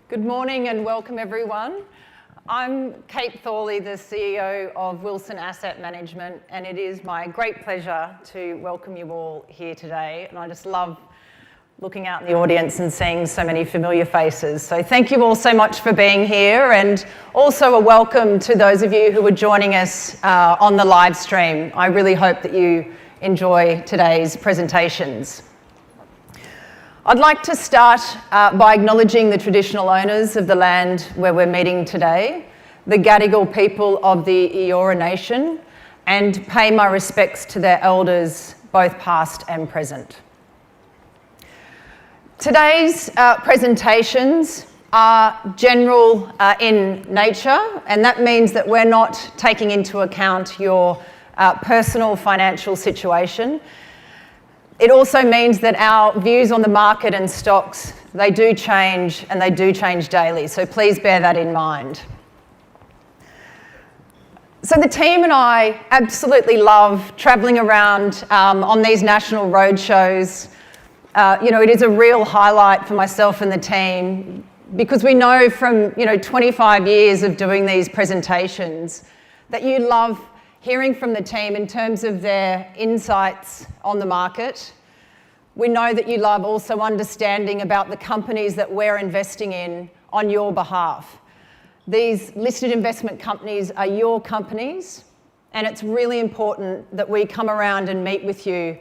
Good morning and welcome everyone. I'm Kate Thorley, the CEO of Wilson Asset Management, and it is my great pleasure to welcome you all here today. And I just love looking out in the audience and seeing so many familiar faces. So thank you all so much for being here, and also a welcome to those of you who are joining us on the live stream. I really hope that you enjoy today's presentations. I'd like to start by acknowledging the traditional owners of the land where we're meeting today, the Gadigal people of the Eora Nation, and pay my respects to their elders, both past and present. Today's presentations are general in nature, and that means that we're not taking into account your personal financial situation. It also means that our views on the market and stocks, they do change, and they do change daily, so please bear that in mind. So the team and I absolutely love travelling around on these national roadshows. It is a real highlight for myself and the team, because we know from 25 years of doing these presentations that you love hearing from the team in terms of their insights on the market. We know that you love also understanding about the companies that we're investing in on your behalf. These listed investment companies are your companies, and it's really important that we come around and meet with you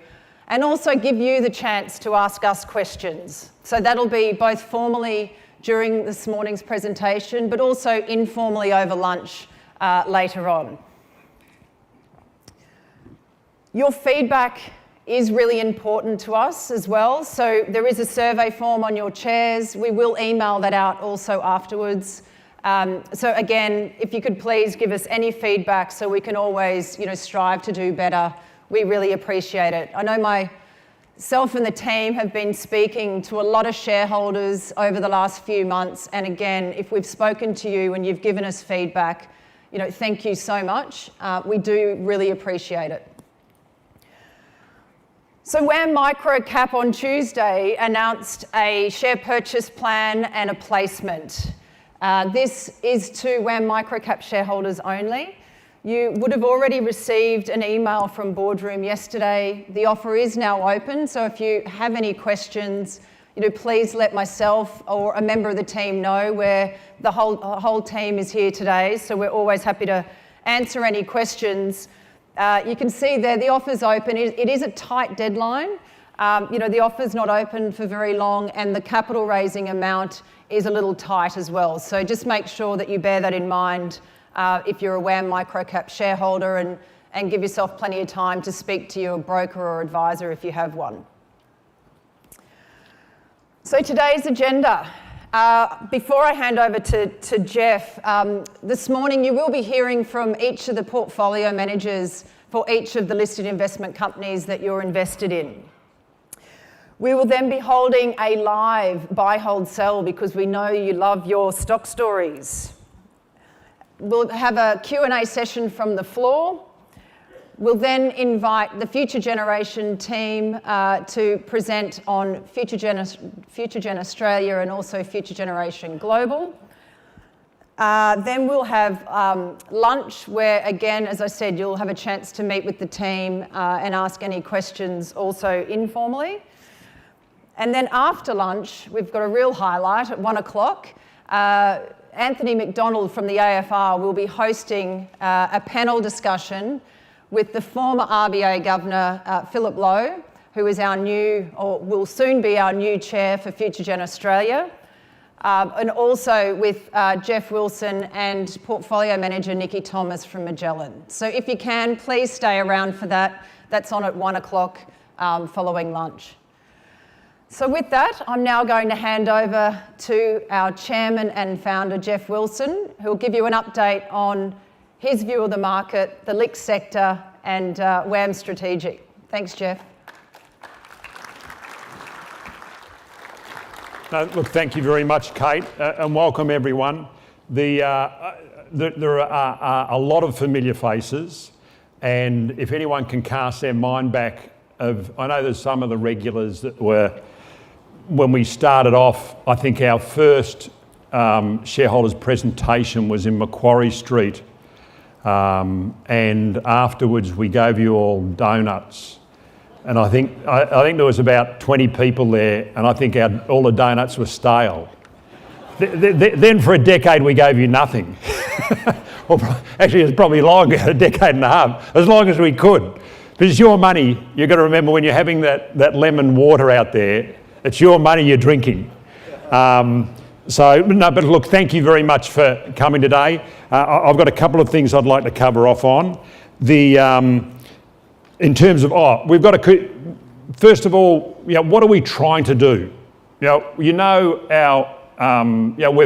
and also give you the chance to ask us questions. So that'll be both formally during this morning's presentation, but also informally over lunch later on. Your feedback is really important to us as well. So there is a survey form on your chairs. We will email that out also afterwards. So again, if you could please give us any feedback so we can always, strive to do better. We really appreciate it. I know myself and the team have been speaking to a lot of shareholders over the last few months. And again, if we've spoken to you and you've given us feedback, thank you so much. We do really appreciate it. So WAM Microcap on Tuesday announced a share purchase plan and a placement. This is to WAM Microcap shareholders only. You would have already received an email from Boardroom yesterday. The offer is now open, so if you have any questions, please let myself or a member of the team know. The whole team is here today, so we're always happy to answer any questions. You can see there the offer's open. It is a tight deadline. The offer's not open for very long, and the capital raising amount is a little tight as well. So just make sure that you bear that in mind if you're a WAM Microcap shareholder, and give yourself plenty of time to speak to your broker or advisor if you have one. So today's agenda. Before I hand over to Geoff, this morning you will be hearing from each of the portfolio managers for each of the listed investment companies that you're invested in. We will then be holding a live buy, hold, sell, because we know you love your stock stories. We'll have a Q&A session from the floor. We'll then invite the Future Generation team to present on Future Gen Australia and also Future Generation Global. Then we'll have lunch where, again, as I said, you'll have a chance to meet with the team and ask any questions also informally. And then after lunch, we've got a real highlight at 1 o'clock. Anthony McDonald from the AFR will be hosting a panel discussion with the former RBA Governor, Philip Lowe, who is our new, or will soon be our new chair for Future Gen Australia, and also with Geoff Wilson and portfolio manager Nikki Thomas from Magellan. So if you can, please stay around for that. That's on at 1 o'clock following lunch. So with that, I'm now going to hand over to our chairman and founder, Geoff Wilson, who will give you an update on his view of the market, the LIC sector, and WAM Strategic. Thanks, Geoff. Look, thank you very much, Kate, and welcome everyone. There are a lot of familiar faces, and if anyone can cast their mind back I know there's some of the regulars that were, when we started off, I think our first shareholders' presentation was in Macquarie Street, and afterwards we gave you all donuts. And I think there was about 20 people there, and I think all the donuts were stale. Then for a decade we gave you nothing. Well, actually it's probably longer, a decade and a half, as long as we could. But it's your money. You've got to remember when you're having that lemon water out there, it's your money you're drinking. But look, thank you very much for coming today. I've got a couple of things I'd like to cover off on. In terms of, first of all, what are we trying to do? We're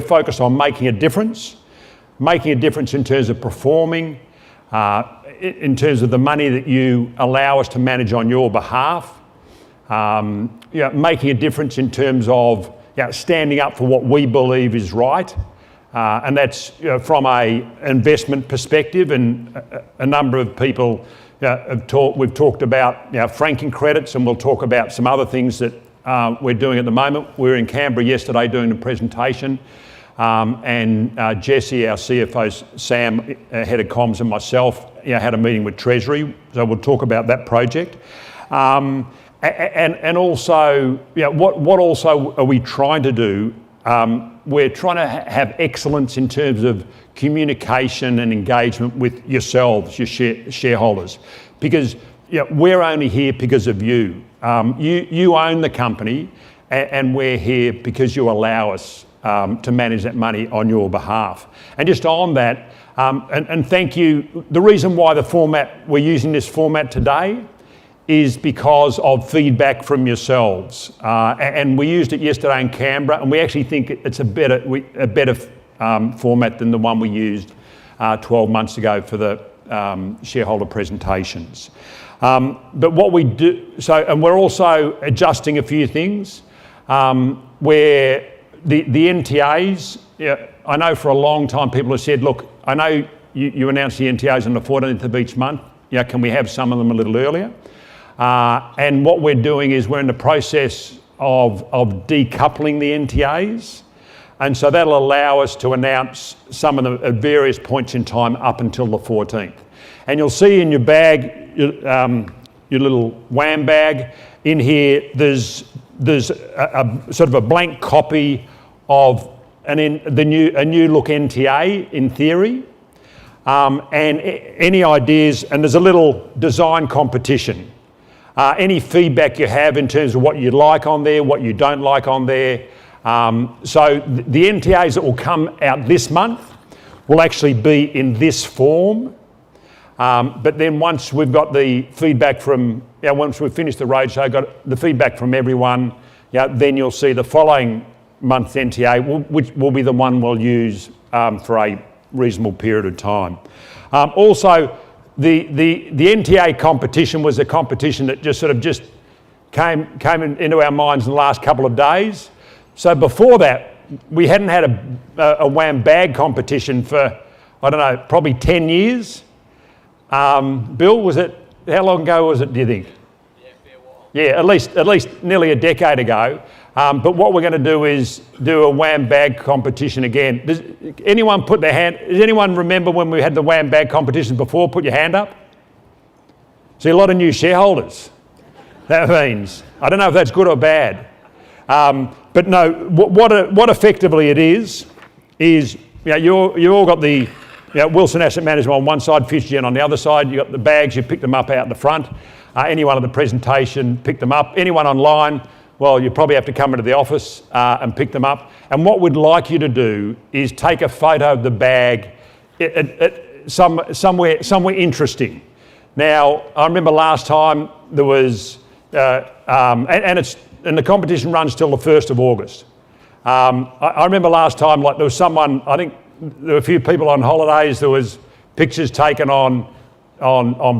focused on making a difference in terms of performing, in terms of the money that you allow us to manage on your behalf, making a difference in terms of standing up for what we believe is right, and that's from a investment perspective. And a number of people we've talked about franking credits, and we'll talk about some other things that we're doing at the moment. We were in Canberra yesterday doing the presentation, and Jesse, our CFO, Sam, head of comms, and myself had a meeting with Treasury, so we'll talk about that project. And also, what also are we trying to do? We're trying to have excellence in terms of communication and engagement with yourselves, your shareholders, because we're only here because of you. You own the company, and we're here because you allow us to manage that money on your behalf. And just on that, and thank you. The reason why we're using this format today is because of feedback from yourselves. And we used it yesterday in Canberra, and we actually think it's a better format than the one we used 12 months ago for the shareholder presentations. But what we do, and we're also adjusting a few things, where the NTAs, I know for a long time people have said, look, I know you announced the NTAs on the 14th of each month, can we have some of them a little earlier? And what we're doing is we're in the process of decoupling the NTAs, and so that'll allow us to announce some of them at various points in time up until the 14th. And you'll see in your bag, your little WAM bag, in here there's a sort of a blank copy of a new look NTA in theory, and any ideas, and there's a little design competition. Any feedback you have in terms of what you like on there, what you don't like on there. So the NTAs that will come out this month will actually be in this form. But then once we've got the feedback from, once we've finished the roadshow, got the feedback from everyone, then you'll see the following month's NTA, which will be the one we'll use for a reasonable period of time. Also, the NTA competition was a competition that just came into our minds in the last couple of days. So before that, we hadn't had a WAM bag competition for, probably 10 years. Bill, how long ago was it, do you think? Yeah, fair while. Yeah, at least nearly a decade ago. But what we're going to do is do a WAM bag competition again. Does anyone remember when we had the WAM bag competition before? Put your hand up. See, a lot of new shareholders. That means, I don't know if that's good or bad. But no, what effectively it is you all got the Wilson Asset Management on one side, FishGen on the other side. You got the bags, you pick them up out the front. Anyone at the presentation, pick them up. Anyone online, well, you probably have to come into the office and pick them up. And what we'd like you to do is take a photo of the bag somewhere interesting. Now, I remember last time there was, and the competition runs till the 1st of August. I remember last time, there was someone, I think there were a few people on holidays, there was pictures taken on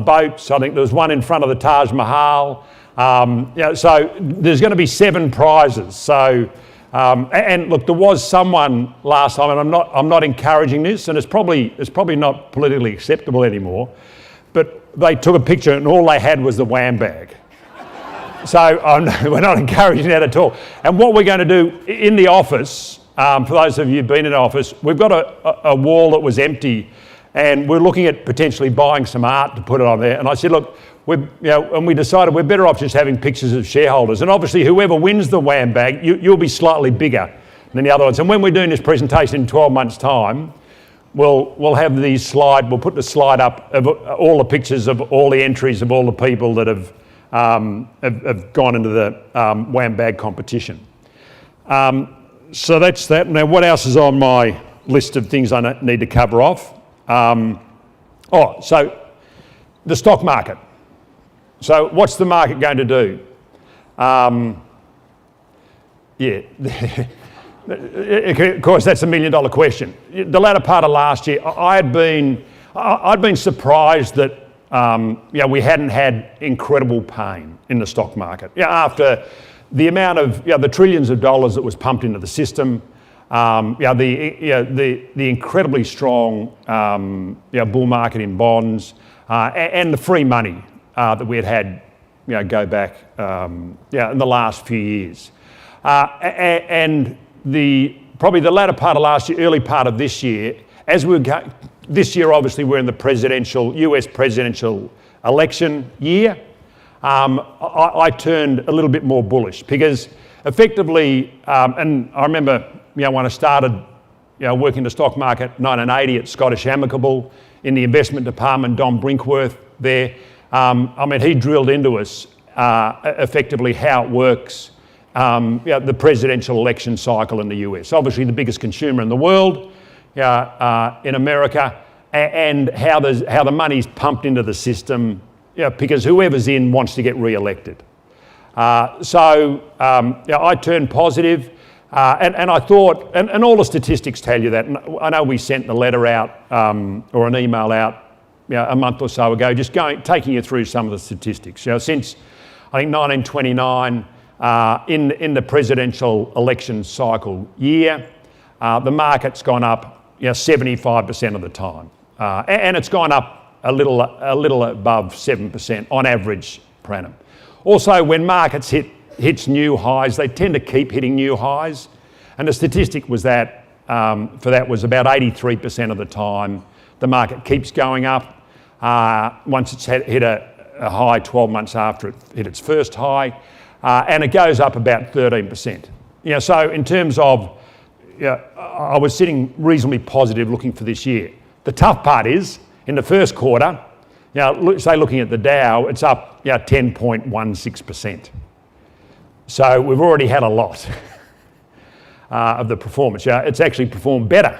boats. I think there was one in front of the Taj Mahal. So there's going to be 7 prizes. So, and look, there was someone last time, and I'm not encouraging this, and it's probably not politically acceptable anymore, but they took a picture and all they had was the WAM bag. So we're not encouraging that at all. And what we're going to do in the office, for those of you who've been in office, we've got a wall that was empty, and we're looking at potentially buying some art to put it on there. And I said, look, and we decided we're better off just having pictures of shareholders. And obviously, whoever wins the WAM bag, you'll be slightly bigger than the other ones. And when we're doing this presentation in 12 months' time, we'll have these we'll put the slide up of all the pictures of all the entries of all the people that have gone into the WAM bag competition. So that's that. Now, what else is on my list of things I need to cover off? So the stock market. So what's the market going to do? Of course, that's $1 million question. The latter part of last year, I'd been surprised that we hadn't had incredible pain in the stock market. After the amount of the trillions of dollars that was pumped into the system, the incredibly strong bull market in bonds, and the free money that we had go back in the last few years, and probably the latter part of last year, early part of this year, this year obviously we're in the US presidential election year. I turned a little bit more bullish because effectively, and I remember when I started working the stock market in 1980 at Scottish Amicable in the investment department, Don Brinkworth there, he drilled into us effectively how it works, the presidential election cycle in the US. Obviously the biggest consumer in the world, in America, and how the money's pumped into the system, because whoever's in wants to get re-elected. So I turned positive, and I thought, and all the statistics tell you that. And I know we sent the letter out or an email out a month or so ago, just taking you through some of the statistics. Since I think 1929, in the presidential election cycle year, the market's gone up 75% of the time, and it's gone up a little above 7% on average per annum. Also, when markets hits new highs, they tend to keep hitting new highs, and the statistic was that for that was about 83% of the time the market keeps going up once it's hit a high 12 months after it hit its first high, and it goes up about 13%. So in terms of, I was sitting reasonably positive looking for this year. The tough part is, in the first quarter, say looking at the Dow, it's up 10.16%. So we've already had a lot of the performance. It's actually performed better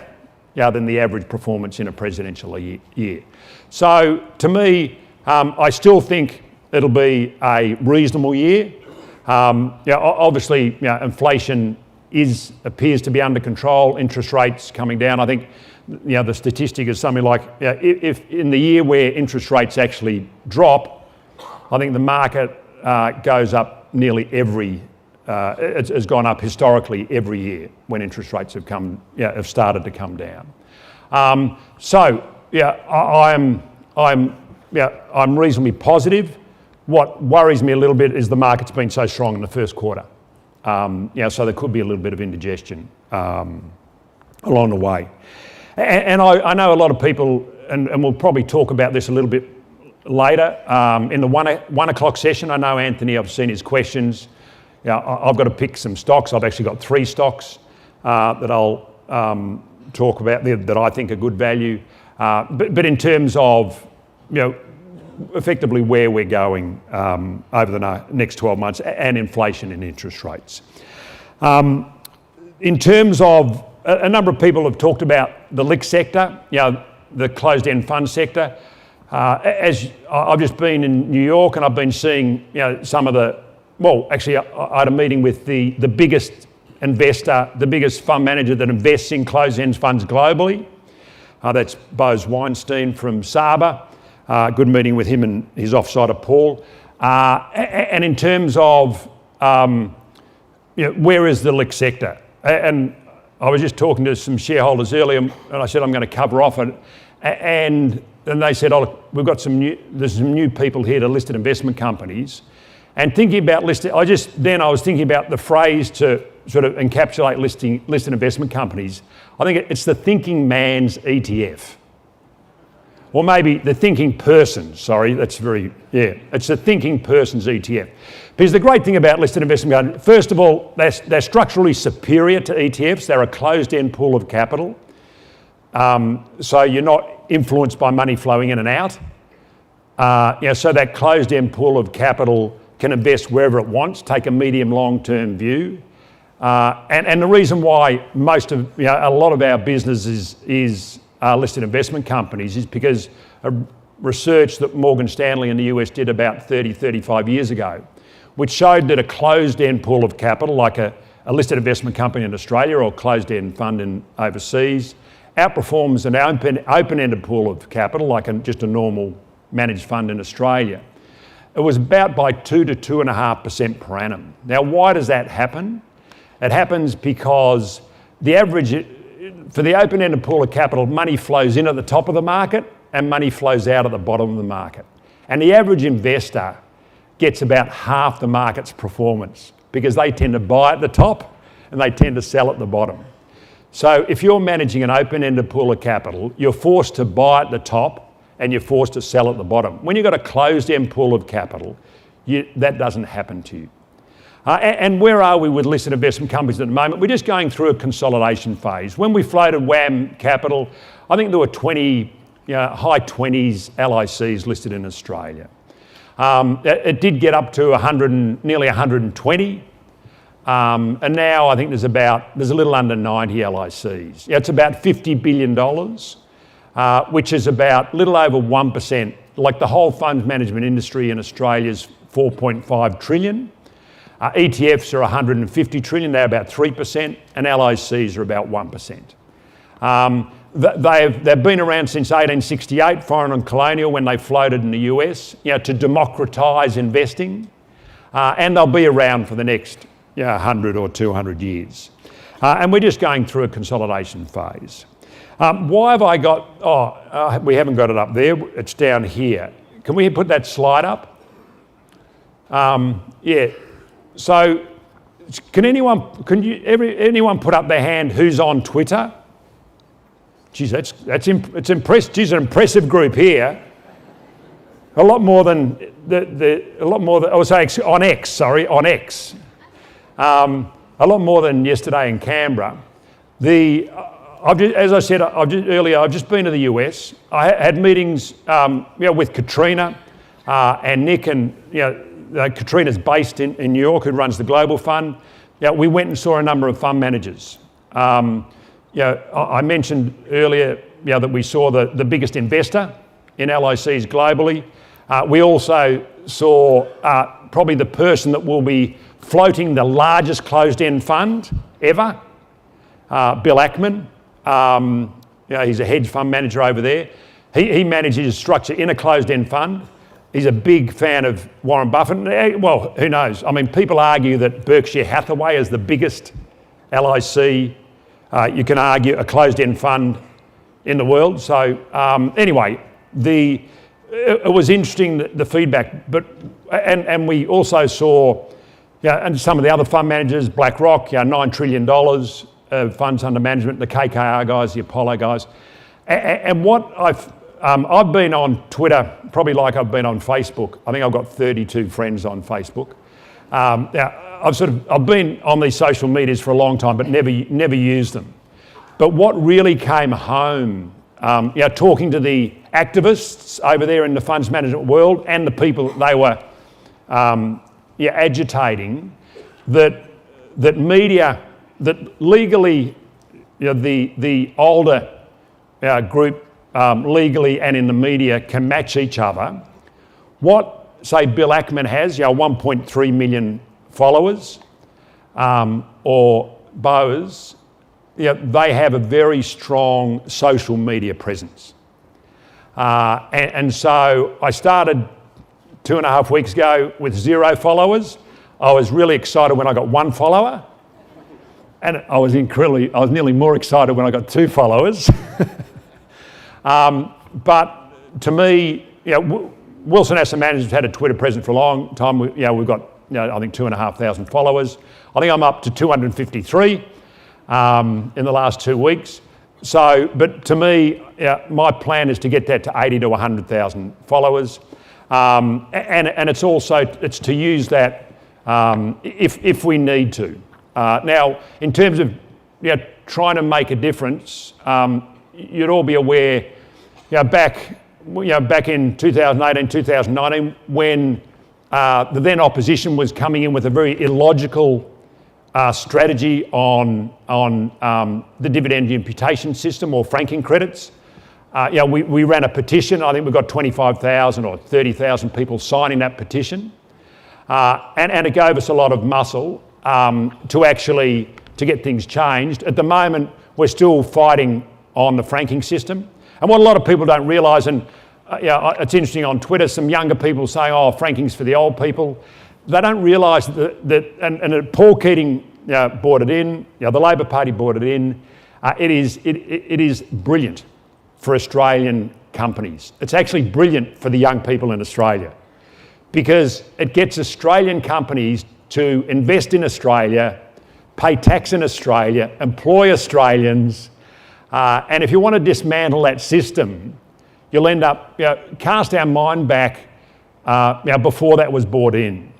than the average performance in a presidential year. So to me, I still think it'll be a reasonable year. Obviously, inflation appears to be under control. Interest rates coming down. I think the statistic is something like if in the year where interest rates actually drop, I think the market goes up nearly it's gone up historically every year when interest rates have started to come down. I'm reasonably positive. What worries me a little bit is the market's been so strong in the first quarter. So there could be a little bit of indigestion along the way. And I know a lot of people, and we'll probably talk about this a little bit later, in the 1 o'clock session. I know Anthony, I've seen his questions. I've got to pick some stocks. I've actually got 3 stocks that I'll talk about that I think are good value. But in terms of, effectively where we're going over the next 12 months and inflation and interest rates. In terms of, a number of people have talked about the LIC sector, the closed-end fund sector. As I've just been in New York and I've been seeing, some of I had a meeting with the biggest investor, the biggest fund manager that invests in closed-end funds globally. That's Bose Weinstein from Saba. Good meeting with him and his offside of Paul. And in terms of, where is the LIC sector? And I was just talking to some shareholders earlier, and I said I'm going to cover off it, and they said, "Oh, look, there's some new people here to listed investment companies," and thinking about listed. I was thinking about the phrase to sort of encapsulate listed investment companies, I think it's the thinking man's ETF. Or maybe the thinking person, sorry, it's the thinking person's ETF. Because the great thing about listed investment companies, first of all, they're structurally superior to ETFs. They're a closed-end pool of capital. So you're not influenced by money flowing in and out. So that closed-end pool of capital can invest wherever it wants, take a medium long-term view. And the reason why a lot of our business is listed investment companies is because of research that Morgan Stanley in the US did about 35 years ago, which showed that a closed-end pool of capital, like a listed investment company in Australia or a closed-end fund overseas, outperforms an open-ended pool of capital, like just a normal managed fund in Australia. It was about by 2 to 2.5% per annum. Now, why does that happen? It happens because the average, for the open-ended pool of capital, money flows in at the top of the market and money flows out at the bottom of the market. And the average investor gets about half the market's performance because they tend to buy at the top and they tend to sell at the bottom. So if you're managing an open-ended pool of capital, you're forced to buy at the top and you're forced to sell at the bottom. When you've got a closed-end pool of capital, that doesn't happen to you. And where are we with listed investment companies at the moment? We're just going through a consolidation phase. When we floated WAM Capital, I think there were high 20s LICs listed in Australia. It did get up to nearly 120. And now I think there's a little under 90 LICs. It's about $50 billion, which is about a little over 1%. Like the whole funds management industry in Australia is 4.5 trillion. ETFs are 150 trillion, they're about 3%, and LICs are about 1%. They've been around since 1868, foreign and colonial, when they floated in the US, to democratise investing, and they'll be around for the next 100 or 200 years. And we're just going through a consolidation phase. Why have I got, we haven't got it up there, it's down here. Can we put that slide up? So, can anyone put up their hand who's on Twitter? Geez, it's impressive. Geez, an impressive group here. A lot more than on X. A lot more than yesterday in Canberra. As I said earlier, I've just been to the US. I had meetings, with Catriona and Nick, and Catriona's based in New York, who runs the global fund. We went and saw a number of fund managers. I mentioned earlier that we saw the biggest investor in LICs globally. We also saw probably the person that will be floating the largest closed-end fund ever, Bill Ackman. He's a hedge fund manager over there. He manages a structure in a closed-end fund. He's a big fan of Warren Buffett. Well, who knows? I mean, people argue that Berkshire Hathaway is the biggest LIC. You can argue a closed-end fund in the world. So anyway, it was interesting, the feedback. And we also saw, and some of the other fund managers, BlackRock, $9 trillion of funds under management, the KKR guys, the Apollo guys. And what I've been on Twitter, probably like I've been on Facebook. I think I've got 32 friends on Facebook. I've been on these social medias for a long time, but never used them. But what really came home, talking to the activists over there in the funds management world and the people that they were agitating, that media, that legally, the older group legally and in the media can match each other. What, say, Bill Ackman has, 1.3 million followers, or Bowers, they have a very strong social media presence. And so I started 2.5 weeks ago with 0 followers. I was really excited when I got 1 follower. And I was nearly more excited when I got 2 followers. But to me, Wilson Asset Management had a Twitter presence for a long time. We've got I think 2,500 followers. I think I'm up to 253 in the last 2 weeks. So, but to me, my plan is to get that to 80 to 100,000 followers. And it's also, it's to use that if we need to. Now, in terms of trying to make a difference, you'd all be aware, back in 2018, 2019, when the then opposition was coming in with a very illogical strategy on the dividend imputation system or franking credits. We ran a petition. I think we got 25,000 or 30,000 people signing that petition, and it gave us a lot of muscle to get things changed. At the moment, we're still fighting on the franking system, and what a lot of people don't realise, and it's interesting on Twitter, some younger people saying, "Oh, franking's for the old people." They don't realise that Paul Keating brought it in. The Labor Party brought it in. It is brilliant for Australian companies. It's actually brilliant for the young people in Australia because it gets Australian companies to invest in Australia, pay tax in Australia, employ Australians, and if you want to dismantle that system, you'll end up, cast our mind back before that was brought in.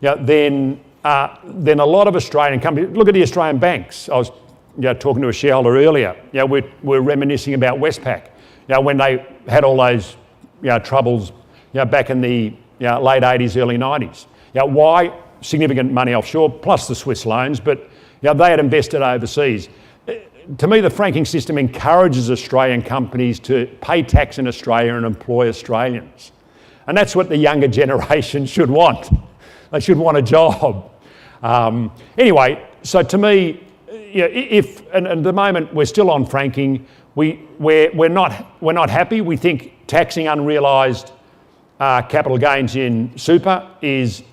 Then a lot of Australian companies, look at the Australian banks. I was talking to a shareholder earlier. We're reminiscing about Westpac. When they had all those troubles back in the late 80s, early 90s. Why? Significant money offshore, plus the Swiss loans, but they had invested overseas. To me, the franking system encourages Australian companies to pay tax in Australia and employ Australians. And that's what the younger generation should want. They should want a job. Anyway, so to me, and at the moment we're still on franking, we're not happy. We think taxing unrealised capital gains in super is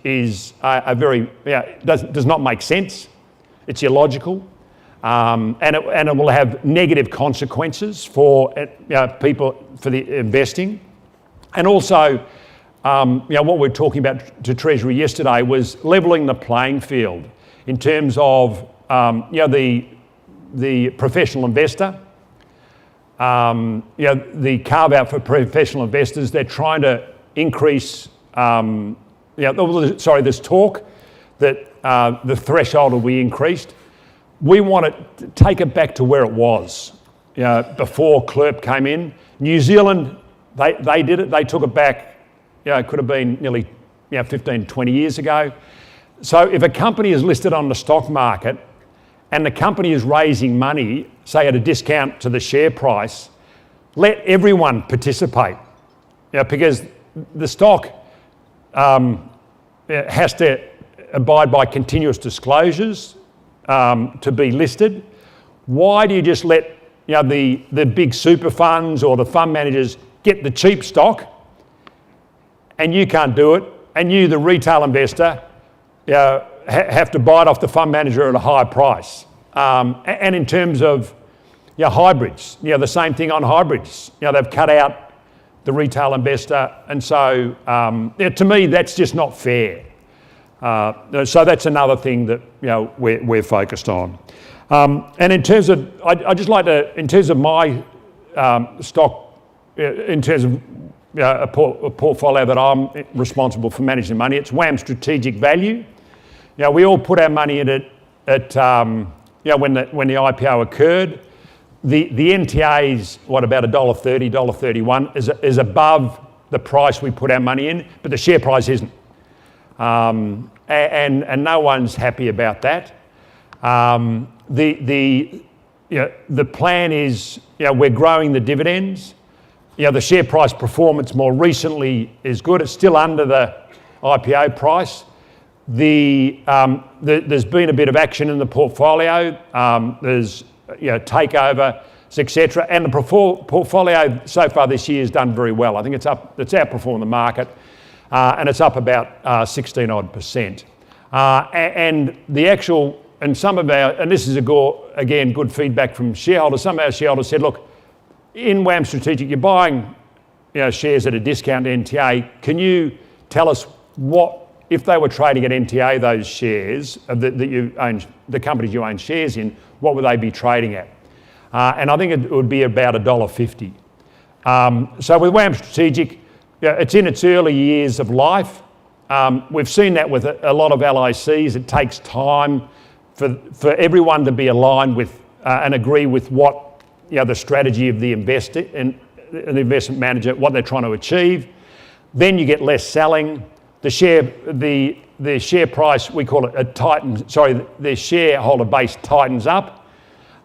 a very does not make sense. It's illogical, and it will have negative consequences for people for the investing, and also. What we were talking about to Treasury yesterday was levelling the playing field in terms of the professional investor, the carve out for professional investors. They're trying to increase. There's talk that the threshold will be increased. We want to take it back to where it was before CLERP came in. New Zealand, they did it. They took it back. It could have been nearly 15, 20 years ago. So if a company is listed on the stock market and the company is raising money, say at a discount to the share price, let everyone participate. Because the stock has to abide by continuous disclosures to be listed. Why do you just let the big super funds or the fund managers get the cheap stock and you can't do it, and you, the retail investor, have to buy it off the fund manager at a higher price? And in terms of hybrids, the same thing on hybrids. They've cut out the retail investor, and so to me that's just not fair. So that's another thing that we're focused on. And in terms of, I'd just like to, in terms of my stock, in terms of a portfolio that I'm responsible for managing money, it's WAM Strategic Value. We all put our money in it at when the IPO occurred. The NTA's about $1.30, $1.31 is above the price we put our money in, but the share price isn't, and no one's happy about that. The plan is we're growing the dividends. The share price performance more recently is good. It's still under the IPO price. There's been a bit of action in the portfolio. There's takeover, etc. And the portfolio so far this year has done very well. I think it's outperformed the market, and it's up about 16% odd. And the actual, and some of our, and this is again good feedback from shareholders. Some of our shareholders said, look, in WAM Strategic, you're buying shares at a discount to NTA. Can you tell us what if they were trading at NTA, those shares that you own, the companies you own shares in, what would they be trading at? And I think it would be about $1.50. So with WAM Strategic, it's in its early years of life. We've seen that with a lot of LICs. It takes time for everyone to be aligned with and agree with what the strategy of the investor and the investment manager, what they're trying to achieve. Then you get less selling. The share price, we call it the shareholder base tightens up,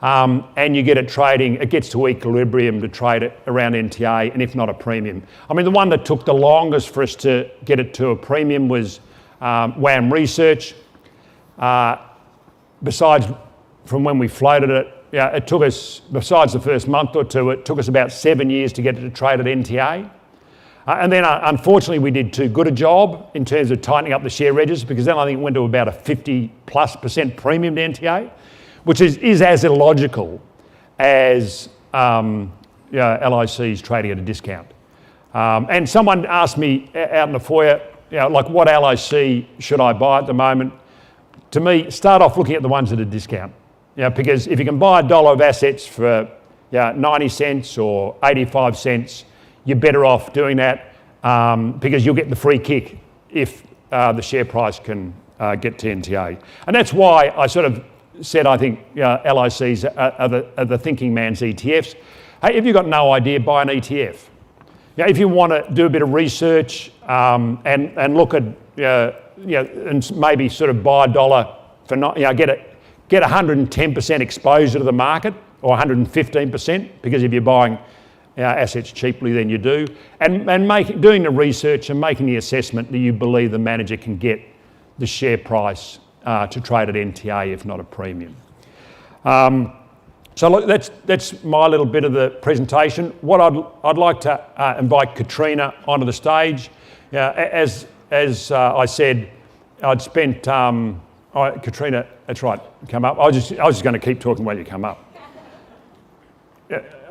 and you get it trading. It gets to equilibrium to trade it around NTA, and if not a premium. I mean, the one that took the longest for us to get it to a premium was WAM Research. Besides, from when we floated it, it took us, besides the first month or two, it took us about 7 years to get it to trade at NTA. And then, unfortunately, we did too good a job in terms of tightening up the share registers, because then I think it went to about a 50+% premium to NTA, which is as illogical as LICs trading at a discount. And someone asked me out in the foyer, like, what LIC should I buy at the moment? To me, start off looking at the ones at a discount. Because if you can buy $1 of assets for 90 cents or 85 cents, you're better off doing that because you'll get the free kick if the share price can get to NTA. And that's why I sort of said I think LICs are the thinking man's ETFs. Hey, if you've got no idea, buy an ETF. If you want to do a bit of research and look at, and maybe sort of buy $1 for get 110% exposure to the market, or 115%, because if you're buying assets cheaply, then you do, and doing the research and making the assessment that you believe the manager can get the share price to trade at NTA, if not a premium. So look, that's my little bit of the presentation. What I'd like to invite Catriona onto the stage. As I said, I'd spent. Catriona, that's right, come up. I was just going to keep talking while you come up.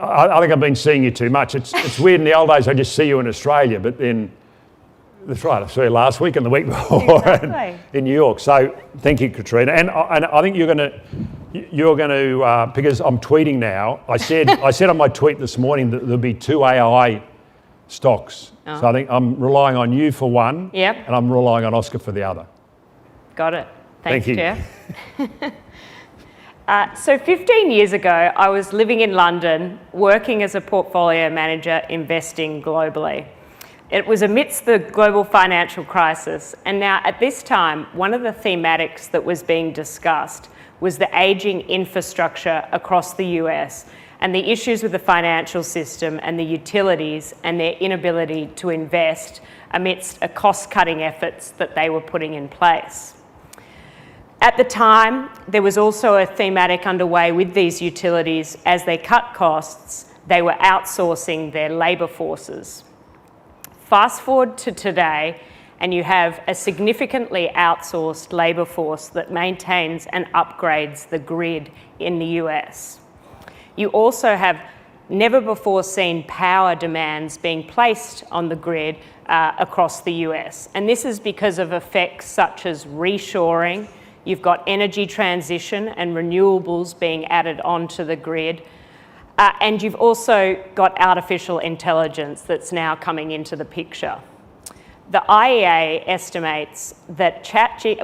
I think I've been seeing you too much. It's weird. In the old days, I just see you in Australia, but then that's right. I saw you last week and the week before in New York. So thank you, Catriona. And I think you're going to because I'm tweeting now. I said on my tweet this morning that there'll be 2 AI stocks. Oh. So I think I'm relying on you for one, and I'm relying on Oscar for the other. Got it. Thanks, Thank you. Geoff. So 15 years ago, I was living in London, working as a portfolio manager, investing globally. It was amidst the global financial crisis, and now at this time, one of the thematics that was being discussed was the aging infrastructure across the US and the issues with the financial system and the utilities and their inability to invest amidst a cost-cutting efforts that they were putting in place. At the time, there was also a thematic underway with these utilities. As they cut costs, they were outsourcing their labour forces. Fast forward to today, and you have a significantly outsourced labour force that maintains and upgrades the grid in the US. You also have never before seen power demands being placed on the grid across the US. And this is because of effects such as reshoring. You've got energy transition and renewables being added onto the grid. And you've also got artificial intelligence that's now coming into the picture. The IEA estimates that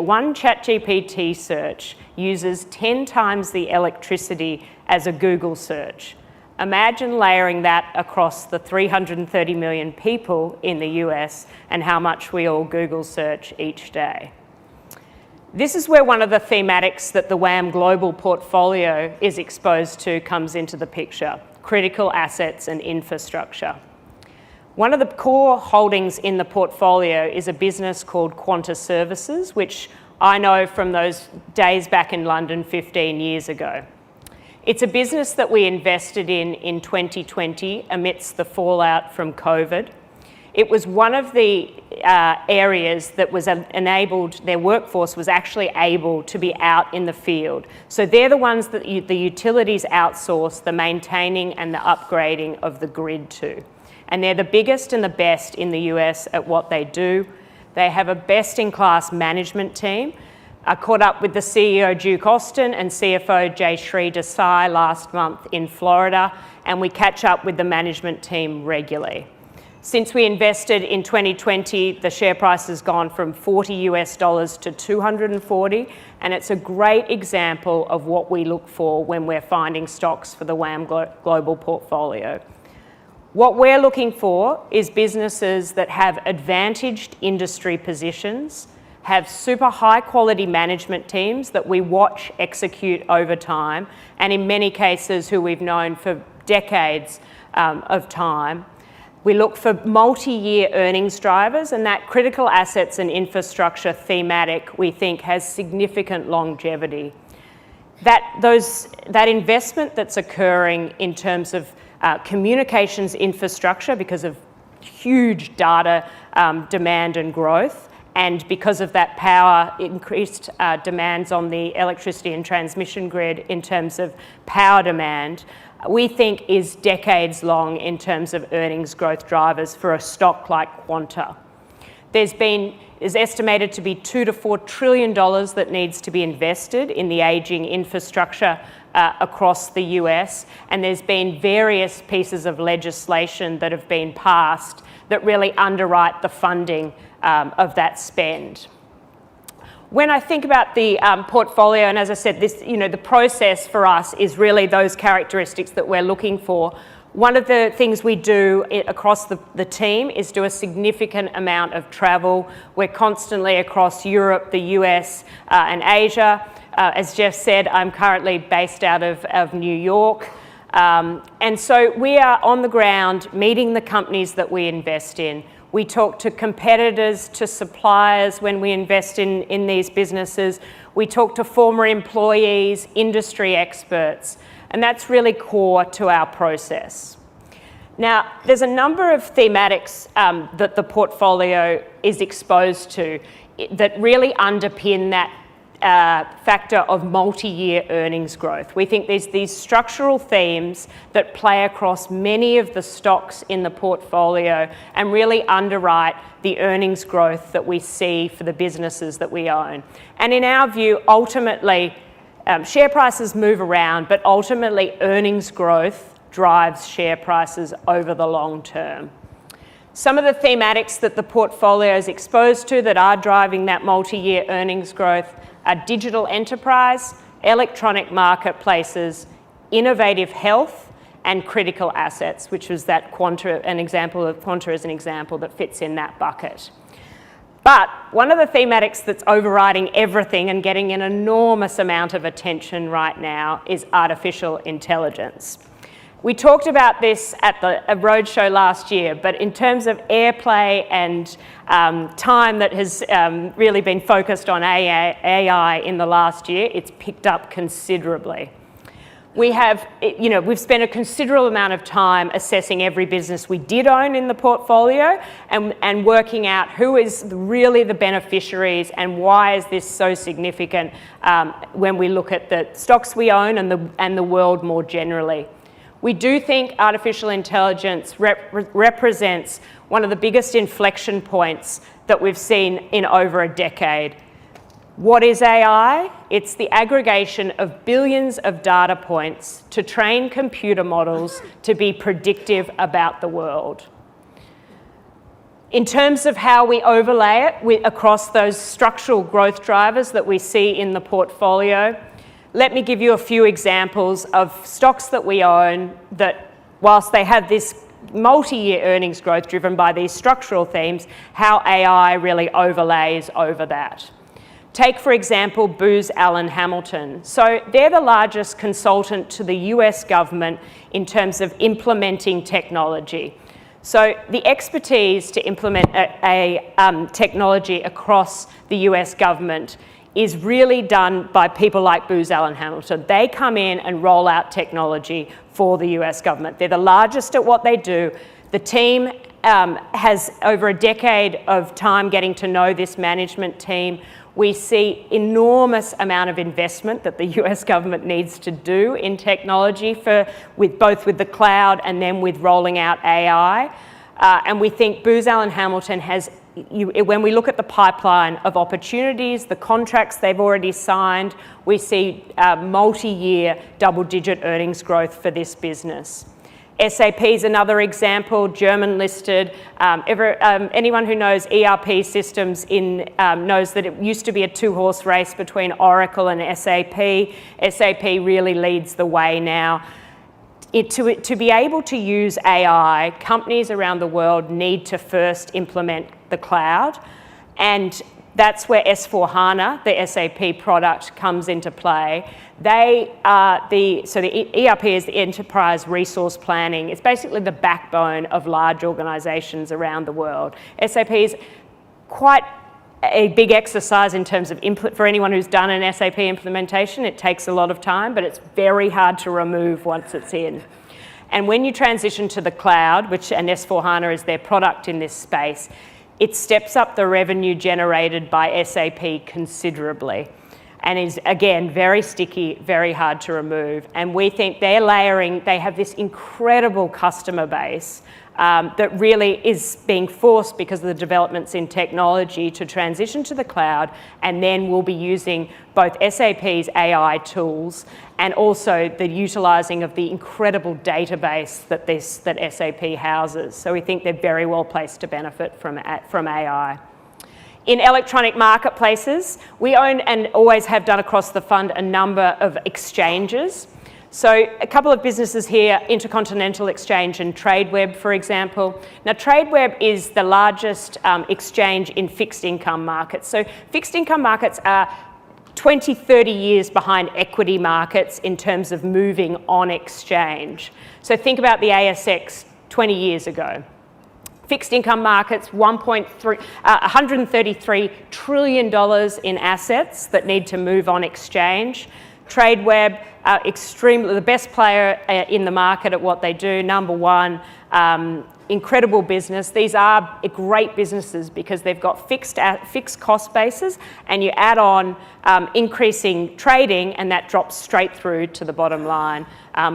one ChatGPT search uses 10 times the electricity as a Google search. Imagine layering that across the 330 million people in the US and how much we all Google search each day. This is where one of the thematics that the WAM Global portfolio is exposed to comes into the picture: critical assets and infrastructure. One of the core holdings in the portfolio is a business called Quanta Services, which I know from those days back in London 15 years ago. It's a business that we invested in 2020 amidst the fallout from COVID. It was one of the areas that was enabled, their workforce was actually able to be out in the field. So they're the ones that the utilities outsource the maintaining and the upgrading of the grid to. And they're the biggest and the best in the US at what they do. They have a best-in-class management team. I caught up with the CEO, Duke Austin, and CFO, Jay Shree Desai, last month in Florida, and we catch up with the management team regularly. Since we invested in 2020, the share price has gone from $40 to 240, and it's a great example of what we look for when we're finding stocks for the WAM Global portfolio. What we're looking for is businesses that have advantaged industry positions, have super high quality management teams that we watch execute over time, and in many cases who we've known for decades of time. We look for multi-year earnings drivers, and that critical assets and infrastructure thematic we think has significant longevity. That investment that's occurring in terms of communications infrastructure because of huge data demand and growth, and because of that power, increased demands on the electricity and transmission grid in terms of power demand, we think is decades long in terms of earnings growth drivers for a stock like Quanta. There's estimated to be $2 to $4 trillion that needs to be invested in the aging infrastructure across the US, and there's been various pieces of legislation that have been passed that really underwrite the funding of that spend. When I think about the portfolio, and as I said, the process for us is really those characteristics that we're looking for. One of the things we do across the team is do a significant amount of travel. We're constantly across Europe, the US, and Asia. As Geoff said, I'm currently based out of New York. And so we are on the ground meeting the companies that we invest in. We talk to competitors, to suppliers when we invest in these businesses. We talk to former employees, industry experts, and that's really core to our process. Now, there's a number of thematics that the portfolio is exposed to that really underpin that factor of multi-year earnings growth. We think there's these structural themes that play across many of the stocks in the portfolio and really underwrite the earnings growth that we see for the businesses that we own. And in our view, ultimately, share prices move around, but ultimately earnings growth drives share prices over the long term. Some of the thematics that the portfolio is exposed to that are driving that multi-year earnings growth are digital enterprise, electronic marketplaces, innovative health, and critical assets, which was that Quanta, an example of Quanta as an example that fits in that bucket. But one of the thematics that's overriding everything and getting an enormous amount of attention right now is artificial intelligence. We talked about this at a roadshow last year, but in terms of airplay and time that has really been focused on AI in the last year, it's picked up considerably. We've spent a considerable amount of time assessing every business we did own in the portfolio and working out who is really the beneficiaries and why is this so significant when we look at the stocks we own and the world more generally. We do think artificial intelligence represents one of the biggest inflection points that we've seen in over a decade. What is AI? It's the aggregation of billions of data points to train computer models to be predictive about the world. In terms of how we overlay it across those structural growth drivers that we see in the portfolio, let me give you a few examples of stocks that we own that, whilst they have this multi-year earnings growth driven by these structural themes, how AI really overlays over that. Take, for example, Booz Allen Hamilton. So they're the largest consultant to the US government in terms of implementing technology. So the expertise to implement a technology across the US government is really done by people like Booz Allen Hamilton. They come in and roll out technology for the US government. They're the largest at what they do. The team has over a decade of time getting to know this management team. We see enormous amount of investment that the US government needs to do in technology both with the cloud and then with rolling out AI. And we think Booz Allen Hamilton has when we look at the pipeline of opportunities, the contracts they've already signed, we see multi-year double-digit earnings growth for this business. SAP is another example, German listed. Anyone who knows ERP systems knows that it used to be a two-horse race between Oracle and SAP. SAP really leads the way now. To be able to use AI, companies around the world need to first implement the cloud, and that's where S/4HANA, the SAP product, comes into play. The ERP is the enterprise resource planning. It's basically the backbone of large organisations around the world. SAP is quite a big exercise in terms of for anyone who's done an SAP implementation. It takes a lot of time, but it's very hard to remove once it's in. And when you transition to the cloud, and S/4HANA is their product in this space, it steps up the revenue generated by SAP considerably, and is, again, very sticky, very hard to remove. And we think they have this incredible customer base that really is being forced because of the developments in technology to transition to the cloud, and then we'll be using both SAP's AI tools and also the utilising of the incredible database that SAP houses. So we think they're very well placed to benefit from AI. In electronic marketplaces, we own and always have done across the fund a number of exchanges. So a couple of businesses here, Intercontinental Exchange and Tradeweb, for example. Now, Tradeweb is the largest exchange in fixed income markets. So fixed income markets are 20, 30 years behind equity markets in terms of moving on exchange. So think about the ASX 20 years ago. Fixed income markets, $133 trillion in assets that need to move on exchange. Tradeweb, extremely the best player in the market at what they do, number one, incredible business. These are great businesses because they've got fixed cost bases, and you add on increasing trading, and that drops straight through to the bottom line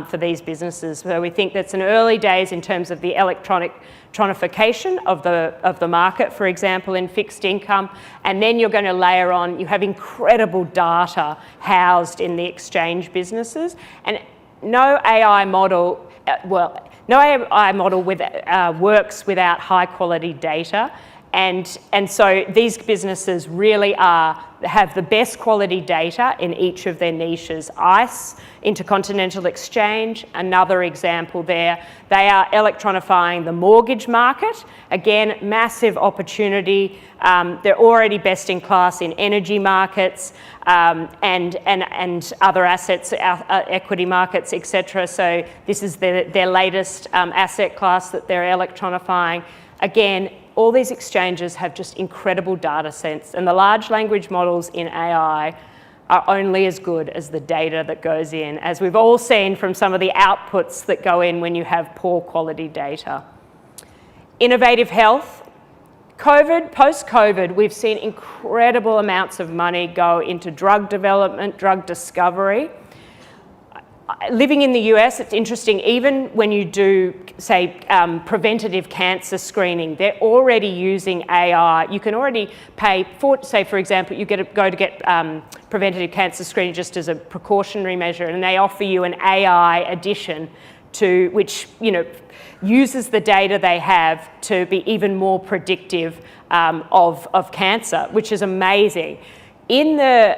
for these businesses. So we think that's an early days in terms of the electronification of the market, for example, in fixed income. And then you're going to layer on, you have incredible data housed in the exchange businesses, and no AI model works without high quality data. And so these businesses really have the best quality data in each of their niches. ICE, Intercontinental Exchange, another example there. They are electronifying the mortgage market. Again, massive opportunity. They're already best in class in energy markets and other assets, equity markets, etc. So this is their latest asset class that they're electronifying. Again, all these exchanges have just incredible data sets, and the large language models in AI are only as good as the data that goes in, as we've all seen from some of the outputs that go in when you have poor quality data. Innovative health. Post-COVID, we've seen incredible amounts of money go into drug development, drug discovery. Living in the US, it's interesting, even when you do, say, preventative cancer screening, they're already using AI. You can already pay for, say, for example, you go to get preventative cancer screening just as a precautionary measure, and they offer you an AI addition to which, uses the data they have to be even more predictive of cancer, which is amazing. In the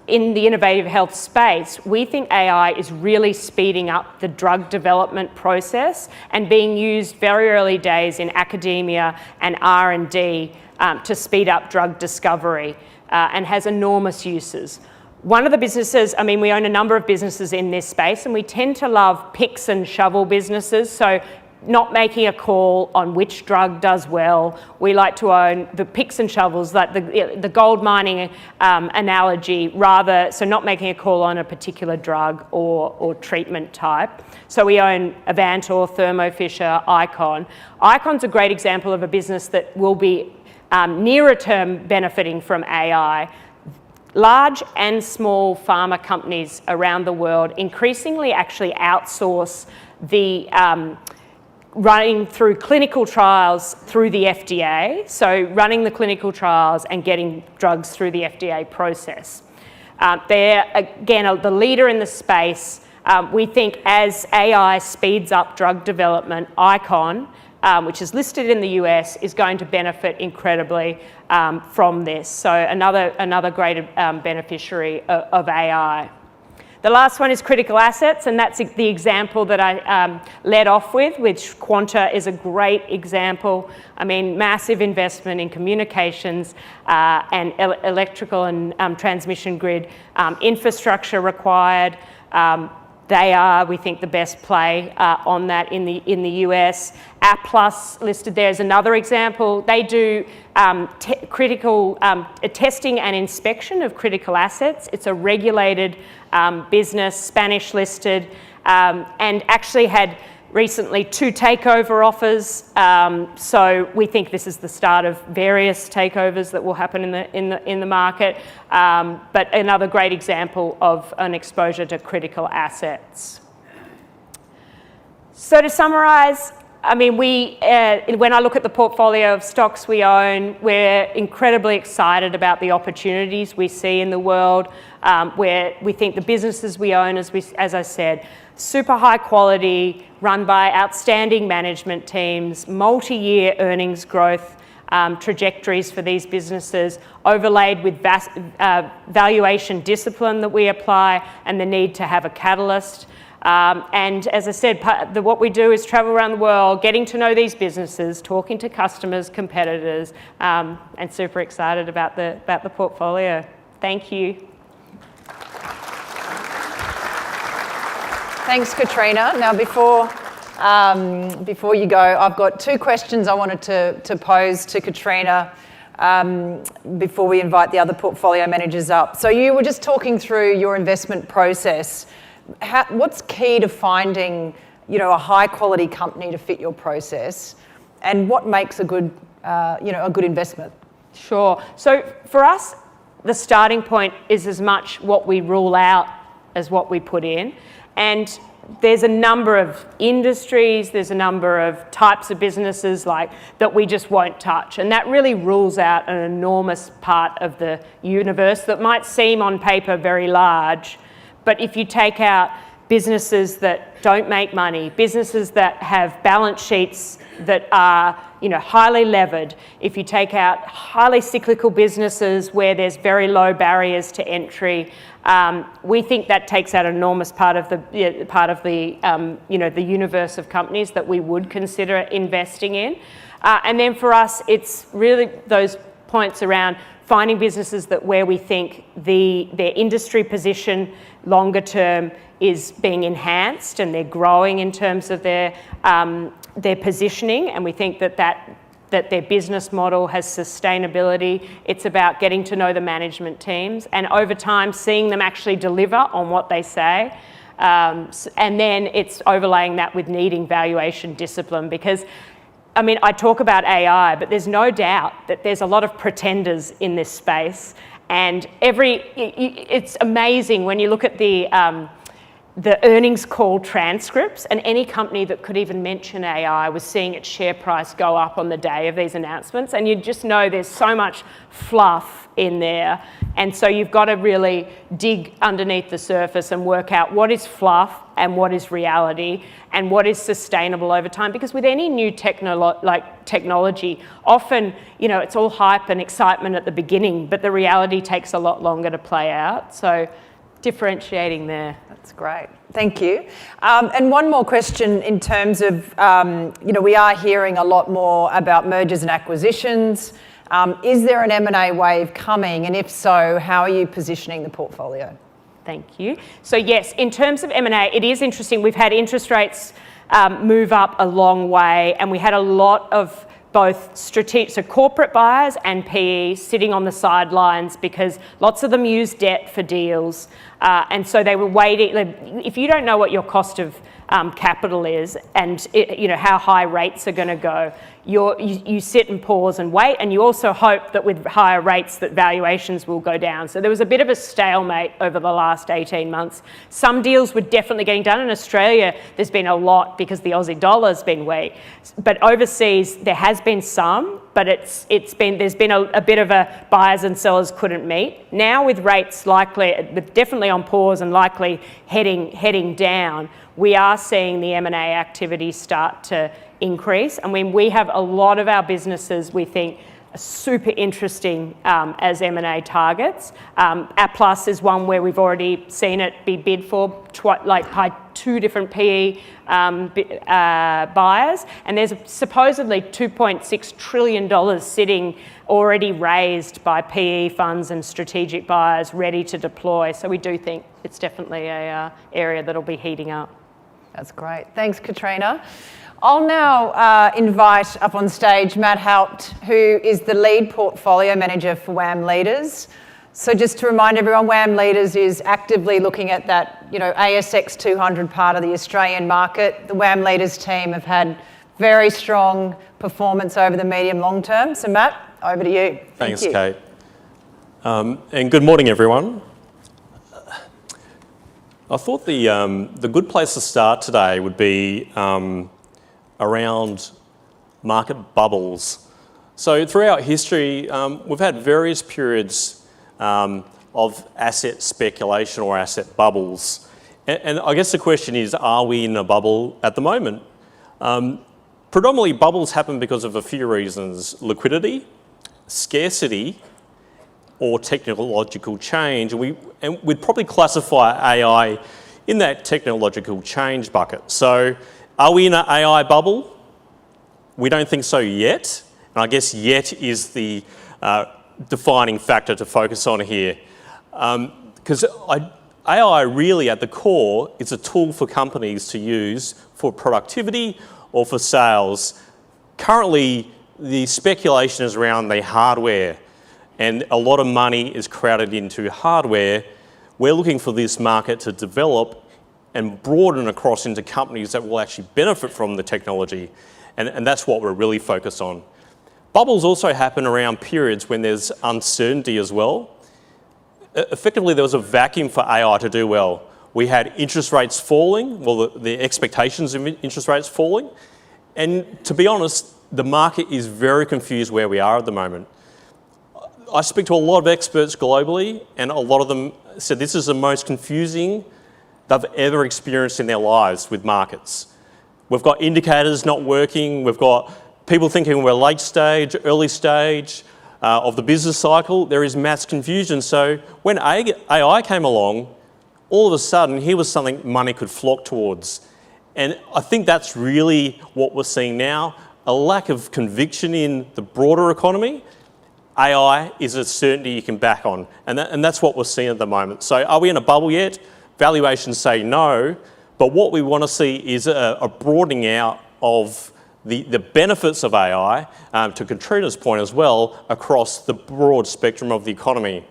innovative health space, we think AI is really speeding up the drug development process and being used very early days in academia and R&D to speed up drug discovery and has enormous uses. One of the businesses, we own a number of businesses in this space, and we tend to love picks and shovel businesses. So not making a call on which drug does well. We like to own the picks and shovels, like the gold mining analogy, so not making a call on a particular drug or treatment type. So we own Avantor, Thermo Fisher, Icon. Icon's a great example of a business that will be nearer term benefiting from AI. Large and small pharma companies around the world increasingly actually outsource the running through clinical trials through the FDA, so running the clinical trials and getting drugs through the FDA process. They're, again, the leader in the space. We think as AI speeds up drug development, ICON, which is listed in the US, is going to benefit incredibly from this. So another great beneficiary of AI. The last one is critical assets, and that's the example that I led off with, which Quanta is a great example. I mean, massive investment in communications and electrical and transmission grid infrastructure required. They are, we think, the best play on that in the US. Applus listed there is another example. They do critical testing and inspection of critical assets. It's a regulated business, Spanish listed, and actually had recently 2 takeover offers. So we think this is the start of various takeovers that will happen in the market. But another great example of an exposure to critical assets. So to summarise, I mean, when I look at the portfolio of stocks we own, we're incredibly excited about the opportunities we see in the world, where we think the businesses we own, as I said, super high quality, run by outstanding management teams, multi-year earnings growth trajectories for these businesses, overlaid with valuation discipline that we apply and the need to have a catalyst. And as I said, what we do is travel around the world, getting to know these businesses, talking to customers, competitors, and super excited about the portfolio. Thank you. Thanks, Catriona. Now, before you go, I've got 2 questions I wanted to pose to Catriona before we invite the other portfolio managers up. So you were just talking through your investment process. What's key to finding, a high-quality company to fit your process, and what makes a good investment? Sure. So for us, the starting point is as much what we rule out as what we put in. And there's a number of industries, there's a number of types of businesses that we just won't touch. And that really rules out an enormous part of the universe that might seem on paper very large. But if you take out businesses that don't make money, businesses that have balance sheets that are highly levered, if you take out highly cyclical businesses where there's very low barriers to entry, we think that takes out an enormous part of the universe of companies that we would consider investing in. And then for us, it's really those points around finding businesses where we think their industry position longer term is being enhanced and they're growing in terms of their positioning, and we think that their business model has sustainability. It's about getting to know the management teams and over time seeing them actually deliver on what they say. And then it's overlaying that with needing valuation discipline, because I talk about AI, but there's no doubt that there's a lot of pretenders in this space, and it's amazing when you look at the earnings call transcripts, and any company that could even mention AI was seeing its share price go up on the day of these announcements, and you just know there's so much fluff in there. And so you've got to really dig underneath the surface and work out what is fluff and what is reality and what is sustainable over time. Because with any new technology, often, it's all hype and excitement at the beginning, but the reality takes a lot longer to play out. So differentiating there. That's great. Thank you. And one more question in terms of, we are hearing a lot more about mergers and acquisitions. Is there an M&A wave coming? And if so, how are you positioning the portfolio? Thank you. So yes, in terms of M&A, it is interesting. We've had interest rates move up a long way, and we had a lot of both strategic, so corporate buyers and PE sitting on the sidelines because lots of them use debt for deals. And so they were waiting. If you don't know what your cost of capital is and how high rates are going to go, you sit and pause and wait, and you also hope that with higher rates that valuations will go down. So there was a bit of a stalemate over the last 18 months. Some deals were definitely getting done. In Australia, there's been a lot because the Aussie dollar's been weak. But overseas, there has been some, but there's been a bit of a buyers and sellers couldn't meet. Now with rates definitely on pause and likely heading down, we are seeing the M&A activity start to increase. I mean, we have a lot of our businesses we think are super interesting as M&A targets. Atlas is one where we've already seen it be bid for by 2 different PE buyers, and there's supposedly $2.6 trillion sitting already raised by PE funds and strategic buyers ready to deploy. So we do think it's definitely a area that'll be heating up. That's great. Thanks, Catriona. I'll now invite up on stage Matt Haupt, who is the lead portfolio manager for WAM Leaders. So just to remind everyone, WAM Leaders is actively looking at that, ASX 200 part of the Australian market. The WAM Leaders team have had very strong performance over the medium long term. So Matt, over to you. Thanks, Kate. And good morning, everyone. I thought the good place to start today would be around market bubbles. So throughout history, we've had various periods of asset speculation or asset bubbles. And I guess the question is, are we in a bubble at the moment? Predominantly, bubbles happen because of a few reasons: liquidity, scarcity, or technological change. And we'd probably classify AI in that technological change bucket. So are we in an AI bubble? We don't think so yet. And I guess yet is the defining factor to focus on here. Because AI really at the core is a tool for companies to use for productivity or for sales. Currently, the speculation is around the hardware, and a lot of money is crowded into hardware. We're looking for this market to develop and broaden across into companies that will actually benefit from the technology. And that's what we're really focused on. Bubbles also happen around periods when there's uncertainty as well. Effectively, there was a vacuum for AI to do well. We had interest rates falling, the expectations of interest rates falling. And to be honest, the market is very confused where we are at the moment. I speak to a lot of experts globally, and a lot of them said this is the most confusing they've ever experienced in their lives with markets. We've got indicators not working. We've got people thinking we're late stage, early stage of the business cycle. There is mass confusion. So when AI came along, all of a sudden, here was something money could flock towards. And I think that's really what we're seeing now, a lack of conviction in the broader economy. AI is a certainty you can back on, and that's what we're seeing at the moment. So are we in a bubble yet? Valuations say no, but what we want to see is a broadening out of the benefits of AI, to Catriona's point as well, across the broad spectrum of the economy.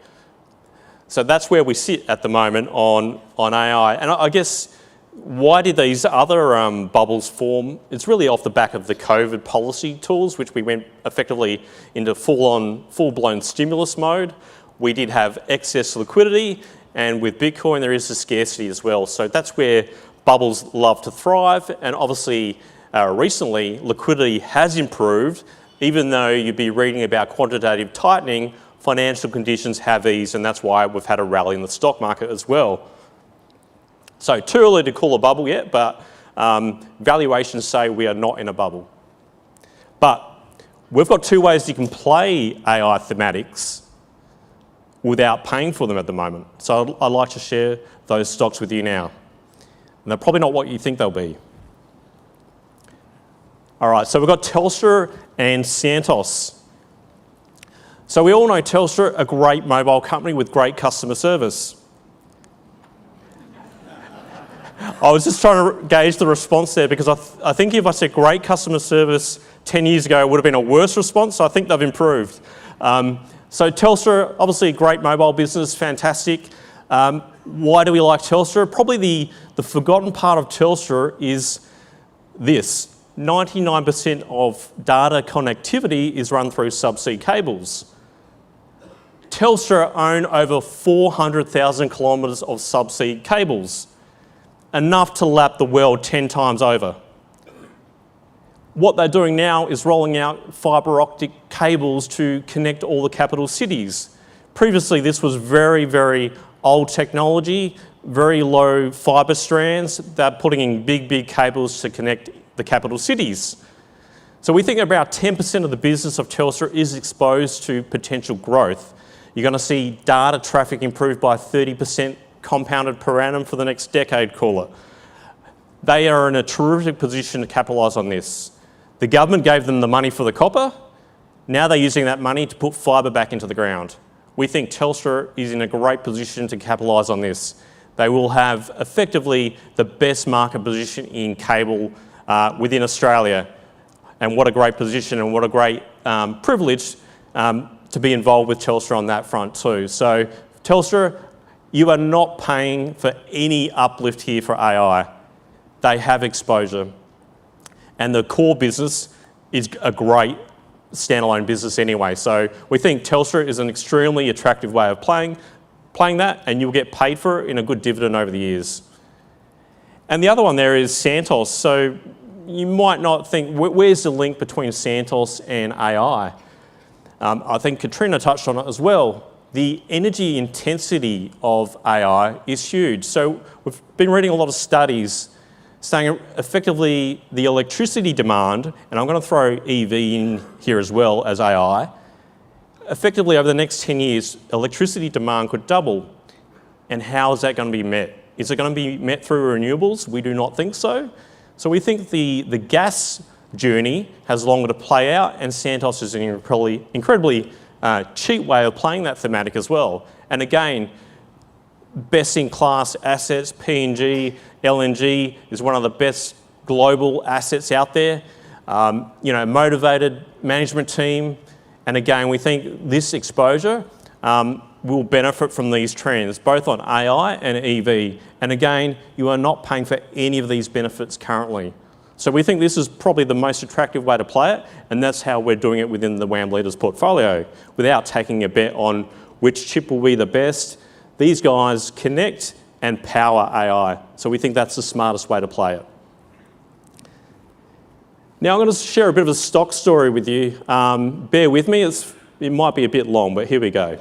So that's where we sit at the moment on AI. And I guess, why did these other bubbles form? It's really off the back of the COVID policy tools, which we went effectively into full-blown stimulus mode. We did have excess liquidity, and with Bitcoin, there is a scarcity as well. So that's where bubbles love to thrive. And obviously, recently, liquidity has improved. Even though you'd be reading about quantitative tightening, financial conditions have eased, and that's why we've had a rally in the stock market as well. So too early to call a bubble yet, but valuations say we are not in a bubble. But we've got 2 ways you can play AI thematics without paying for them at the moment. So I'd like to share those stocks with you now. And they're probably not what you think they'll be. All right, so we've got Telstra and Santos. So we all know Telstra, a great mobile company with great customer service. I was just trying to gauge the response there, because I think if I said great customer service 10 years ago, it would have been a worse response. So I think they've improved. So Telstra, obviously a great mobile business, fantastic. Why do we like Telstra? Probably the forgotten part of Telstra is this. 99% of data connectivity is run through subsea cables. Telstra own over 400,000 kilometres of subsea cables, enough to lap the world 10 times over. What they're doing now is rolling out fibre optic cables to connect all the capital cities. Previously, this was very, very old technology, very low fibre strands. They're putting in big, big cables to connect the capital cities. So we think about 10% of the business of Telstra is exposed to potential growth. You're going to see data traffic improve by 30% compounded per annum for the next decade, call it. They are in a terrific position to capitalise on this. The government gave them the money for the copper. Now they're using that money to put fibre back into the ground. We think Telstra is in a great position to capitalise on this. They will have effectively the best market position in cable within Australia. And what a great position and what a great privilege to be involved with Telstra on that front too. So Telstra, you are not paying for any uplift here for AI. They have exposure. And the core business is a great standalone business anyway. So we think Telstra is an extremely attractive way of playing that, and you'll get paid for it in a good dividend over the years. And the other one there is Santos. So you might not think, where's the link between Santos and AI? I think Catriona touched on it as well. The energy intensity of AI is huge. So we've been reading a lot of studies saying effectively the electricity demand, and I'm going to throw EV in here as well as AI, effectively over the next 10 years, electricity demand could double. And how is that going to be met? Is it going to be met through renewables? We do not think so. So we think the gas journey has longer to play out, and Santos is an incredibly cheap way of playing that thematic as well. And again, best-in-class assets, PNG, LNG is one of the best global assets out there. Motivated management team. And again, we think this exposure will benefit from these trends, both on AI and EV. And again, you are not paying for any of these benefits currently. So we think this is probably the most attractive way to play it, and that's how we're doing it within the WAM Leaders portfolio, without taking a bet on which chip will be the best. These guys connect and power AI. So we think that's the smartest way to play it. Now I'm going to share a bit of a stock story with you. Bear with me, it might be a bit long, but here we go.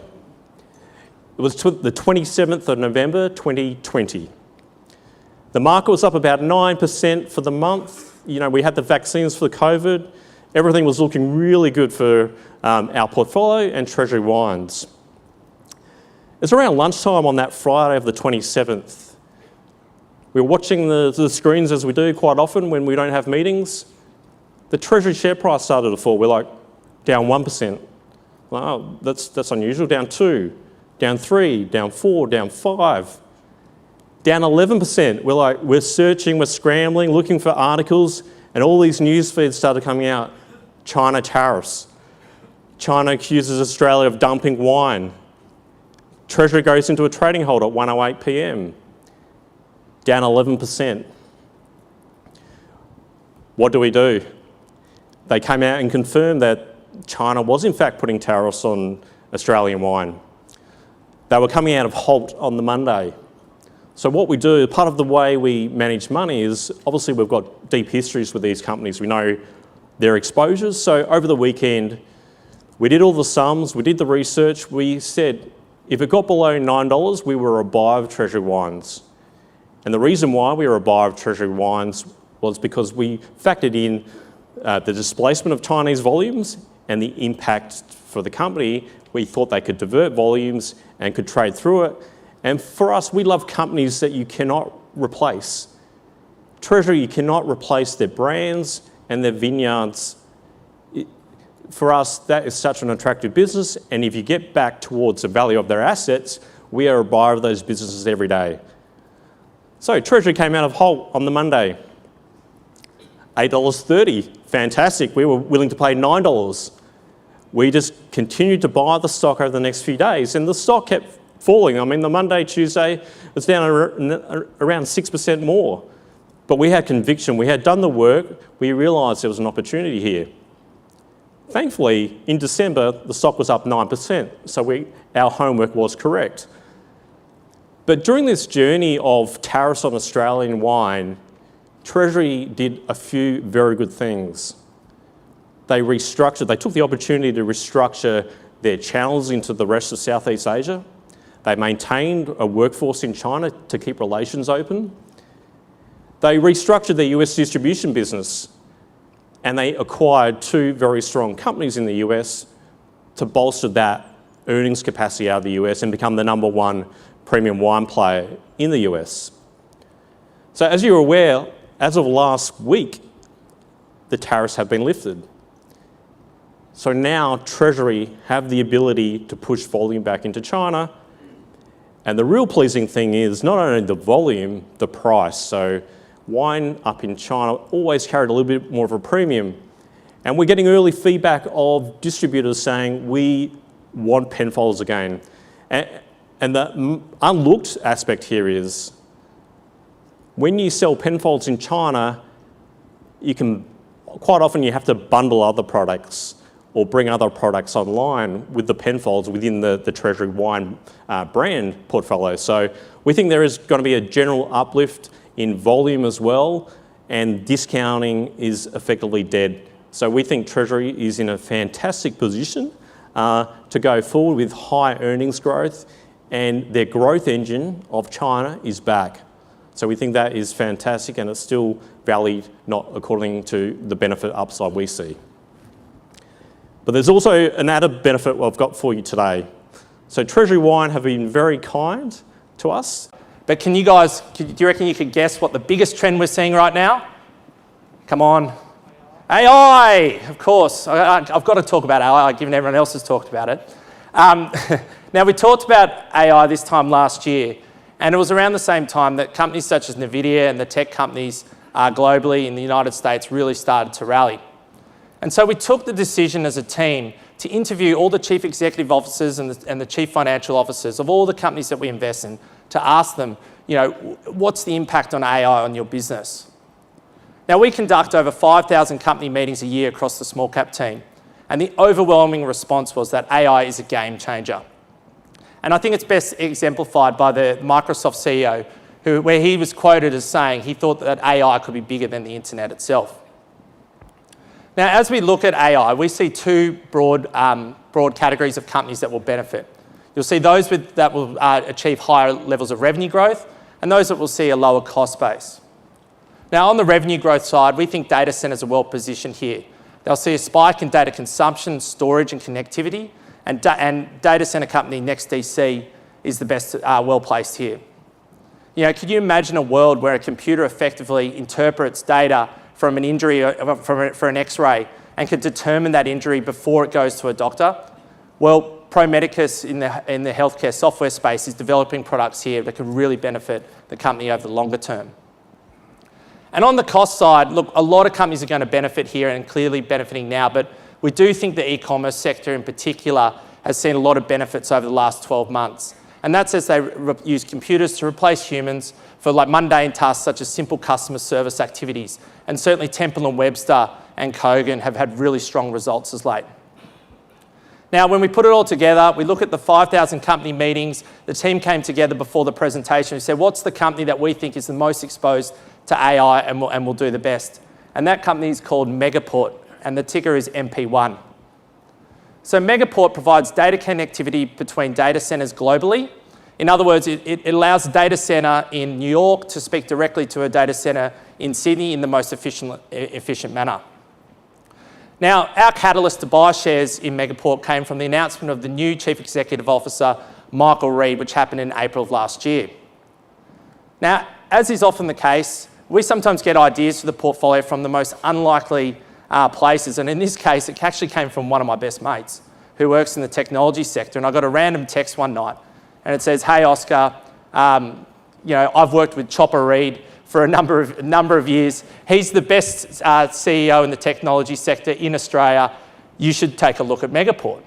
It was the 27th of November 2020. The market was up about 9% for the month. We had the vaccines for COVID. Everything was looking really good for our portfolio and Treasury Wines. It's around lunchtime on that Friday of the 27th. We were watching the screens as we do quite often when we don't have meetings. The Treasury share price started to fall. We're like, down 1%. Wow, that's unusual. Down 2, down 3, down 4, down 5, down 11%. We're searching, we're scrambling, looking for articles, and all these news feeds started coming out. China tariffs. China accuses Australia of dumping wine. Treasury goes into a trading hold at 1:08 p.m. Down 11%. What do? They came out and confirmed that China was in fact putting tariffs on Australian wine. They were coming out of Haupt on the Monday. So what we do, part of the way we manage money is, obviously we've got deep histories with these companies. We know their exposures. So over the weekend, we did all the sums, we did the research. We said, if it got below $9, we were a buyer of Treasury Wines. And the reason why we were a buyer of Treasury Wines was because we factored in the displacement of Chinese volumes and the impact for the company. We thought they could divert volumes and could trade through it. And for us, we love companies that you cannot replace. Treasury, you cannot replace their brands and their vineyards. For us, that is such an attractive business. And if you get back towards the value of their assets, we are a buyer of those businesses every day. So Treasury came out of Haupt on the Monday. $8.30, fantastic. We were willing to pay $9. We just continued to buy the stock over the next few days, and the stock kept falling. I mean, the Monday, Tuesday, it's down around 6% more. But we had conviction, we had done the work, we realised there was an opportunity here. Thankfully, in December, the stock was up 9%, so our homework was correct. But during this journey of tariffs on Australian wine, Treasury did a few very good things. They took the opportunity to restructure their channels into the rest of Southeast Asia. They maintained a workforce in China to keep relations open. They restructured their US distribution business, and they acquired 2 very strong companies in the US to bolster that earnings capacity out of the US and become the #1 premium wine player in the US. So as you're aware, as of last week, the tariffs have been lifted. So now Treasury have the ability to push volume back into China. And the real pleasing thing is not only the volume, the price. So wine up in China always carried a little bit more of a premium. And we're getting early feedback of distributors saying, we want Penfolds again. And the unlooked aspect here is, when you sell Penfolds in China, quite often you have to bundle other products or bring other products online with the Penfolds within the Treasury Wine brand portfolio. So we think there is going to be a general uplift in volume as well, and discounting is effectively dead. So we think Treasury is in a fantastic position to go forward with high earnings growth, and their growth engine of China is back. So we think that is fantastic, and it's still valued not according to the benefit upside we see. But there's also an added benefit I've got for you today. So Treasury Wine have been very kind to us. But can you guys, do you reckon you could guess what the biggest trend we're seeing right now? Come on. AI, of course. I've got to talk about AI, given everyone else has talked about it. Now, we talked about AI this time last year, and it was around the same time that companies such as NVIDIA and the tech companies globally in the United States really started to rally. And so we took the decision as a team to interview all the chief executive officers and the chief financial officers of all the companies that we invest in to ask them, what's the impact on AI on your business? Now, we conduct over 5,000 company meetings a year across the small cap team, and the overwhelming response was that AI is a game changer. And I think it's best exemplified by the Microsoft CEO, where he was quoted as saying he thought that AI could be bigger than the internet itself. Now, as we look at AI, we see 2 broad categories of companies that will benefit. You'll see those that will achieve higher levels of revenue growth, and those that will see a lower cost base. Now, on the revenue growth side, we think data centres are well positioned here. They'll see a spike in data consumption, storage and connectivity, and data centre company NextDC is the best, well placed here. Could you imagine a world where a computer effectively interprets data from an injury, for an X-ray, and can determine that injury before it goes to a doctor? Well, Pro Medicus in the healthcare software space is developing products here that can really benefit the company over the longer term. And on the cost side, look, a lot of companies are going to benefit here and clearly benefiting now, but we do think the e-commerce sector in particular has seen a lot of benefits over the last 12 months. And that's as they use computers to replace humans for mundane tasks such as simple customer service activities. And certainly Temple & Webster and Kogan have had really strong results as late. Now, when we put it all together, we look at the 5,000 company meetings. The team came together before the presentation. We said, what's the company that we think is the most exposed to AI and will do the best? And that company is called Megaport, and the ticker is MP1. So Megaport provides data connectivity between data centres globally. In other words, it allows a data centre in New York to speak directly to a data centre in Sydney in the most efficient manner. Now, our catalyst to buy shares in Megaport came from the announcement of the new Chief Executive Officer, Michael Reid, which happened in April of last year. Now, as is often the case, we sometimes get ideas for the portfolio from the most unlikely places, and in this case, it actually came from one of my best mates who works in the technology sector, and I got a random text one night, and it says, "Hey, Oscar, I've worked with Chopper Reid for a number of years. He's the best CEO in the technology sector in Australia. You should take a look at Megaport."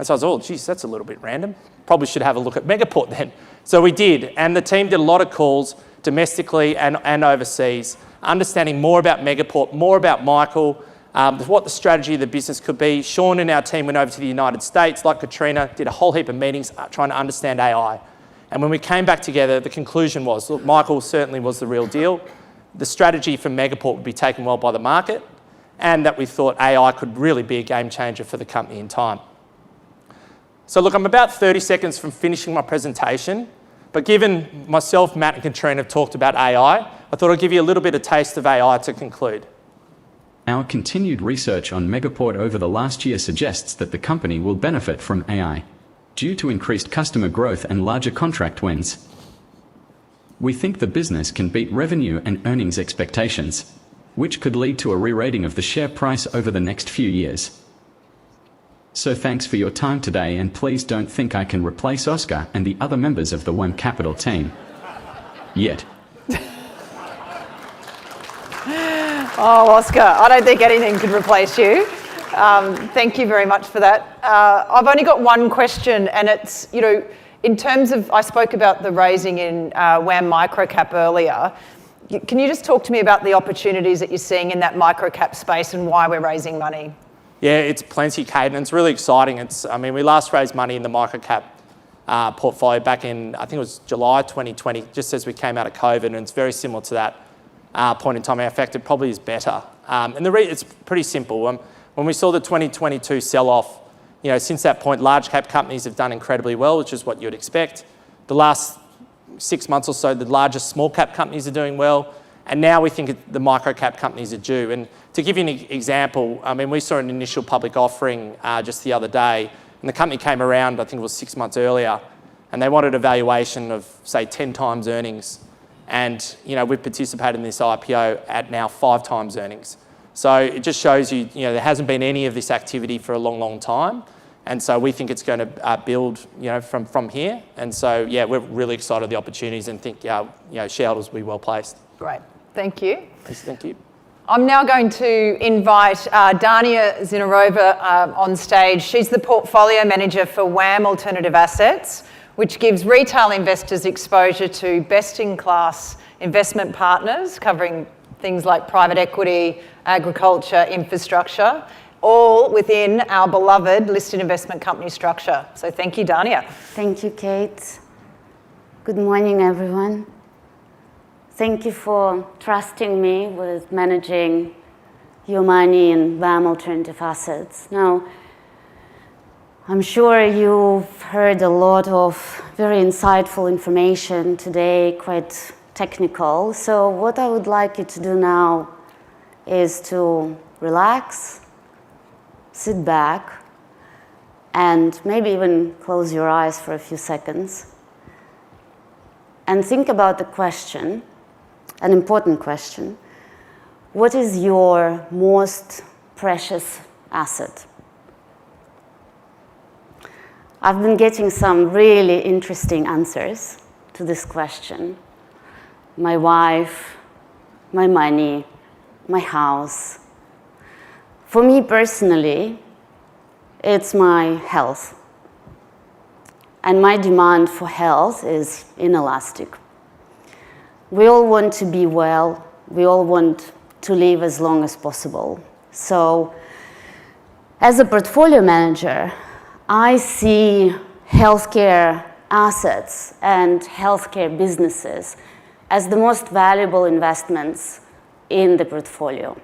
And so I was, oh, geez, that's a little bit random. Probably should have a look at Megaport then. So we did, and the team did a lot of calls domestically and overseas, understanding more about Megaport, more about Michael, what the strategy of the business could be. Sean and our team went over to the United States, like Catriona, did a whole heap of meetings trying to understand AI. And when we came back together, the conclusion was, look, Michael certainly was the real deal. The strategy for Megaport would be taken well by the market, and that we thought AI could really be a game changer for the company in time. So look, I'm about 30 seconds from finishing my presentation, but given myself, Matt and Catriona have talked about AI, I thought I'd give you a little bit of taste of AI to conclude. Our continued research on Megaport over the last year suggests that the company will benefit from AI due to increased customer growth and larger contract wins. We think the business can beat revenue and earnings expectations, which could lead to a re-rating of the share price over the next few years. So thanks for your time today, and please don't think I can replace Oscar and the other members of the WAM Capital team. Yet. Oh, Oscar, I don't think anything could replace you. Thank you very much for that. I've only got one question, and it's, in terms of, I spoke about the raising in WAM Microcap earlier. Can you just talk to me about the opportunities that you're seeing in that microcap space and why we're raising money? Yeah, it's plenty, Kate, and it's really exciting. We last raised money in the microcap portfolio back in, I think it was July 2020, just as we came out of COVID, and it's very similar to that point in time. In fact, it probably is better. And it's pretty simple. When we saw the 2022 sell-off, since that point, large cap companies have done incredibly well, which is what you'd expect. The last 6 months or so, the largest small cap companies are doing well. And now we think the micro cap companies are due. And to give you an example, we saw an initial public offering just the other day, and the company came around, I think it was 6 months earlier, and they wanted a valuation of, say, 10 times earnings. And, we've participated in this IPO at now 5 times earnings. So it just shows you, there hasn't been any of this activity for a long, long time. And so we think it's going to build, from here. And so, yeah, we're really excited at the opportunities and think, shareholders will be well placed. Great. Thank you. Thank you. I'm now going to invite Dania Zinurova on stage. She's the portfolio manager for WAM Alternative Assets, which gives retail investors exposure to best-in-class investment partners covering things like private equity, agriculture, infrastructure, all within our beloved listed investment company structure. So thank you, Dania. Thank you, Kate. Good morning, everyone. Thank you for trusting me with managing your money in WAM Alternative Assets. Now, I'm sure you've heard a lot of very insightful information today, quite technical. So what I would like you to do now is to relax, sit back, and maybe even close your eyes for a few seconds and think about the question, an important question. What is your most precious asset? I've been getting some really interesting answers to this question. My wife, my money, my house. For me personally, it's my health. And my demand for health is inelastic. We all want to be well. We all want to live as long as possible. So, as a portfolio manager, I see healthcare assets and healthcare businesses as the most valuable investments in the portfolio.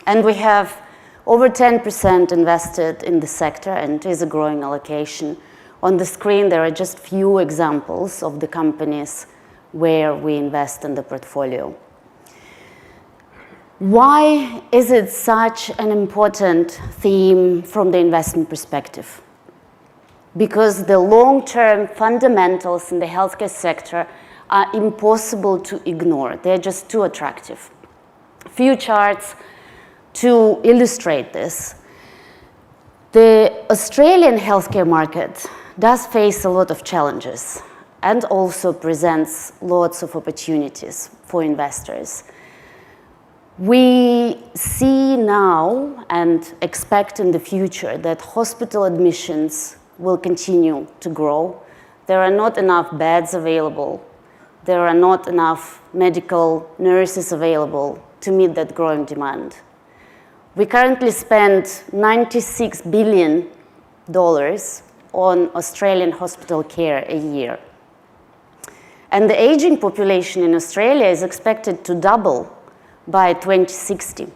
And we have over 10% invested in the sector, and it is a growing allocation. On the screen, there are just few examples of the companies where we invest in the portfolio. Why is it such an important theme from the investment perspective? Because the long-term fundamentals in the healthcare sector are impossible to ignore. They're just too attractive. A few charts to illustrate this. The Australian healthcare market does face a lot of challenges and also presents lots of opportunities for investors. We see now and expect in the future that hospital admissions will continue to grow. There are not enough beds available. There are not enough medical nurses available to meet that growing demand. We currently spend $96 billion on Australian hospital care a year. And the aging population in Australia is expected to double by 2060.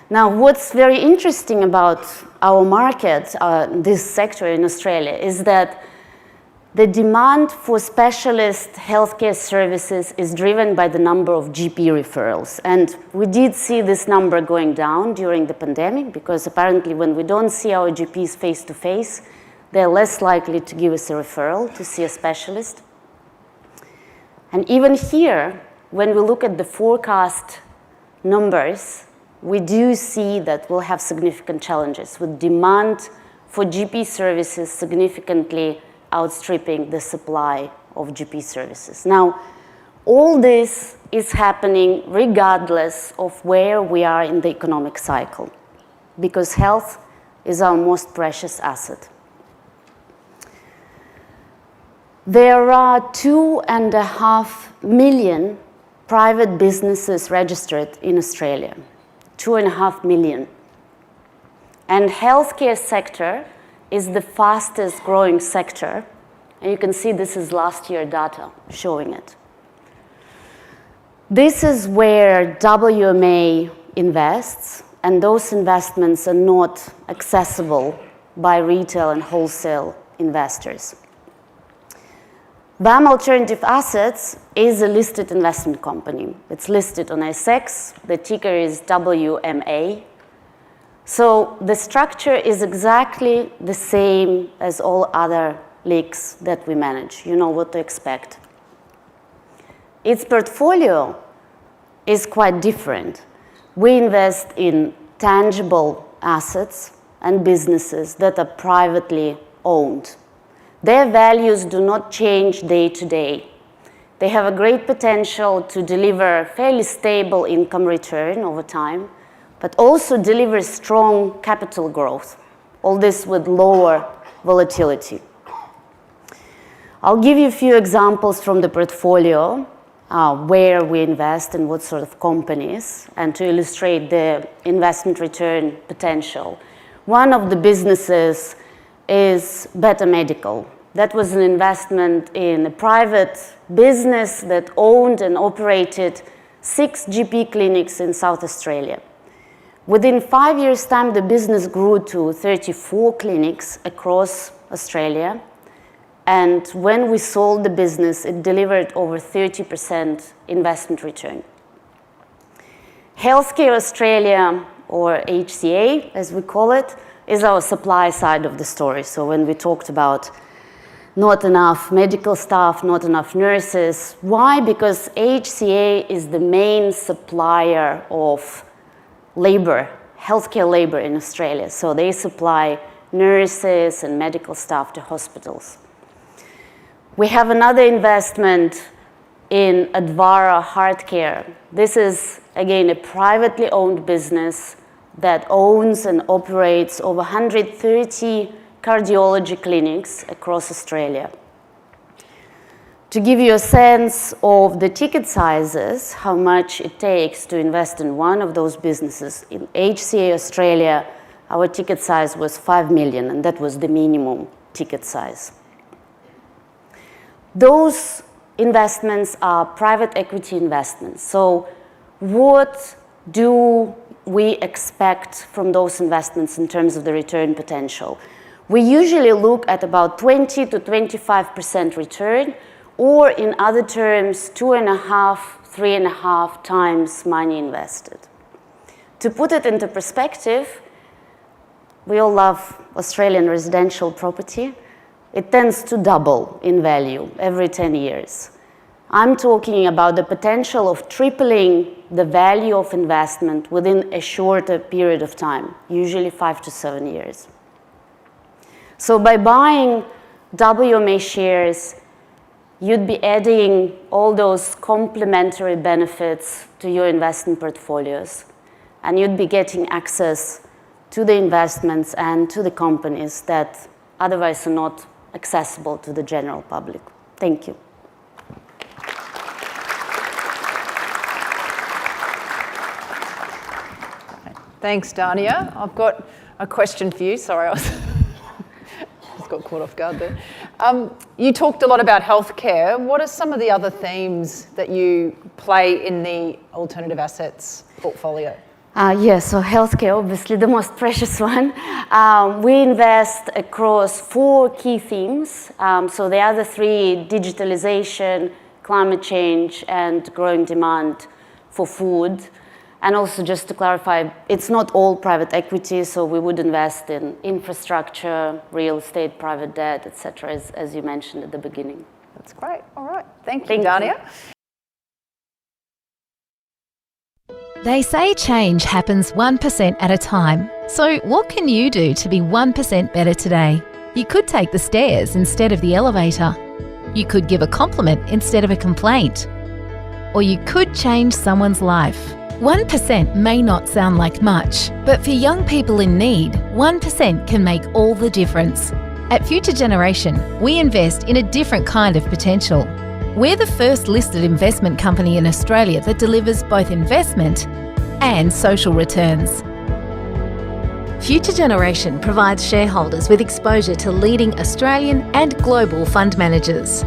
Now, what's very interesting about our market, this sector in Australia, is that the demand for specialist healthcare services is driven by the number of GP referrals. And we did see this number going down during the pandemic, because apparently when we don't see our GPs face-to-face, they're less likely to give us a referral to see a specialist. And even here, when we look at the forecast numbers, we do see that we'll have significant challenges, with demand for GP services significantly outstripping the supply of GP services. Now, all this is happening regardless of where we are in the economic cycle, because health is our most precious asset. There are 2.5 million private businesses registered in Australia, 2.5 million. And healthcare sector is the fastest growing sector. And you can see this is last year data showing it. This is where WMA invests, and those investments are not accessible by retail and wholesale investors. BAM Alternative Assets is a listed investment company. It's listed on ASX. The ticker is WMA. So the structure is exactly the same as all other LICs that we manage. You know what to expect. Its portfolio is quite different. We invest in tangible assets and businesses that are privately owned. Their values do not change day to day. They have a great potential to deliver fairly stable income return over time, but also deliver strong capital growth, all this with lower volatility. I'll give you a few examples from the portfolio, where we invest and what sort of companies, and to illustrate the investment return potential. One of the businesses is Better Medical. That was an investment in a private business that owned and operated 6 GP clinics in South Australia. Within 5 years' time, the business grew to 34 clinics across Australia. And when we sold the business, it delivered over 30% investment return. Healthcare Australia, or HCA, as we call it, is our supply side of the story. So when we talked about not enough medical staff, not enough nurses, why? Because HCA is the main supplier of labor, healthcare labor in Australia. So they supply nurses and medical staff to hospitals. We have another investment in Advara Heart Care. This is, again, a privately owned business that owns and operates over 130 cardiology clinics across Australia. To give you a sense of the ticket sizes, how much it takes to invest in one of those businesses, in HCA Australia, our ticket size was 5 million, and that was the minimum ticket size. Those investments are private equity investments. So what do we expect from those investments in terms of the return potential? We usually look at about 20 to 25% return, or in other terms, 2.5, 3.5 times money invested. To put it into perspective, we all love Australian residential property. It tends to double in value every 10 years. I'm talking about the potential of tripling the value of investment within a shorter period of time, usually 5 to 7 years. So by buying WMA shares, you'd be adding all those complementary benefits to your investment portfolios, and you'd be getting access to the investments and to the companies that otherwise are not accessible to the general public. Thank you. Thanks, Dania. I've got a question for you. Sorry, I just got caught off guard there. You talked a lot about healthcare. What are some of the other themes that you play in the alternative assets portfolio? So healthcare, obviously the most precious one. We invest across 4 key themes. So the other 3, digitalization, climate change, and growing demand for food. And also, just to clarify, it's not all private equity, so we would invest in infrastructure, real estate, private debt, etc., as you mentioned at the beginning. That's great. All right. Thank you, Dania. They say change happens 1% at a time. So what can you do to be 1% better today? You could take the stairs instead of the elevator. You could give a compliment instead of a complaint. Or you could change someone's life. 1% may not sound like much, but for young people in need, 1% can make all the difference. At Future Generation, we invest in a different kind of potential. We're the first listed investment company in Australia that delivers both investment and social returns. Future Generation provides shareholders with exposure to leading Australian and global fund managers.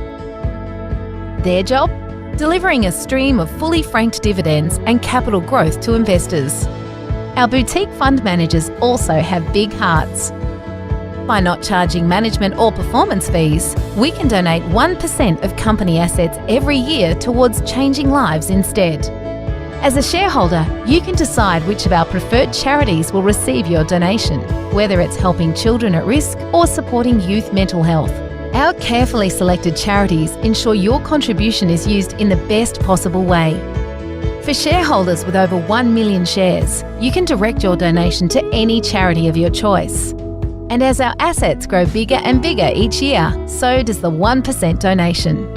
Their job? Delivering a stream of fully franked dividends and capital growth to investors. Our boutique fund managers also have big hearts. By not charging management or performance fees, we can donate 1% of company assets every year towards changing lives instead. As a shareholder, you can decide which of our preferred charities will receive your donation, whether it's helping children at risk or supporting youth mental health. Our carefully selected charities ensure your contribution is used in the best possible way. For shareholders with over 1 million shares, you can direct your donation to any charity of your choice. And as our assets grow bigger and bigger each year, so does the 1% donation.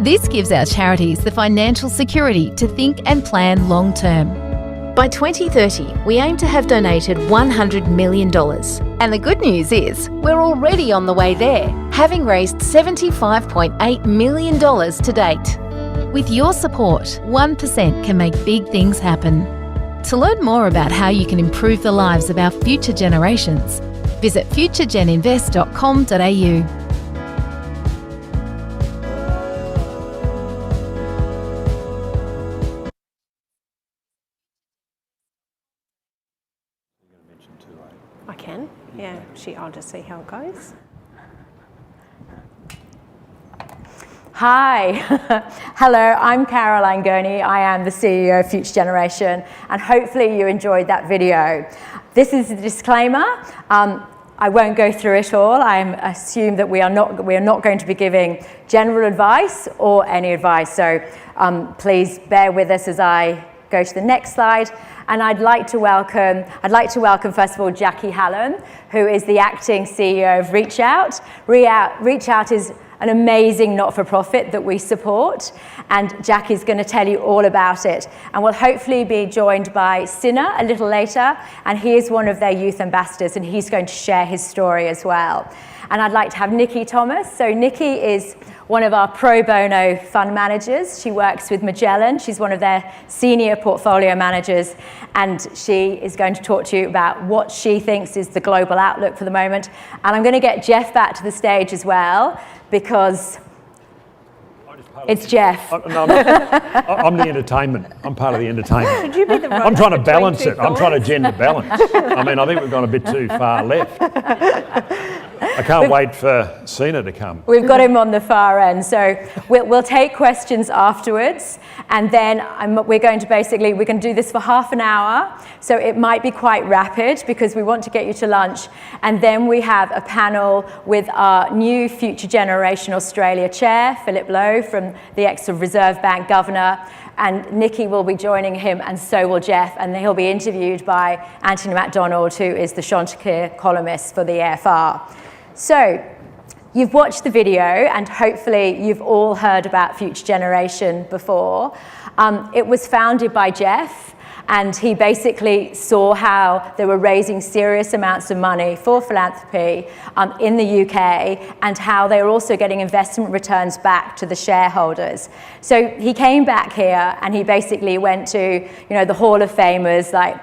This gives our charities the financial security to think and plan long term. By 2030, we aim to have donated $100 million. And the good news is, we're already on the way there, having raised $75.8 million to date. With your support, 1% can make big things happen. To learn more about how you can improve the lives of our future generations, visit futuregeninvest.com.au. I can, yeah. I'll just see how it goes. Hi, hello, I'm Caroline Gurney. I am the CEO of Future Generation, and hopefully you enjoyed that video. This is the disclaimer. I won't go through it all. I assume that we are not going to be giving general advice or any advice, so please bear with us as I go to the next slide. And I'd like to welcome first of all Jackie Hallam, who is the acting CEO of Reach Out. Reach Out is an amazing not-for-profit that we support, and Jackie's going to tell you all about it. And we'll hopefully be joined by Sinner a little later, and he is one of their youth ambassadors, and he's going to share his story as well. And I'd like to have Nikki Thomas. So Nikki is one of our pro bono fund managers. She works with Magellan. She's one of their senior portfolio managers, and she is going to talk to you about what she thinks is the global outlook for the moment. And I'm going to get Geoff back to the stage as well, because it's Geoff. No, I'm the entertainment. I'm part of the entertainment. Should you be the runner? I'm trying to balance it. I'm trying to gender balance. I mean, I think we've gone a bit too far left. I can't wait for Sina to come. We've got him on the far end, so we'll take questions afterwards, and then we can do this for half an hour, so it might be quite rapid because we want to get you to lunch, and then we have a panel with our new Future Generation Australia chair, Philip Lowe, from the ex-Reserve Bank governor, and Nikki will be joining him, and so will Geoff, and he'll be interviewed by Anthony MacDonald, who is the Chanticleer columnist for the AFR. So, You've watched the video and hopefully you've all heard about Future Generation before. It was founded by Geoff, and he basically saw how they were raising serious amounts of money for philanthropy in the UK, and how they were also getting investment returns back to the shareholders. So he came back here and he basically went to, the Hall of Famers, like,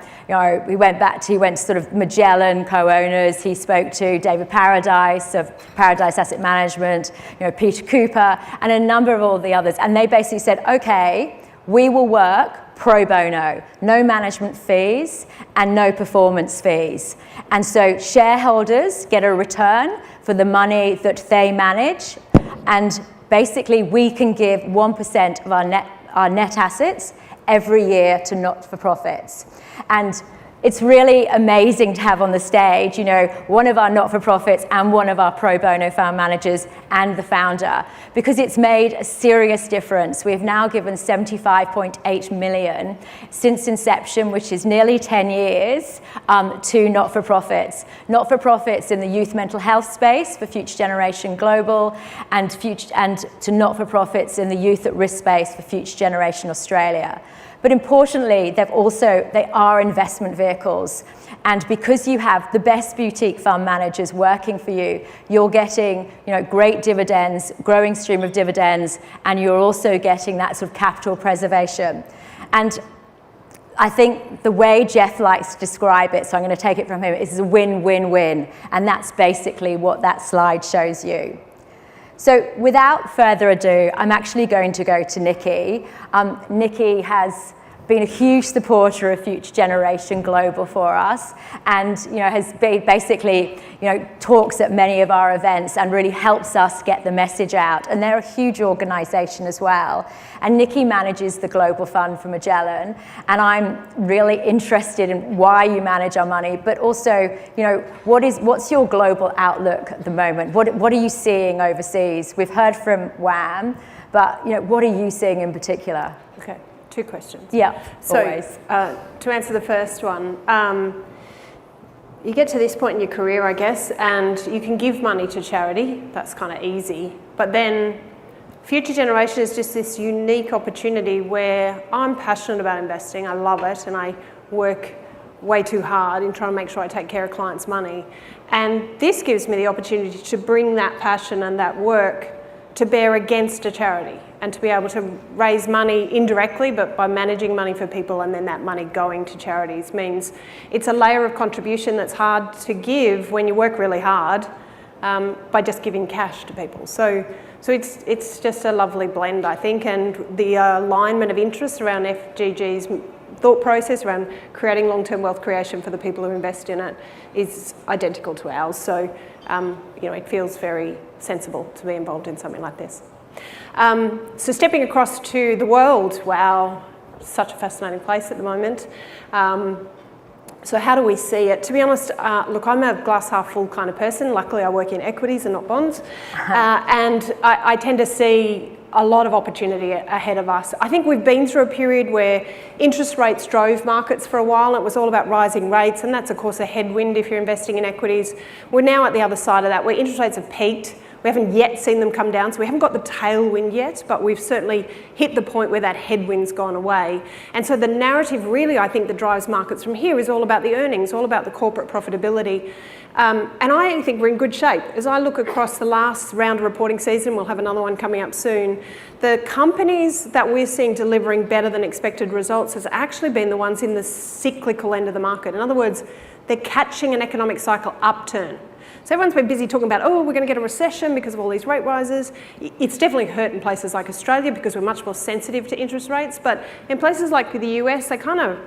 he went to sort of Magellan co-owners. He spoke to David Paradise of Paradise Asset Management, Peter Cooper, and a number of all the others. And they basically said, okay, we will work pro bono, no management fees and no performance fees. And so shareholders get a return for the money that they manage. And basically we can give 1% of our net assets every year to not-for-profits. And it's really amazing to have on the stage, one of our not-for-profits and one of our pro bono fund managers and the founder, because it's made a serious difference. We've now given 75.8 million since inception, which is nearly 10 years, to not-for-profits. Not-for-profits in the youth mental health space for Future Generation Global, and to not-for-profits in the youth at risk space for Future Generation Australia. But importantly, they are investment vehicles. And because you have the best boutique fund managers working for you, you're getting great dividends, growing stream of dividends, and you're also getting that sort of capital preservation. And I think the way Geoff likes to describe it, so I'm going to take it from him, is a win-win-win. And that's basically what that slide shows you. So without further ado, I'm actually going to go to Nikki. Nikki has been a huge supporter of Future Generation Global for us, and has been basically talks at many of our events and really helps us get the message out. And they're a huge organisation as well. And Nikki manages the Global Fund for Magellan, and I'm really interested in why you manage our money, but also what's your global outlook at the moment? What are you seeing overseas? We've heard from WAM, but what are you seeing in particular? Okay. 2 questions. Yeah, so, always. To answer the first one, you get to this point in your career, I guess, and you can give money to charity. That's kind of easy. But then Future Generation is just this unique opportunity where I'm passionate about investing. I love it, and I work way too hard in trying to make sure I take care of clients' money. And this gives me the opportunity to bring that passion and that work to bear against a charity, and to be able to raise money indirectly, but by managing money for people and then that money going to charities means it's a layer of contribution that's hard to give when you work really hard by just giving cash to people. So it's just a lovely blend, I think, and the alignment of interest around FGG's thought process around creating long-term wealth creation for the people who invest in it is identical to ours. So it feels very sensible to be involved in something like this. So stepping across to the world, wow, such a fascinating place at the moment. So how do we see it? To be honest, look, I'm a glass half full kind of person. Luckily, I work in equities and not bonds. And I tend to see a lot of opportunity ahead of us. I think we've been through a period where interest rates drove markets for a while. It was all about rising rates, and that's, of course, a headwind if you're investing in equities. We're now at the other side of that, where interest rates have peaked. We haven't yet seen them come down, so we haven't got the tailwind yet, but we've certainly hit the point where that headwind's gone away. And so the narrative really, I think, that drives markets from here is all about the earnings, all about the corporate profitability. And I think we're in good shape. As I look across the last round of reporting season, we'll have another one coming up soon, the companies that we're seeing delivering better than expected results has actually been the ones in the cyclical end of the market. In other words, they're catching an economic cycle upturn. So everyone's been busy talking about, oh, we're going to get a recession because of all these rate rises. It's definitely hurt in places like Australia because we're much more sensitive to interest rates. But in places like the US, they kind of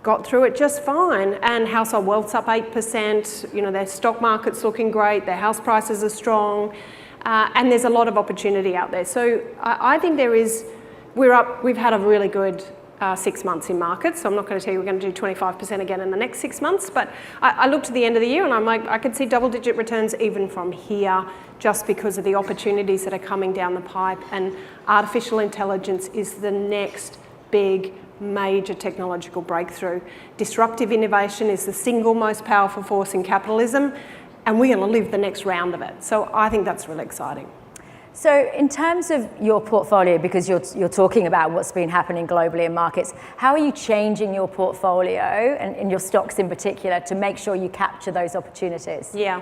got through it just fine. And household wealth's up 8%. Their stock market's looking great. Their house prices are strong. And there's a lot of opportunity out there. So I think we've had a really good 6 months in markets. So I'm not going to tell you we're going to do 25% again in the next 6 months, but I look to the end of the year and I'm like, I could see double-digit returns even from here just because of the opportunities that are coming down the pipe, and artificial intelligence is the next big major technological breakthrough. Disruptive innovation is the single most powerful force in capitalism. and we're going to live the next round of it. So I think that's really exciting. So in terms of your portfolio, because you're talking about what's been happening globally in markets, how are you changing your portfolio and your stocks in particular to make sure you capture those opportunities? Yeah.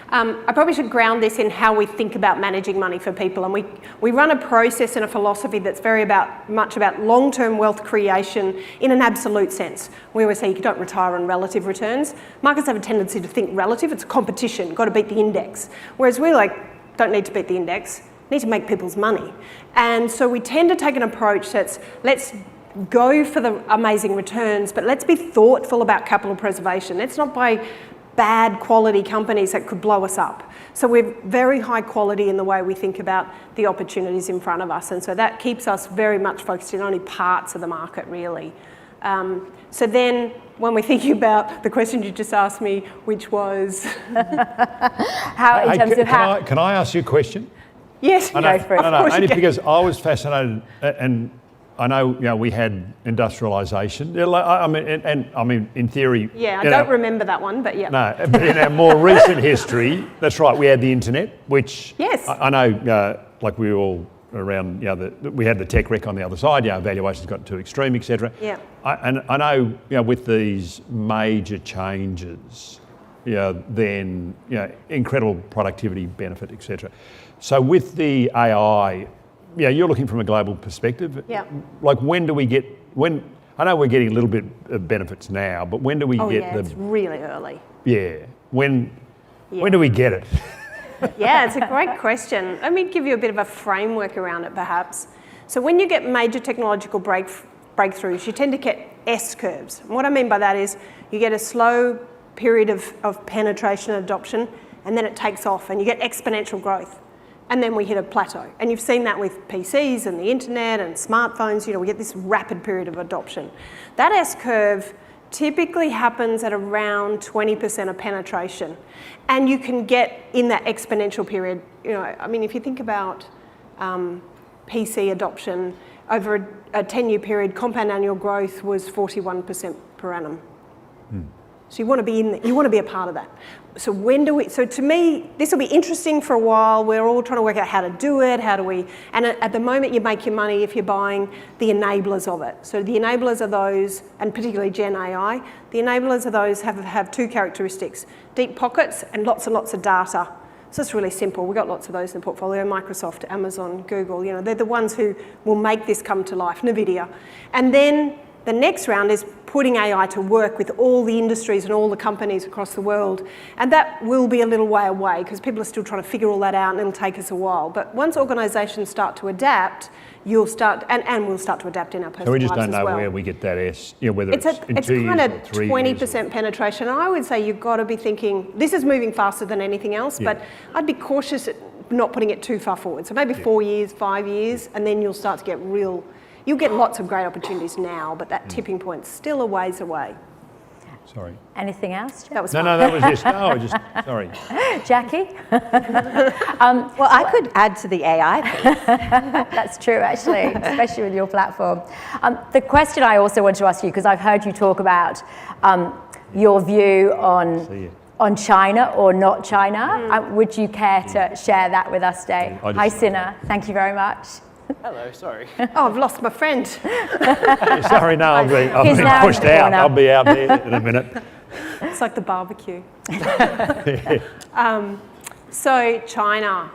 I probably should ground this in how we think about managing money for people, and we run a process and a philosophy that's very much about long-term wealth creation in an absolute sense. We always say you don't retire on relative returns. Markets have a tendency to think relative. It's a competition, got to beat the index. Whereas we don't need to beat the index, need to make people's money. And so we tend to take an approach that's, let's go for the amazing returns, but let's be thoughtful about capital preservation. Let's not buy bad quality companies that could blow us up. So we're very high quality in the way we think about the opportunities in front of us. And so that keeps us very much focused in only parts of the market, really. So then when we're thinking about the question you just asked me, which was... How, in terms of how... Can I ask you a question? Yes, go for it. Only because I was fascinated, and I know, we had industrialisation. I mean, in theory... Yeah, I don't remember that one, but yeah. No, but in our more recent history, that's right, we had the internet, which... Yes. I know, like we were all around, we had the tech wreck on the other side, valuations got too extreme, etc. Yeah. And I know, with these major changes, then, incredible productivity benefit, etc. So with the AI, you're looking from a global perspective. Yeah. Like when do we get, I know we're getting a little bit of benefits now, but when do we get the... it's really early. Yeah. When do we get it? Yeah, it's a great question. Let me give you a bit of a framework around it, perhaps. So when you get major technological breakthroughs, you tend to get S-curves. And what I mean by that is you get a slow period of penetration and adoption, and then it takes off, and you get exponential growth. And then we hit a plateau. And you've seen that with PCs and the internet and smartphones. We get this rapid period of adoption. That S-curve typically happens at around 20% of penetration. And you can get in that exponential period, if you think about PC adoption, over a 10-year period, compound annual growth was 41% per annum. So you want to be a part of that. So so to me, this will be interesting for a while. We're all trying to work out how to do it, and at the moment you make your money if you're buying the enablers of it. So the enablers of those, and particularly Gen AI, the enablers of those have two characteristics: deep pockets and lots of data. So it's really simple. We've got lots of those in the portfolio: Microsoft, Amazon, Google. They're the ones who will make this come to life, NVIDIA. And then the next round is putting AI to work with all the industries and all the companies across the world. And that will be a little way away because people are still trying to figure all that out, and it'll take us a while. But once organisations start to adapt, you'll start, and we'll start to adapt in our personal lives as well. So we just don't know where we get that S, whether it's in 2 years kind of or 3 20% penetration. And I would say you've got to be thinking, this is moving faster than anything else, but I'd be cautious at not putting it too far forward. So maybe 4 years, 5 years, and then you'll start to get you'll get lots of great opportunities now, but that tipping point's still a ways away. Sorry. Anything else? That was No, that was sorry. Jackie? Well, I could add to the AI piece. That's true, actually, especially with your platform. The question I also want to ask you, because I've heard you talk about your view on China or not China. Would you care to share that with us today? Hi, Sinner. Thank you very much. Hello, sorry. Oh, I've lost my friend. Sorry, no, I'm being pushed out. I'll be out there in a minute. It's like the barbecue. So China.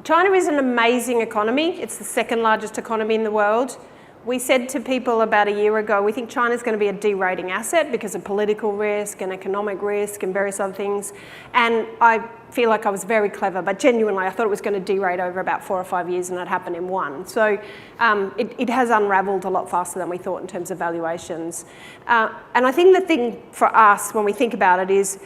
China is an amazing economy. It's the second largest economy in the world. We said to people about a year ago, we think China's going to be a derating asset because of political risk and economic risk and various other things. And I feel like I was very clever, but genuinely I thought it was going to derate over about 4 or 5 years, and it happened in 1. So it has unravelled a lot faster than we thought in terms of valuations. And I think the thing for us when we think about it is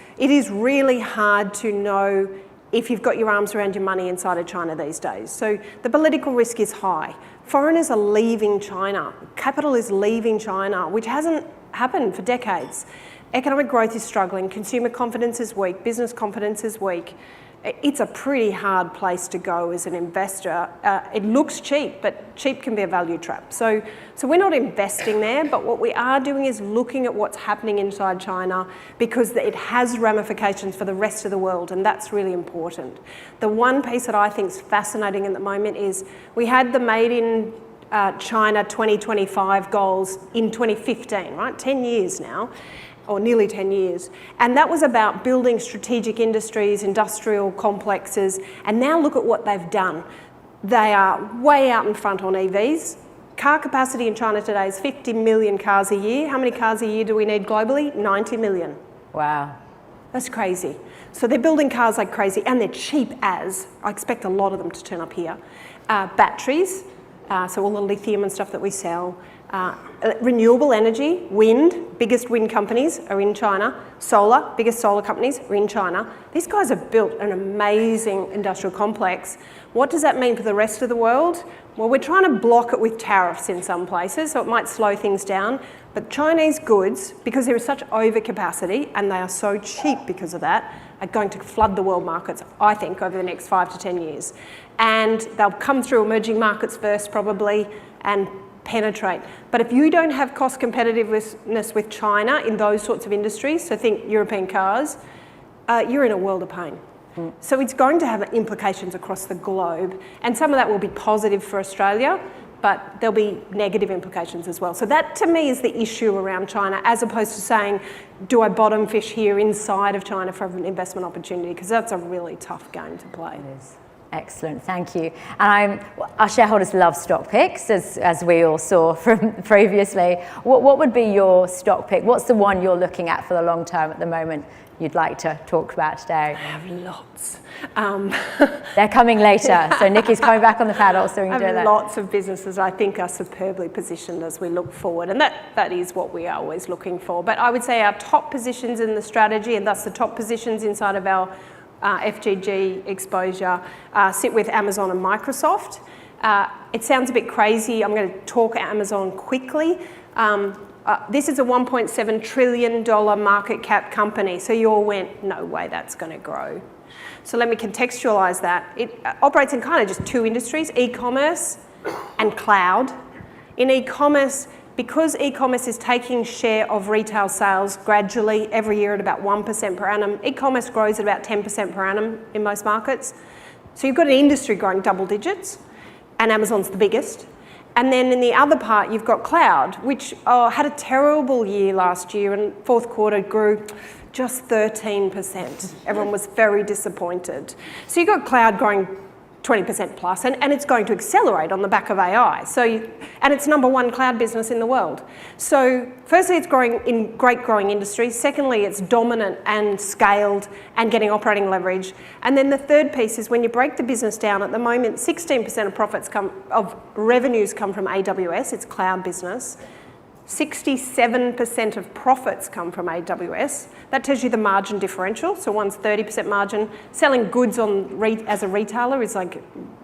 really hard to know if you've got your arms around your money inside of China these days. So the political risk is high. Foreigners are leaving China. Capital is leaving China, which hasn't happened for decades. Economic growth is struggling. Consumer confidence is weak. Business confidence is weak. it's a pretty hard place to go as an investor. It looks cheap, but cheap can be a value trap. So we're not investing there, but what we are doing is looking at what's happening inside China, because it has ramifications for the rest of the world, and that's really important. The one piece that I think is fascinating at the moment is we had the Made in China 2025 goals in 2015, right? 10 years now, or nearly 10 years. And that was about building strategic industries, industrial complexes, and now look at what they've done. They are way out in front on EVs. Car capacity in China today is 50 million cars a year. How many cars a year do we need globally? 90 million. Wow. That's crazy. So they're building cars like crazy, and they're cheap as, I expect a lot of them to turn up here. Batteries, so all the lithium and stuff that we sell. Renewable energy, wind, biggest wind companies are in China. Solar, biggest solar companies are in China. These guys have built an amazing industrial complex. What does that mean for the rest of the world? Well, we're trying to block it with tariffs in some places, so it might slow things down. But Chinese goods, because there is such overcapacity and they are so cheap because of that, are going to flood the world markets, I think, over the next 5 to 10 years. And they'll come through emerging markets first, probably, and penetrate. But if you don't have cost competitiveness with China in those sorts of industries, so think European cars, you're in a world of pain. So it's going to have implications across the globe, and some of that will be positive for Australia, but there'll be negative implications as well. So that, to me, is the issue around China, as opposed to saying, do I bottom fish here inside of China for an investment opportunity? Because that's a really tough game to play. It is. Excellent, thank you. And our shareholders love stock picks, as we all saw from previously. What would be your stock pick? What's the one you're looking at for the long term at the moment you'd like to talk about today? I have lots. They're coming later, so Nikki's coming back on the paddle, so we can do that. I have lots of businesses I think are superbly positioned as we look forward, and that is what we are always looking for. But I would say our top positions in the strategy, and thus the top positions inside of our FGG exposure, sit with Amazon and Microsoft. It sounds a bit crazy. I'm going to talk Amazon quickly. This is a $1.7 trillion market cap company. So you all went, no way that's going to grow. So let me contextualise that. It operates in kind of just two industries, e-commerce and cloud. In e-commerce, because e-commerce is taking share of retail sales gradually every year at about 1% per annum, e-commerce grows at about 10% per annum in most markets. So you've got an industry growing double digits, and Amazon's the biggest. And then in the other part, you've got cloud, which had a terrible year last year, and fourth quarter grew just 13%. Everyone was very disappointed. So you've got cloud growing 20% plus, and it's going to accelerate on the back of AI. And it's number one cloud business in the world. So firstly, it's growing in great growing industries. Secondly, it's dominant and scaled and getting operating leverage. And then the third piece is when you break the business down, at the moment, 16% of revenues come from AWS, it's cloud business. 67% of profits come from AWS. That tells you the margin differential. So one's 30% margin. Selling goods as a retailer is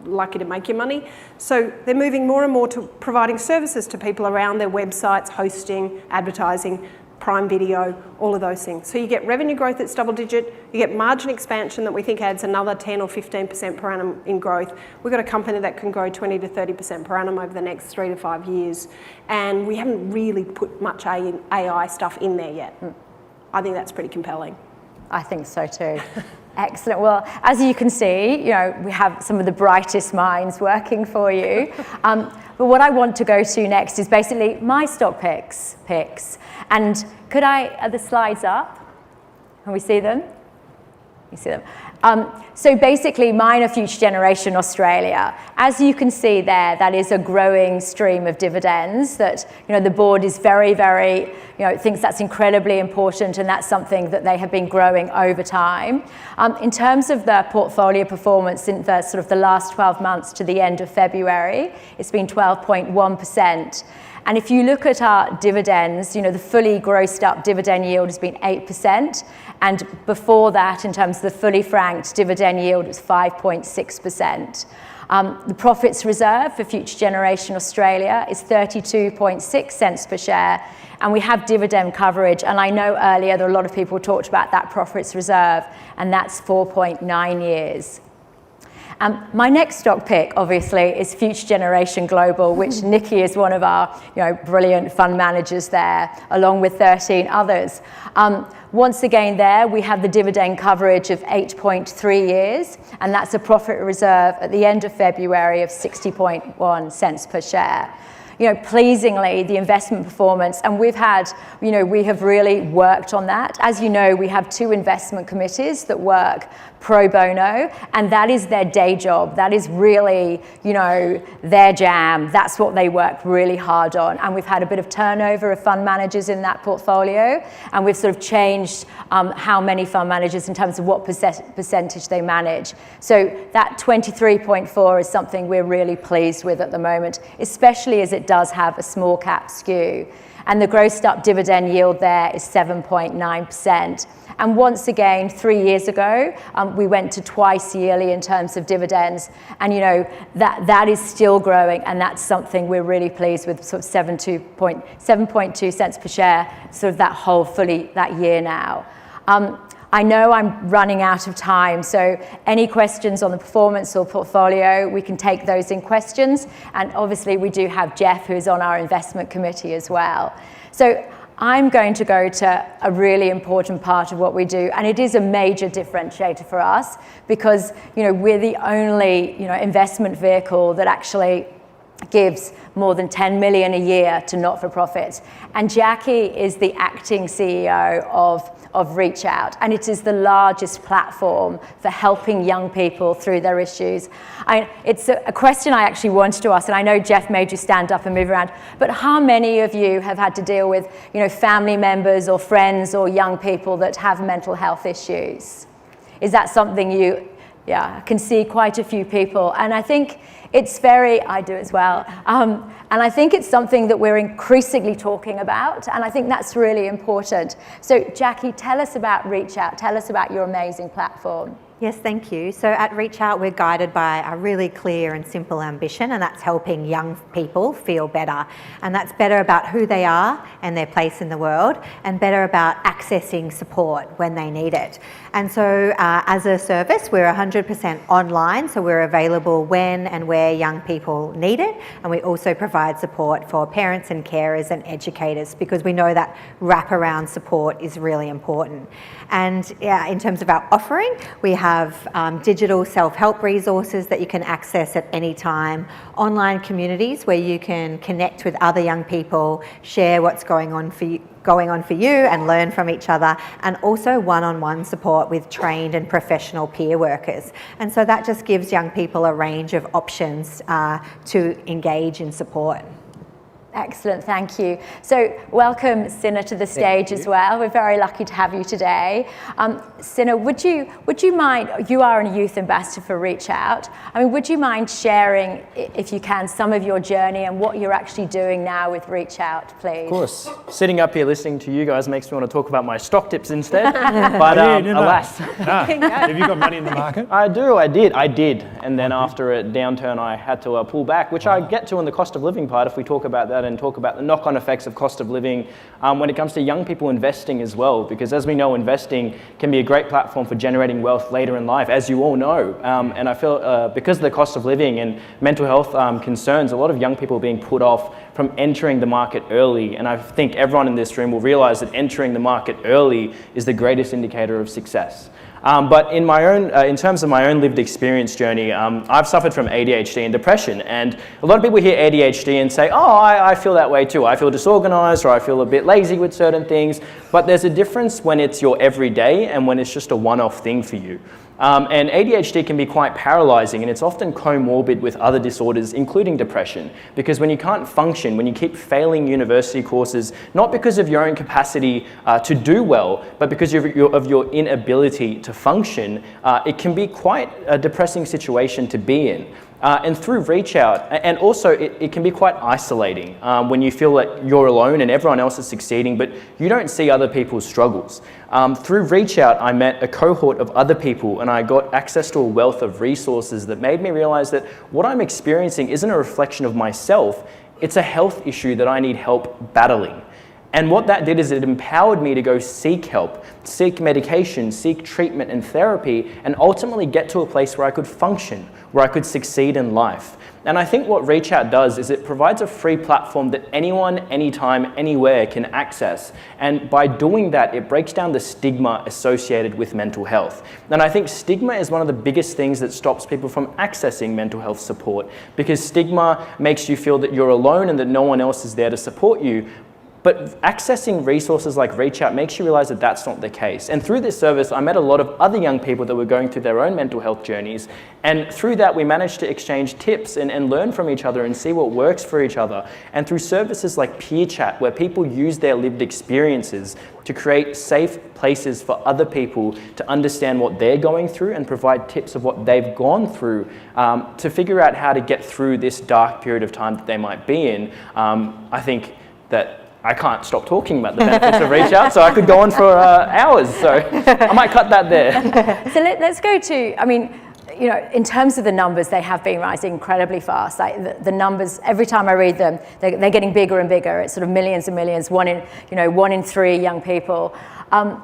likely to make you money. So they're moving more and more to providing services to people around their websites, hosting, advertising, Prime Video, all of those things. So you get revenue growth that's double digit, you get margin expansion that we think adds another 10 or 15% per annum in growth. We've got a company that can grow 20 to 30% per annum over the next 3 to 5 years. And we haven't really put much AI stuff in there yet. I think that's pretty compelling. I think so too. Excellent. Well, as you can see, we have some of the brightest minds working for you. But what I want to go to next is basically my stock picks. And are the slides up? Can we see them? You see them. So basically, mine are Future Generation Australia. As you can see there, that is a growing stream of dividends that the board is very, very, thinks that's incredibly important, and that's something that they have been growing over time. In terms of the portfolio performance in the sort of the last 12 months to the end of February, it's been 12.1%. And if you look at our dividends, the fully grossed up dividend yield has been 8%. And before that, in terms of the fully franked dividend yield, it was 5.6%. The profits reserve for Future Generation Australia is 32.6 cents per share, and we have dividend coverage. And I know earlier that a lot of people talked about that profits reserve, and that's 4.9 years. My next stock pick, obviously, is Future Generation Global, which Nikki is one of our brilliant fund managers there, along with 13 others. Once again there, we have the dividend coverage of 8.3 years, and that's a profit reserve at the end of February of 60.1 cents per share. Pleasingly, the investment performance, and we've had, we have really worked on that. As you know, we have 2 investment committees that work pro bono, and that is their day job. That is really, their jam. That's what they work really hard on. And we've had a bit of turnover of fund managers in that portfolio, and we've sort of changed how many fund managers in terms of what percentage they manage. So that 23.4 is something we're really pleased with at the moment, especially as it does have a small cap skew. And the grossed up dividend yield there is 7.9%. And once again, 3 years ago, we went to twice yearly in terms of dividends. And that is still growing, and that's something we're really pleased with, sort of 7.2 cents per share, sort of that year now. I know I'm running out of time, so any questions on the performance or portfolio, we can take those in questions. And obviously we do have Geoff, who's on our investment committee as well. So I'm going to go to a really important part of what we do, and it is a major differentiator for us because we're the only investment vehicle that actually gives more than 10 million a year to not-for-profits. And Jackie is the acting CEO of Reach Out, and it is the largest platform for helping young people through their issues. It's a question I actually wanted to ask, and I know Geoff made you stand up and move around, but how many of you have had to deal with family members or friends or young people that have mental health issues? Is that something I can see quite a few people, and I think I do as well. And I think it's something that we're increasingly talking about, and I think that's really important. So Jackie, tell us about Reach Out. Tell us about your amazing platform. Yes, thank you. So at Reach Out, we're guided by a really clear and simple ambition, and that's helping young people feel better. And that's better about who they are and their place in the world, and better about accessing support when they need it. And so as a service, we're 100% online, so we're available when and where young people need it. And we also provide support for parents and carers and educators, because we know that wraparound support is really important. And in terms of our offering, we have digital self-help resources that you can access at any time, online communities where you can connect with other young people, share what's going on for you and learn from each other, and also one-on-one support with trained and professional peer workers. And so that just gives young people a range of options to engage in support. Excellent, thank you. So welcome, Sinna, to the stage as well. We're very lucky to have you today. Sinna, would you mind, you are a youth ambassador for Reach Out. Would you mind sharing, if you can, some of your journey and what you're actually doing now with Reach Out, please? Of course. Sitting up here listening to you guys makes me want to talk about my stock tips instead. But alas. Have you got money in the market? I did. And then after a downturn, I had to pull back, which I get to in the cost of living part if we talk about that and talk about the knock-on effects of cost of living when it comes to young people investing as well, because as we know, investing can be a great platform for generating wealth later in life, as you all know. And I feel because of the cost of living and mental health concerns, a lot of young people are being put off from entering the market early. And I think everyone in this room will realize that entering the market early is the greatest indicator of success. But in terms of my own lived experience journey, I've suffered from ADHD and depression. And a lot of people hear ADHD and say, oh, I feel that way too. I feel disorganized, or I feel a bit lazy with certain things. But there's a difference when it's your everyday and when it's just a one-off thing for you. And ADHD can be quite paralyzing, and it's often comorbid with other disorders, including depression. Because when you can't function, when you keep failing university courses, not because of your own capacity to do well, but because of your inability to function, it can be quite a depressing situation to be in. And through Reach Out, and also it can be quite isolating when you feel that you're alone and everyone else is succeeding, but you don't see other people's struggles. Through Reach Out, I met a cohort of other people and I got access to a wealth of resources that made me realize that what I'm experiencing isn't a reflection of myself, it's a health issue that I need help battling. And what that did is it empowered me to go seek help, seek medication, seek treatment and therapy, and ultimately get to a place where I could function, where I could succeed in life. And I think what Reach Out does is it provides a free platform that anyone, anytime, anywhere can access. And by doing that, it breaks down the stigma associated with mental health. And I think stigma is one of the biggest things that stops people from accessing mental health support, because stigma makes you feel that you're alone and that no one else is there to support you. But accessing resources like Reach Out makes you realize that that's not the case. And through this service, I met a lot of other young people that were going through their own mental health journeys. And through that, we managed to exchange tips and learn from each other and see what works for each other. And through services like Peer Chat, where people use their lived experiences to create safe places for other people to understand what they're going through and provide tips of what they've gone through to figure out how to get through this dark period of time that they might be in, I think that I can't stop talking about the benefits of Reach Out, so I could go on for hours, so I might cut that there. So let's go to, I mean, you know, in terms of the numbers, they have been rising incredibly fast. Like the numbers, every time I read them, they're getting bigger and bigger. It's sort of millions and millions, one in 3 young people. And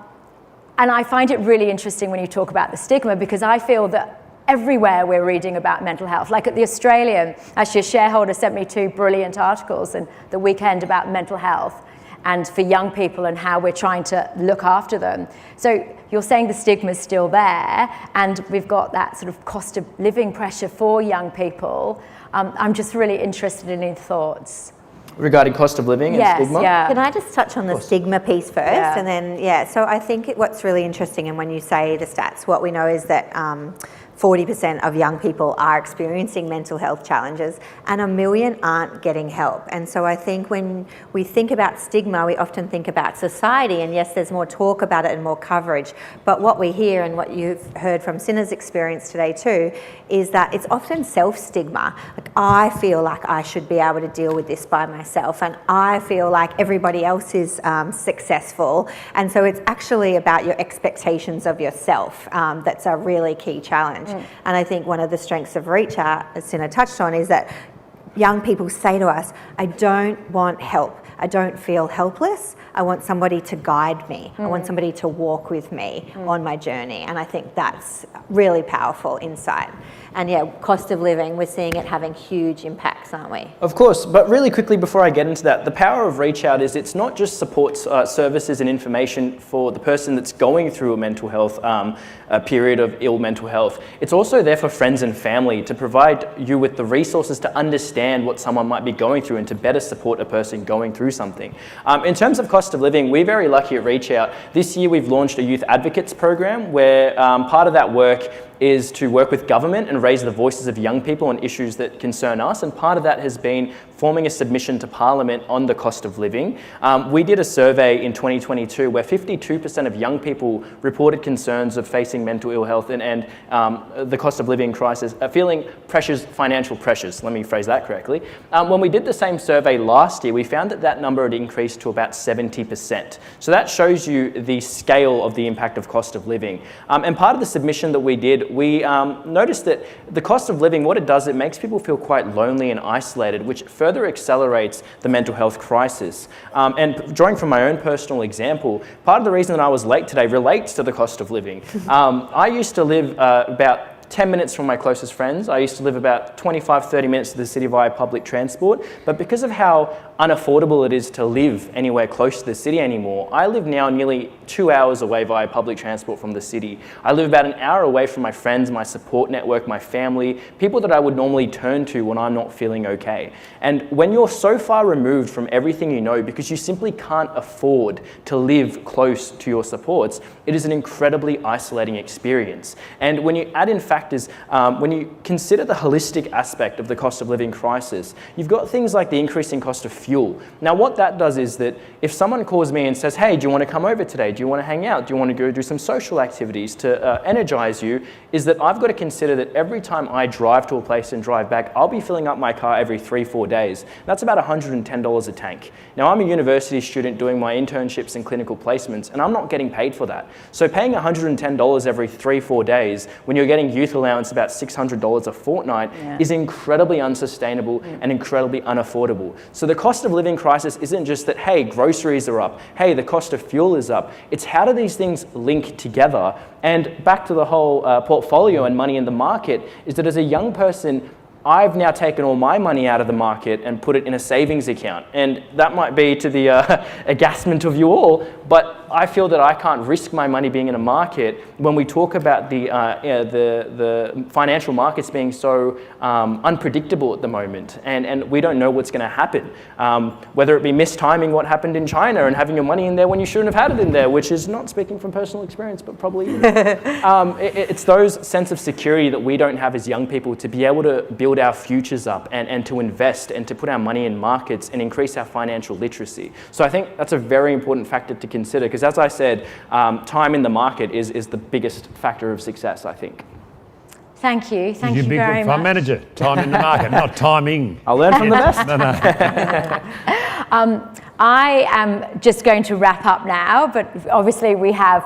I find it really interesting when you talk about the stigma, because I feel that everywhere we're reading about mental health. Like at the Australian, actually a shareholder sent me 2 brilliant articles in the weekend about mental health and for young people and how we're trying to look after them. So you're saying the stigma is still there, and we've got that sort of cost of living pressure for young people. I'm just really interested in your thoughts. Regarding cost of living and stigma? Yeah. Can I just touch on the stigma piece first? And then, so I think what's really interesting, and when you say the stats, what we know is that 40% of young people are experiencing mental health challenges and 1 million aren't getting help. And so I think when we think about stigma, we often think about society, and yes, there's more talk about it and more coverage, but what we hear and what you've heard from Sinner's experience today too, is that it's often self-stigma. Like, I feel like I should be able to deal with this by myself, and I feel like everybody else is successful. And so it's actually about your expectations of yourself that's a really key challenge. And I think one of the strengths of Reach Out, as Sinner touched on, is that young people say to us, I don't want help. I don't feel helpless. I want somebody to guide me. I want somebody to walk with me on my journey. And I think that's really powerful insight. And yeah, cost of living, we're seeing it having huge impacts, aren't we? Of course, but really quickly before I get into that, the power of Reach Out is it's not just supports services and information for the person that's going through a mental health, a period of ill mental health. It's also there for friends and family to provide you with the resources to understand what someone might be going through and to better support a person going through something. In terms of cost of living, we're very lucky at Reach Out. This year we've launched a youth advocates program where part of that work is to work with government and raise the voices of young people on issues that concern us, and part of that has been forming a submission to Parliament on the cost of living. We did a survey in 2022 where 52% of young people reported concerns of facing mental ill health and the cost of living crisis, feeling pressures, financial pressures, let me phrase that correctly. When we did the same survey last year, we found that that number had increased to about 70%. So that shows you the scale of the impact of cost of living. And part of the submission that we did, we noticed that the cost of living, what it does, it makes people feel quite lonely and isolated, which further accelerates the mental health crisis. And drawing from my own personal example, part of the reason that I was late today relates to the cost of living. I used to live about 10 minutes from my closest friends. I used to live about 25, 30 minutes to the city via public transport. But because of how unaffordable it is to live anywhere close to the city anymore, I live now nearly 2 hours away via public transport from the city. I live about an hour away from my friends, my support network, my family, people that I would normally turn to when I'm not feeling okay. And when you're so far removed from everything you know because you simply can't afford to live close to your supports, it is an incredibly isolating experience. And when you add in factors, when you consider the holistic aspect of the cost of living crisis, you've got things like the increasing cost of fuel. Now what that does is that if someone calls me and says, hey, do you want to come over today? Do you want to hang out? Do you want to go do some social activities to energize you? Is that I've got to consider that every time I drive to a place and drive back, I'll be filling up my car every 3-4 days. That's about $110 a tank. Now I'm a university student doing my internships and clinical placements, and I'm not getting paid for that. So paying $110 every 3-4 days when you're getting youth allowance about $600 a fortnight is incredibly unsustainable and incredibly unaffordable. So the cost of living crisis isn't just that, hey, groceries are up, hey, the cost of fuel is up. It's how do these things link together? And back to the whole portfolio and money in the market, is that as a young person, I've now taken all my money out of the market and put it in a savings account. And that might be to the aghastment of you all, but I feel that I can't risk my money being in a market when we talk about the financial markets being so unpredictable at the moment, and we don't know what's going to happen. Whether it be mistiming what happened in China and having your money in there when you shouldn't have had it in there, which is not speaking from personal experience, but probably it's those sense of security that we don't have as young people to be able to build our futures up and to invest and to put our money in markets and increase our financial literacy. So I think that's a very important factor to consider, because as I said, time in the market is the biggest factor of success, I think. Thank you. Thank you You'd be very good much. fund manager. Time in the market, not timing. I'll learn from the best. I am just going to wrap up now, but obviously we have,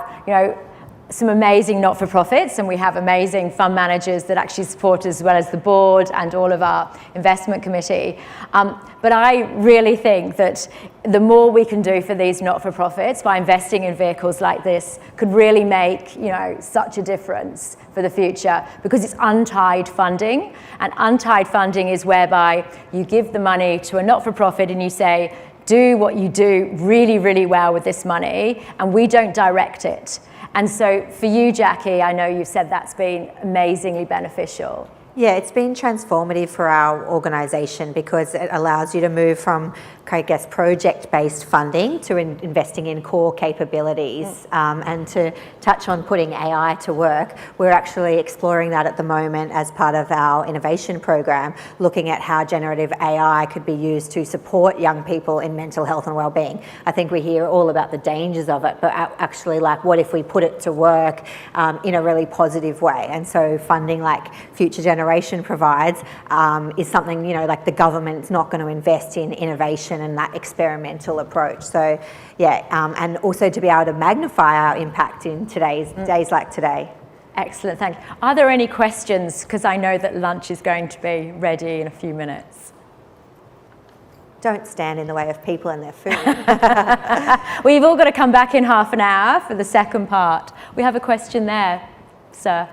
some amazing not-for-profits, and we have amazing fund managers that actually support as well as the board and all of our investment committee. But I really think that the more we can do for these not-for-profits by investing in vehicles like this could really make, such a difference for the future, because it's untied funding, and untied funding is whereby you give the money to a not-for-profit and you say, do what you do really, really well with this money, and we don't direct it. And so for you, Jackie, I know you've said that's been amazingly beneficial. Yeah, it's been transformative for our organisation because it allows you to move from, I guess, project-based funding to investing in core capabilities. And to touch on putting AI to work, we're actually exploring that at the moment as part of our innovation program, looking at how generative AI could be used to support young people in mental health and wellbeing. I think we hear all about the dangers of it, but actually, what if we put it to work in a really positive way? And so funding like Future Generation provides is something, the government's not going to invest in innovation and that experimental approach. So, and also to be able to magnify our impact in days like today. Excellent, thank you. Are there any questions? Because I know that lunch is going to be ready in a few minutes. Don't stand in the way of people and their food. We've all got to come back in half an hour for the second part. We have a question there, sir.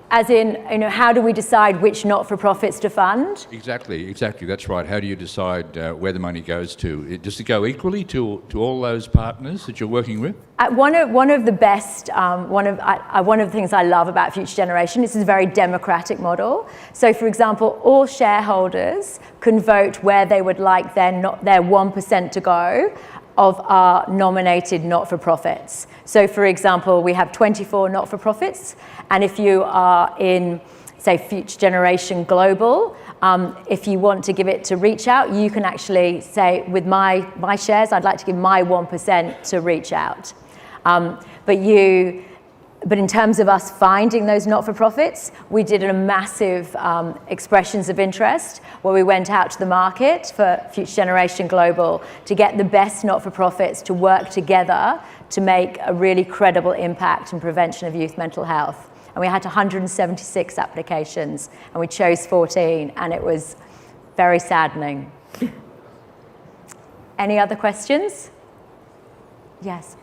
As in, how do we decide which not-for-profits to fund? Exactly, that's right. How do you decide where the money goes to? Does it go equally to all those partners that you're working with? One of the best, one of the things I love about Future Generation is it's a very democratic model. So, for example, all shareholders can vote where they would like their 1% to go of our nominated not-for-profits. So, for example, we have 24 not-for-profits, and if you are in, say, Future Generation Global, if you want to give it to Reach Out, you can actually say, with my shares, I'd like to give my 1% to Reach Out. But in terms of us finding those not-for-profits, we did a massive expressions of interest where we went out to the market for Future Generation Global to get the best not-for-profits to work together to make a really credible impact in prevention of youth mental health. And we had 176 applications, and we chose 14, and it was very saddening. Any other questions? Yes.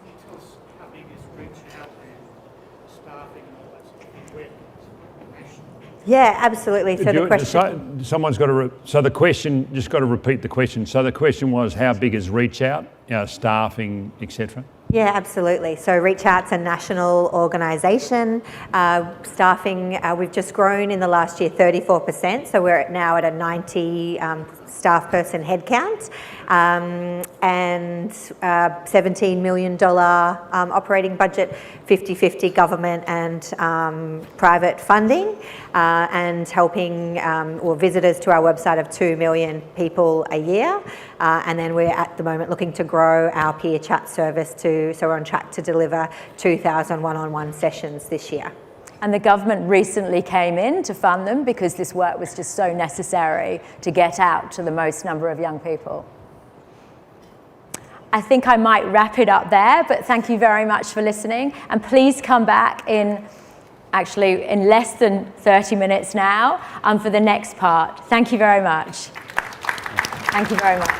Yeah, absolutely. So the question... Someone's got to... So the question, just got to repeat the question. So the question was, how big is Reach Out, staffing, etc.? Yeah, absolutely. So Reach Out's a national organisation. Staffing, we've just grown in the last year 34%. So we're now at a 90 staff person headcount, and $17 million operating budget, 50-50 government and private funding, and helping or visitors to our website of 2 million people a year. And then we're at the moment looking to grow our peer chat service so we're on track to deliver 2,000 one-on-one sessions this year. And the government recently came in to fund them because this work was just so necessary to get out to the most number of young people. I think I might wrap it up there, but thank you very much for listening. And please come back in less than 30 minutes now for the next part. Thank you very much. Thank you very much.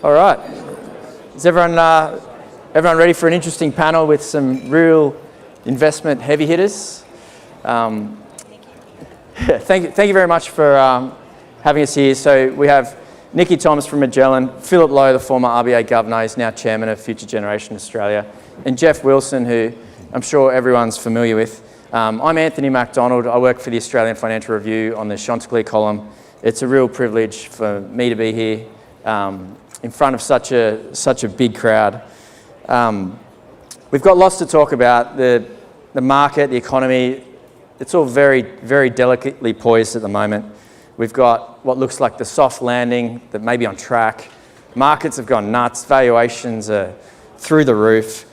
All right. Is everyone ready for an interesting panel with some real investment heavy hitters? Thank you very much for having us here. So we have Nikki Thomas from Magellan, Philip Lowe, the former RBA governor, is now chairman of Future Generation Australia, and Geoff Wilson, who I'm sure everyone's familiar with. I'm Anthony MacDonald. I work for the Australian Financial Review on the Chanticleer column. It's a real privilege for me to be here in front of such a big crowd. We've got lots to talk about. The market, the economy, it's all very, very delicately poised at the moment. We've got what looks like the soft landing that may be on track. Markets have gone nuts. Valuations are through the roof.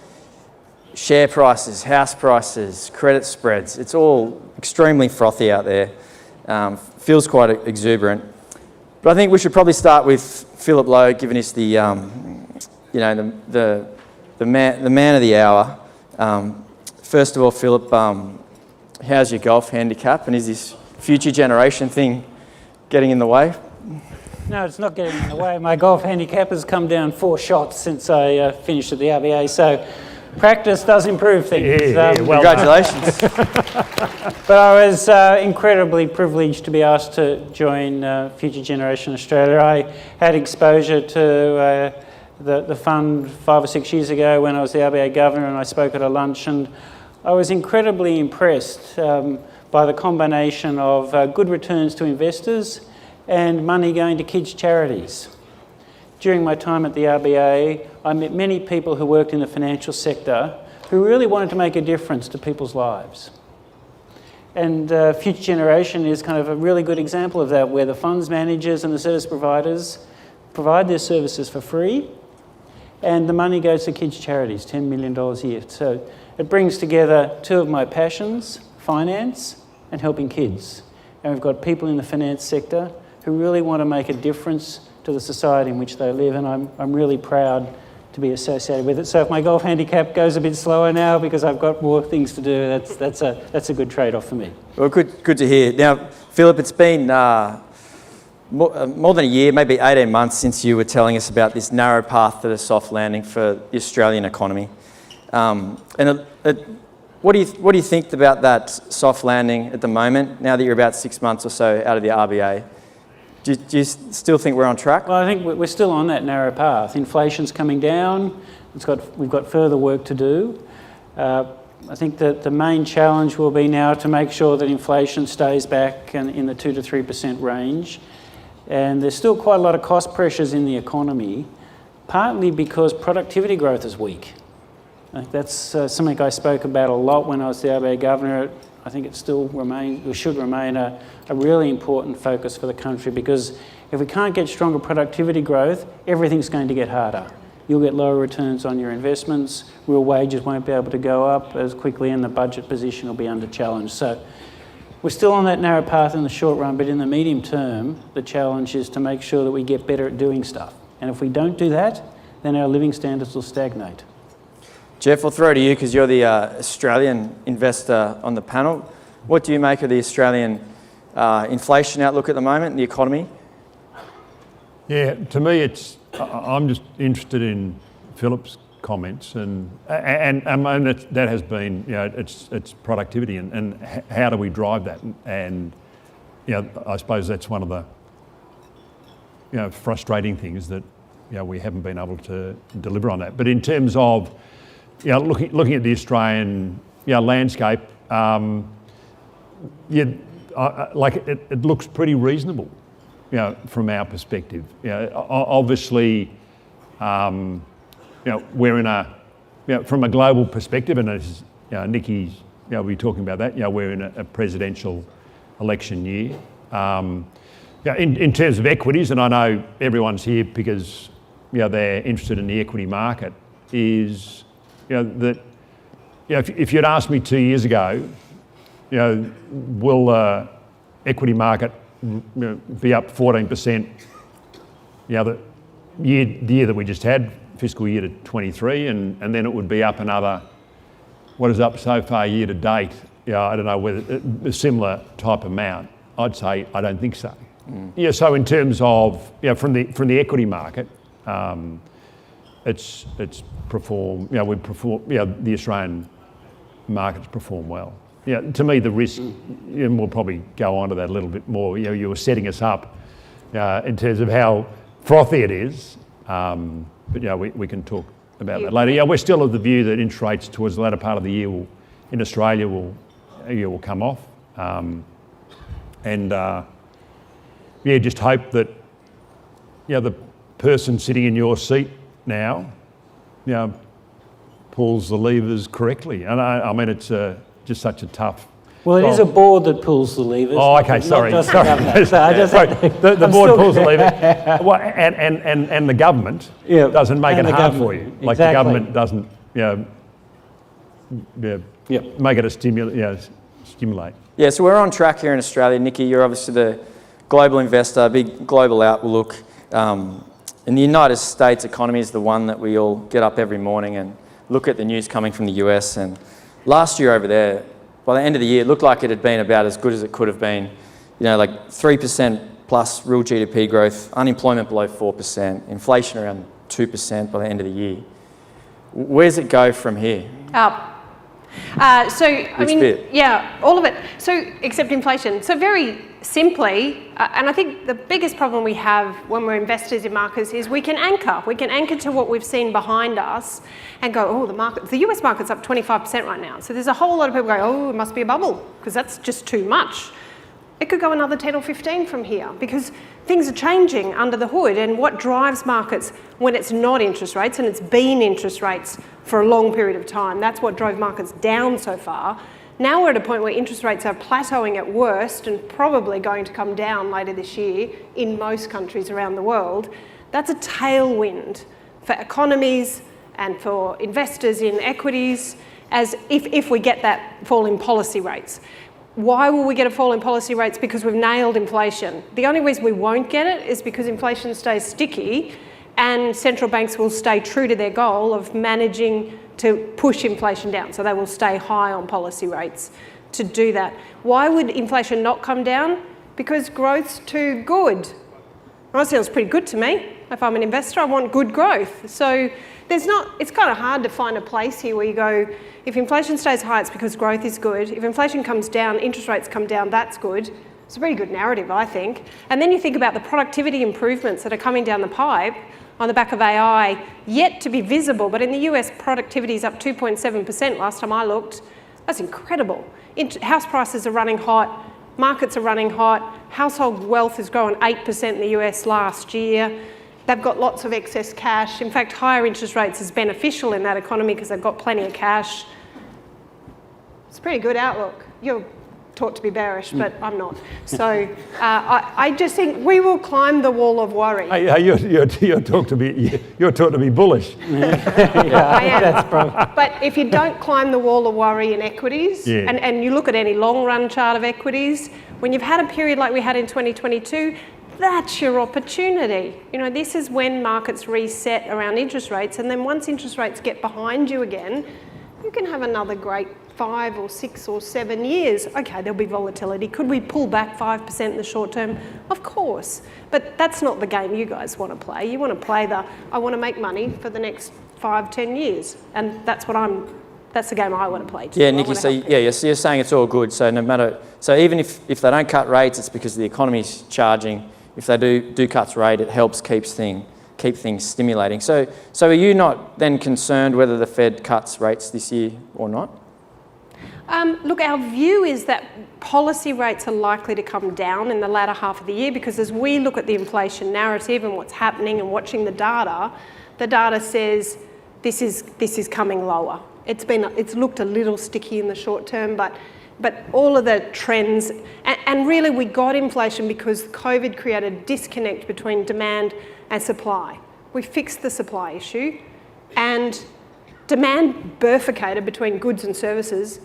Share prices, house prices, credit spreads, it's all extremely frothy out there. Feels quite exuberant. But I think we should probably start with Philip Lowe, giving us the man of the hour. First of all, Philip, how's your golf handicap, and is this future generation thing getting in the way? No, it's not getting in the way. My golf handicap has come down 4 shots since I finished at the RBA, so practice does improve things. Well, congratulations. But I was incredibly privileged to be asked to join Future Generation Australia. I had exposure to the fund 5 or 6 years ago when I was the RBA governor, and I spoke at a lunch, and I was incredibly impressed by the combination of good returns to investors and money going to kids' charities. During my time at the RBA, I met many people who worked in the financial sector who really wanted to make a difference to people's lives. And Future Generation is kind of a really good example of that, where the funds managers and the service providers provide their services for free, and the money goes to kids' charities, $10 million a year. So it brings together two of my passions, finance and helping kids. And we've got people in the finance sector who really want to make a difference to the society in which they live, and I'm really proud to be associated with it. So if my golf handicap goes a bit slower now because I've got more things to do, that's a good trade-off for me. Well, good to hear. Now, Philip, it's been more than a year, maybe 18 months since you were telling us about this narrow path to the soft landing for the Australian economy. What do you think about that soft landing at the moment, now that you're about 6 months or so out of the RBA? Do you still think we're on track? Well, I think we're still on that narrow path. Inflation's coming down. We've got further work to do. I think that the main challenge will be now to make sure that inflation stays back in the 2 to 3% range. And there's still quite a lot of cost pressures in the economy, partly because productivity growth is weak. I think that's something I spoke about a lot when I was the RBA governor. I think it still should remain a really important focus for the country, because if we can't get stronger productivity growth, everything's going to get harder. You'll get lower returns on your investments, real wages won't be able to go up as quickly, and the budget position will be under challenge. So we're still on that narrow path in the short run, but in the medium term, the challenge is to make sure that we get better at doing stuff. And if we don't do that, then our living standards will stagnate. Geoff, I'll throw to you because you're the Australian investor on the panel. What do you make of the Australian inflation outlook at the moment in the economy? Yeah, to me, I'm just interested in Philip's comments, and that has been, it's productivity and how do we drive that? And I suppose that's one of the frustrating things that we haven't been able to deliver on that. But in terms of looking at the Australian landscape, it looks pretty reasonable, from our perspective. Obviously, we're in from a global perspective, and as Nikki's, we're talking about that. We're in a presidential election year. In terms of equities, and I know everyone's here because they're interested in the equity market, is that if you'd asked me 2 years ago, will the equity market be up 14%? The year that we just had, fiscal year to 23, and then it would be up another. What is up so far year to date? I don't know whether a similar type amount. I'd say I don't think so. So in terms of from the equity market, it's performed. You know, the Australian markets perform well. Yeah, to me the risk, and we'll probably go on to that a little bit more. You know, you were setting us up in terms of how frothy it is, but yeah, we can talk about that later. Yeah, we're still of the view that interest rates towards the latter part of the year in Australia will come off, and just hope that the person sitting in your seat now, pulls the levers correctly. And I mean, it's just such a tough. Well, it is a board that pulls the levers. Oh, okay, sorry. The board pulls the lever, well, and the government doesn't make it hard for you. Like the government doesn't, make it a stimulate. Yeah, so we're on track here in Australia. Nikki, you're obviously the global investor, big global outlook. In the United States economy is the one that we all get up every morning and look at the news coming from the US. And last year over there, by the end of the year, it looked like it had been about as good as it could have been. Like 3% plus real GDP growth, unemployment below 4%, inflation around 2% by the end of the year. Where does it go from here? Up. All of it. So, except inflation. So very simply, and I think the biggest problem we have when we're investors in markets is we can anchor. We can anchor to what we've seen behind us and go, oh, the US market's up 25% right now. So there's a whole lot of people going, oh, it must be a bubble, because that's just too much. It could go another 10 or 15 from here, because things are changing under the hood. And what drives markets when it's not interest rates, and it's been interest rates for a long period of time, that's what drove markets down so far. Now we're at a point where interest rates are plateauing at worst and probably going to come down later this year in most countries around the world. That's a tailwind for economies and for investors in equities, as if we get that fall in policy rates. Why will we get a fall in policy rates? Because we've nailed inflation. The only reason we won't get it is because inflation stays sticky and central banks will stay true to their goal of managing to push inflation down. So they will stay high on policy rates to do that. Why would inflation not come down? Because growth's too good. That sounds pretty good to me. If I'm an investor, I want good growth. So it's kind of hard to find a place here where you go, if inflation stays high, it's because growth is good. If inflation comes down, interest rates come down, that's good. It's a pretty good narrative, I think. And then you think about the productivity improvements that are coming down the pipe on the back of AI, yet to be visible. But in the US, productivity is up 2.7% last time I looked. That's incredible. House prices are running hot. Markets are running hot. Household wealth has grown 8% in the US last year. They've got lots of excess cash. In fact, higher interest rates is beneficial in that economy because they've got plenty of cash. It's a pretty good outlook. You're taught to be bearish, but I'm not. So I just think we will climb the wall of worry. You're taught to be bullish. I am. That's probably. But if you don't climb the wall of worry in equities, and you look at any long-run chart of equities, when you've had a period like we had in 2022, that's your opportunity. This is when markets reset around interest rates, and then once interest rates get behind you again, you can have another great 5 or 6 or 7 years. Okay, there'll be volatility. Could we pull back 5% in the short term? Of course. But that's not the game you guys want to play. You want to play I want to make money for the next 5, 10 years. And that's the game I want to play too. Yeah, Nikki, so you're saying it's all good. So even if they don't cut rates, it's because the economy's charging. If they do cuts rate, it helps keep things stimulating. So are you not then concerned whether the Fed cuts rates this year or not? Look, our view is that policy rates are likely to come down in the latter half of the year, because as we look at the inflation narrative and what's happening and watching the data says this is coming lower. It's looked a little sticky in the short term, but all of the trends, and really we got inflation because COVID created a disconnect between demand and supply. We fixed the supply issue, and demand bifurcated between goods and services.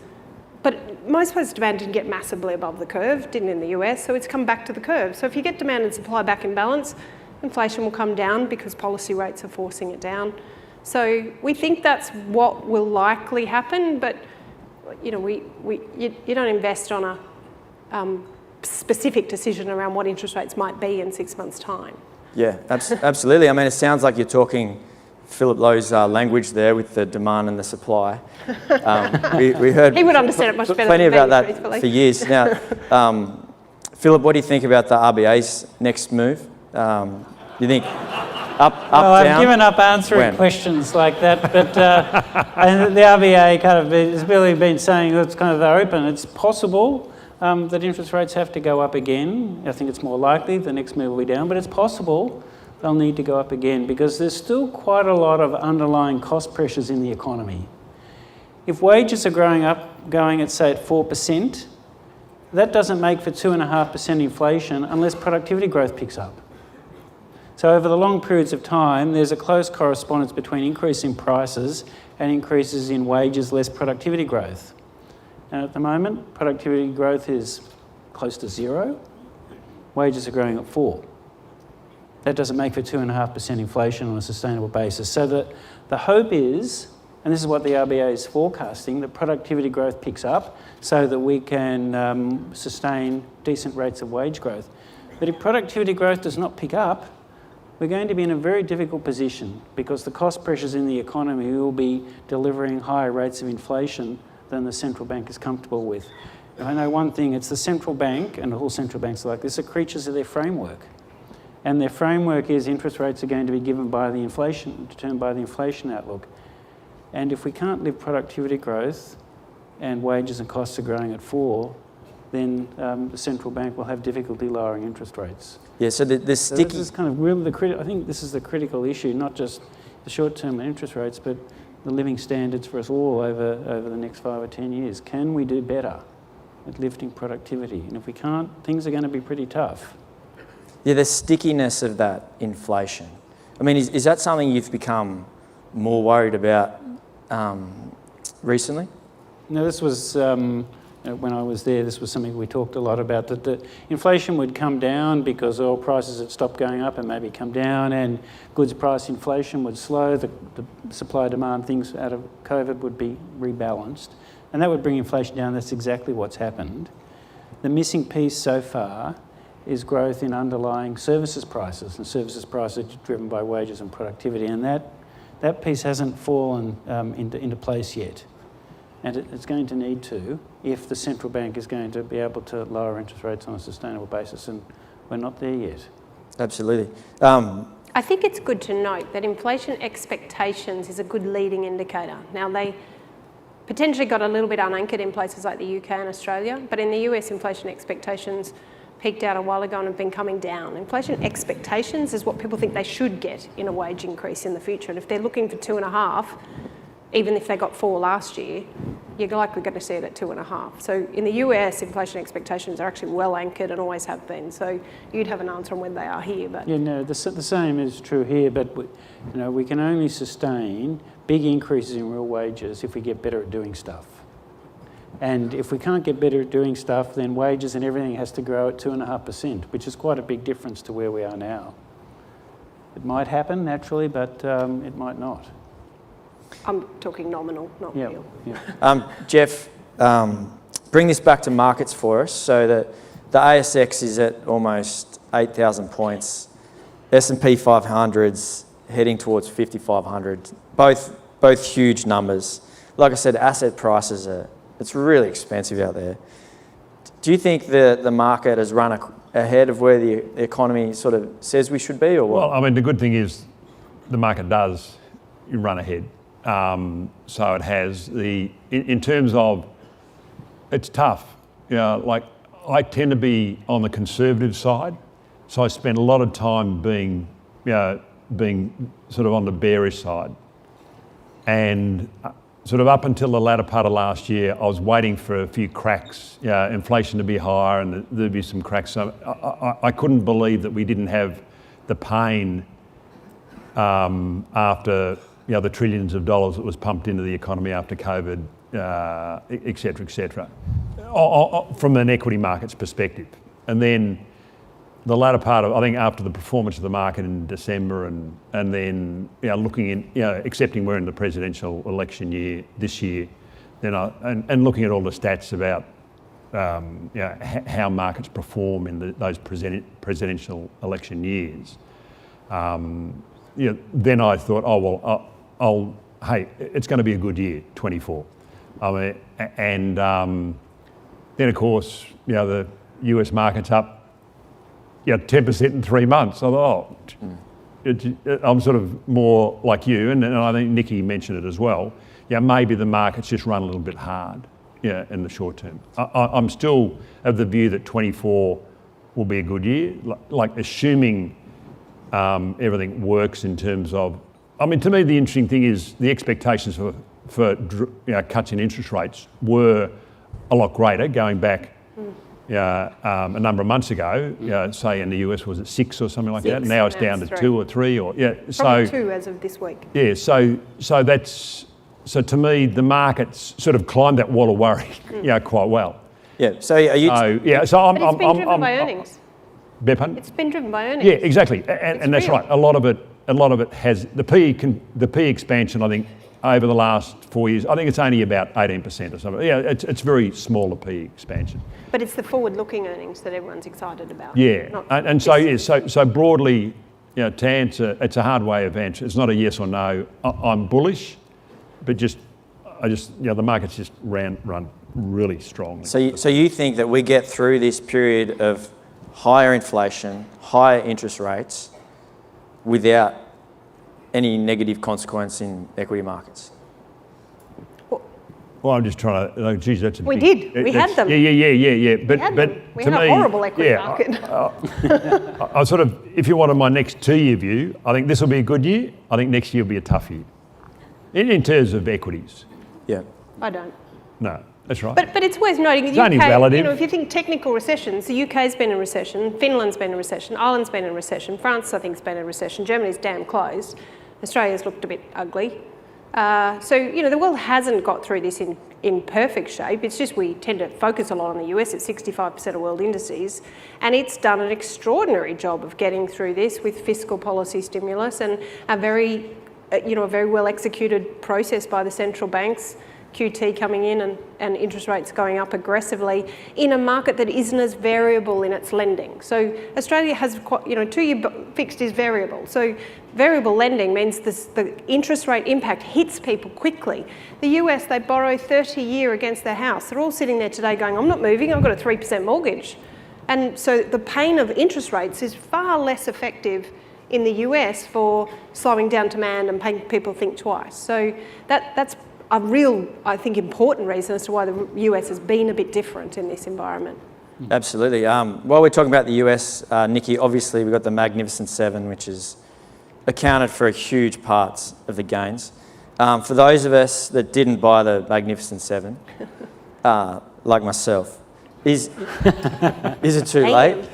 But most places demand didn't get massively above the curve, didn't in the US, so it's come back to the curve. So if you get demand and supply back in balance, inflation will come down because policy rates are forcing it down. So we think that's what will likely happen, but you don't invest on a specific decision around what interest rates might be in 6 months' time. Yeah, absolutely. I mean, it sounds like you're talking Philip Lowe's language there with the demand and the supply. We heard he would understand it much better plenty than me, about that truthfully. for years. Now, Philip, what do you think about the RBA's next move? You think up, Well, down? I've given up answering When? questions like that, but and the RBA kind of has really been saying it's kind of they're open. It's possible that interest rates have to go up again. I think it's more likely the next move will be down, but it's possible they'll need to go up again because there's still quite a lot of underlying cost pressures in the economy. If wages are going at say at 4%, that doesn't make for 2.5% inflation unless productivity growth picks up. So over the long periods of time, there's a close correspondence between increase in prices and increases in wages less productivity growth. And at the moment, productivity growth is close to 0. Wages are growing at 4. That doesn't make for 2.5% inflation on a sustainable basis. So the hope is, and this is what the RBA is forecasting, that productivity growth picks up so that we can sustain decent rates of wage growth. But if productivity growth does not pick up, we're going to be in a very difficult position because the cost pressures in the economy will be delivering higher rates of inflation than the central bank is comfortable with. And I know one thing, it's the central bank, and all central banks are like this, are creatures of their framework. And their framework is interest rates are going to be given by the inflation, determined by the inflation outlook. And if we can't live productivity growth and wages and costs are growing at 4, then the central bank will have difficulty lowering interest rates. Yeah, so the sticky... So this is kind of really I think this is the critical issue, not just the short-term interest rates, but the living standards for us all over the next 5 or 10 years. Can we do better at lifting productivity? And if we can't, things are going to be pretty tough. Yeah, the stickiness of that inflation. I mean, is that something you've become more worried about recently? No, this was, when I was there, this was something we talked a lot about, that the inflation would come down because oil prices had stopped going up and maybe come down, and goods price inflation would slow, the supply-demand things out of COVID would be rebalanced, and that would bring inflation down. That's exactly what's happened. The missing piece so far is growth in underlying services prices, and services prices are driven by wages and productivity, and that piece hasn't fallen into place yet. And it's going to need to if the central bank is going to be able to lower interest rates on a sustainable basis, and we're not there yet. Absolutely. I think it's good to note that inflation expectations is a good leading indicator. Now, they potentially got a little bit unanchored in places like the UK and Australia, but in the US, inflation expectations peaked out a while ago and have been coming down. Inflation expectations is what people think they should get in a wage increase in the future. And if they're looking for 2.5, even if they got 4 last year, you're likely going to see it at 2.5. So in the US, inflation expectations are actually well anchored and always have been. So you'd have an answer on when they are here. But yeah, no, the same is true here, but we can only sustain big increases in real wages if we get better at doing stuff. And if we can't get better at doing stuff, then wages and everything has to grow at 2.5%, which is quite a big difference to where we are now. It might happen naturally, but it might not. I'm talking nominal, not real. Yeah. Geoff, bring this back to markets for us. So the ASX is at almost 8,000 points. S&P 500's heading towards 5,500. Both huge numbers. Like I said, asset prices it's really expensive out there. Do you think the market has run ahead of where the economy sort of says we should be, or what? Well, I mean, the good thing is the market does run ahead. So it has in terms of, it's tough. Like I tend to be on the conservative side, so I spend a lot of time being sort of on the bearish side. And sort of up until the latter part of last year, I was waiting for a few cracks, inflation to be higher and there'd be some cracks. So I couldn't believe that we didn't have the pain after the trillions of dollars that was pumped into the economy after COVID, et cetera, from an equity markets perspective. And then the latter part of, I think after the performance of the market in December and then looking in, accepting we're in the presidential election year this year, then and looking at all the stats about how markets perform in those presidential election years, then I thought, hey, it's going to be a good year, 24. Then of course, the US market's up 10% in 3 months. I thought, I'm sort of more like you, and I think Nikki mentioned it as well. Maybe the market's just run a little bit hard, in the short term. I'm still of the view that 24 will be a good year, like assuming everything works in terms of. I mean, to me, the interesting thing is the expectations for cuts in interest rates were a lot greater going back a number of months ago. Say in the US was it 6 or something like that. Now it's down to 2 or 3 or Probably 2 as of this week. Yeah, so to me the market's sort of climbed that wall of worry, quite well. Yeah. So are you? So I'm. But it's been driven by earnings. It's been driven by earnings. Yeah, exactly, and that's right. A lot of it has the PE expansion. I think over the last 4 years, I think it's only about 18% or something. It's very small, the PE expansion. But it's the forward-looking earnings that everyone's excited about. So broadly, to answer, it's a hard way of answering. It's not a yes or no. I'm bullish, but the market's just run really strongly. So you think that we get through this period of higher inflation, higher interest rates, without any negative consequence in equity markets? Well, I'm just trying to. Geez, that's a we big, did. We had them. Yeah. But we to had me, a horrible equity market. I sort of, if you wanted my next 2-year view, I think this will be a good year. I think next year will be a tough year, in terms of equities. Yeah. I don't. No, that's right. But it's worth noting it's the UK. Only relative. If you think technical recessions, the UK's been in recession, Finland's been in recession, Ireland's been in recession, France I think's been in recession, Germany's damn closed, Australia's looked a bit ugly. The world hasn't got through this in perfect shape. It's just we tend to focus a lot on the US at 65% of world indices, and it's done an extraordinary job of getting through this with fiscal policy stimulus and a very well executed process by the central banks. QT coming in and interest rates going up aggressively in a market that isn't as variable in its lending. So Australia has quite, 2-year fixed is variable. So variable lending means the interest rate impact hits people quickly. The US, they borrow 30-year against their house. They're all sitting there today going, I'm not moving, I've got a 3% mortgage. And so the pain of interest rates is far less effective in the US for slowing down demand and making people think twice. So that's a real, I think, important reason as to why the US has been a bit different in this environment. Absolutely. While we're talking about the US, Nikki, obviously we've got the Magnificent Seven, which has accounted for a huge parts of the gains. For those of us that didn't buy the Magnificent Seven, like myself, is it too late?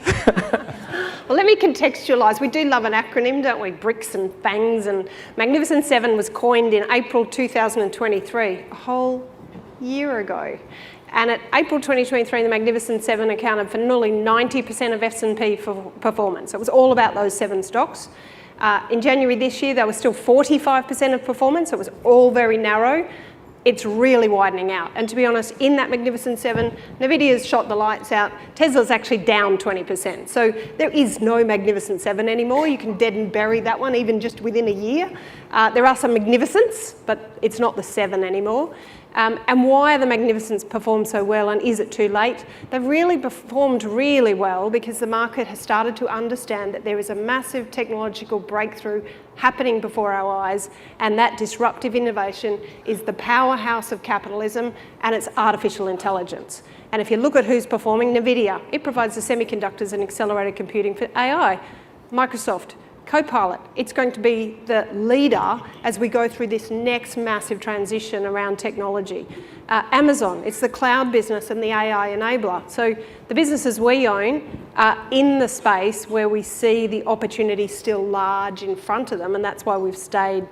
Well, let me contextualise. We do love an acronym, don't we? BRICS and FANGs, and Magnificent Seven was coined in April 2023, a whole year ago. And at April 2023, the Magnificent Seven accounted for nearly 90% of S&P performance. It was all about those 7 stocks. In January this year, they were still 45% of performance. It was all very narrow. It's really widening out. And to be honest, in that Magnificent Seven, Nvidia's shot the lights out. Tesla's actually down 20%. So there is no Magnificent Seven anymore. You can dead and bury that one even just within a year. There are some Magnificents, but it's not the 7 anymore. And why are the Magnificents performed so well, and is it too late? They've really performed really well because the market has started to understand that there is a massive technological breakthrough happening before our eyes, and that disruptive innovation is the powerhouse of capitalism, and it's artificial intelligence. And if you look at who's performing, Nvidia, it provides the semiconductors and accelerated computing for AI. Microsoft, Copilot, it's going to be the leader as we go through this next massive transition around technology. Amazon, it's the cloud business and the AI enabler. So the businesses we own are in the space where we see the opportunity still large in front of them, and that's why we've stayed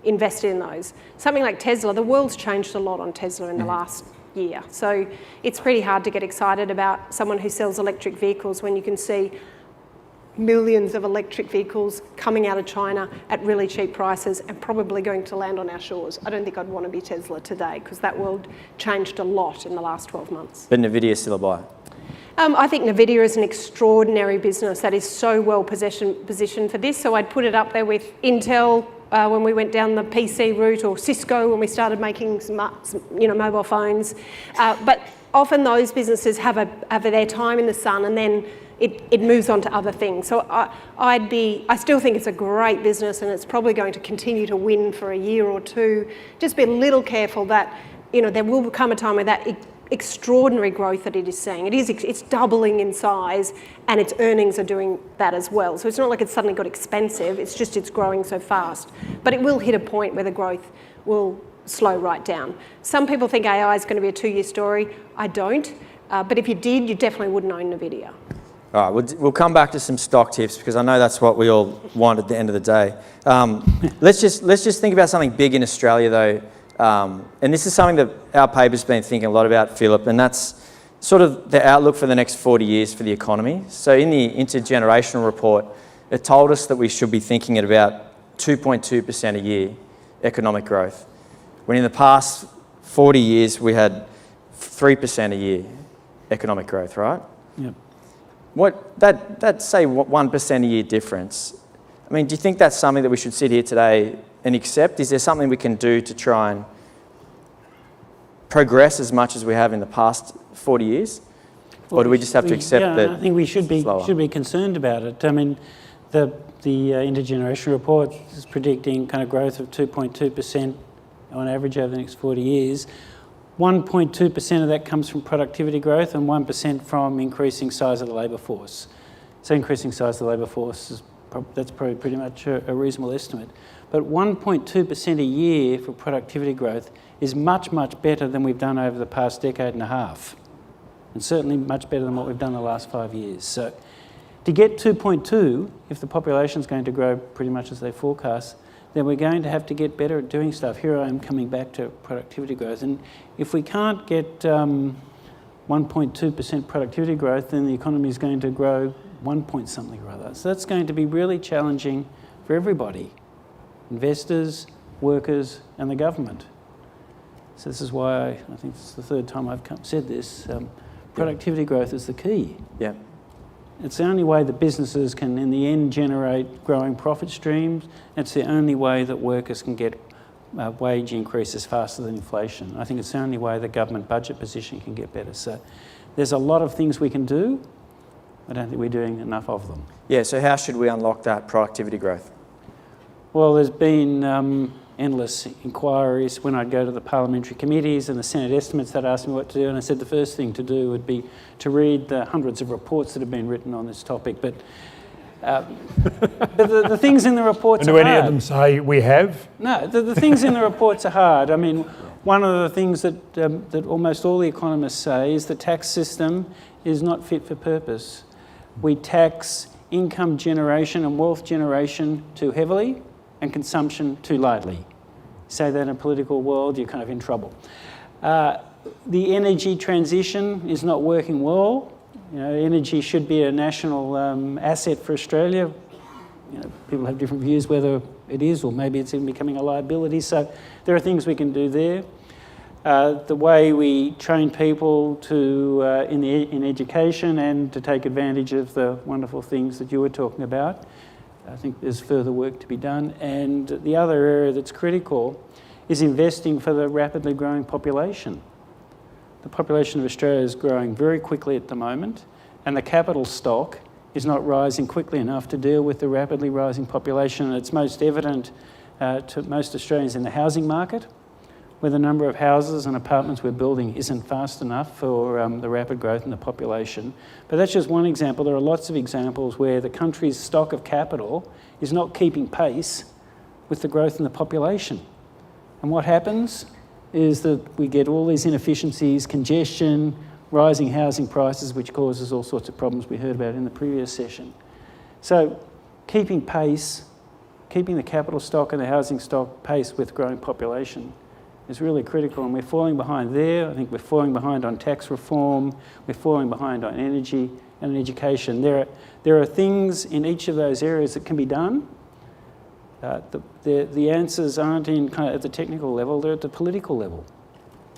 invested in those. Something like Tesla, the world's changed a lot on Tesla in the last year. So it's pretty hard to get excited about someone who sells electric vehicles when you can see millions of electric vehicles coming out of China at really cheap prices and probably going to land on our shores. I don't think I'd want to be Tesla today because that world changed a lot in the last 12 months. But Nvidia's still a buy. I think NVIDIA is an extraordinary business that is so well positioned for this. So I'd put it up there with Intel when we went down the PC route, or Cisco when we started making mobile phones. But often those businesses have their time in the sun, and then it moves on to other things. So I still think it's a great business, and it's probably going to continue to win for a year or two. Just be a little careful that there will come a time where that extraordinary growth that it is seeing, it's doubling in size, and its earnings are doing that as well. So it's not like it's suddenly got expensive, it's just it's growing so fast. But it will hit a point where the growth will slow right down. Some people think AI is going to be a 2-year story. I don't. But if you did, you definitely wouldn't own NVIDIA. All right, we'll come back to some stock tips, because I know that's what we all want at the end of the day. Let's just think about something big in Australia, though. And this is something that our paper's been thinking a lot about, Philip, and that's sort of the outlook for the next 40 years for the economy. So in the intergenerational report, it told us that we should be thinking at about 2.2% a year economic growth, when in the past 40 years we had 3% a year economic growth, right? Yep. That's say 1% a year difference. I mean, do you think that's something that we should sit here today and accept? Is there something we can do to try and progress as much as we have in the past 40 years? Or do we just have to accept that? I think we should be concerned about it. I mean, the intergenerational report is predicting kind of growth of 2.2% on average over the next 40 years. 1.2% of that comes from productivity growth, and 1% from increasing size of the labour force. So increasing size of the labour force that's probably pretty much a reasonable estimate. But 1.2% a year for productivity growth is much, much better than we've done over the past decade and a half, and certainly much better than what we've done in the last 5 years. So to get 2.2, if the population's going to grow pretty much as they forecast, then we're going to have to get better at doing stuff. Here I am coming back to productivity growth. And if we can't get 1.2% productivity growth, then the economy is going to grow 1 point something or other. So that's going to be really challenging for everybody, investors, workers, and the government. So this is why I think it's the third time I've said this. Productivity growth is the key. Yeah. It's the only way that businesses can, in the end, generate growing profit streams. It's the only way that workers can get wage increases faster than inflation. I think it's the only way the government budget position can get better. So there's a lot of things we can do. I don't think we're doing enough of them. Yeah, so how should we unlock that productivity growth? Well, there's been endless inquiries when I'd go to the parliamentary committees and the Senate estimates that asked me what to do, and I said the first thing to do would be to read the hundreds of reports that have been written on this topic. But the things in the reports are hard. And do any of them say we have? No, the things in the reports are hard. I mean, one of the things that almost all the economists say is the tax system is not fit for purpose. We tax income generation and wealth generation too heavily and consumption too lightly. Say that in a political world, you're kind of in trouble. The energy transition is not working well. You know, energy should be a national asset for Australia. You know, people have different views whether it is, or maybe it's even becoming a liability. So there are things we can do there. The way we train people to in education and to take advantage of the wonderful things that you were talking about. I think there's further work to be done. And the other area that's critical is investing for the rapidly growing population. The population of Australia is growing very quickly at the moment, and the capital stock is not rising quickly enough to deal with the rapidly rising population. And it's most evident to most Australians in the housing market, where the number of houses and apartments we're building isn't fast enough for the rapid growth in the population. But that's just one example. There are lots of examples where the country's stock of capital is not keeping pace with the growth in the population. And what happens is that we get all these inefficiencies, congestion, rising housing prices, which causes all sorts of problems we heard about in the previous session. So keeping pace, keeping the capital stock and the housing stock pace with growing population is really critical, and we're falling behind there. I think we're falling behind on tax reform, we're falling behind on energy and education. There are things in each of those areas that can be done. The answers aren't in kind of at the technical level, they're at the political level.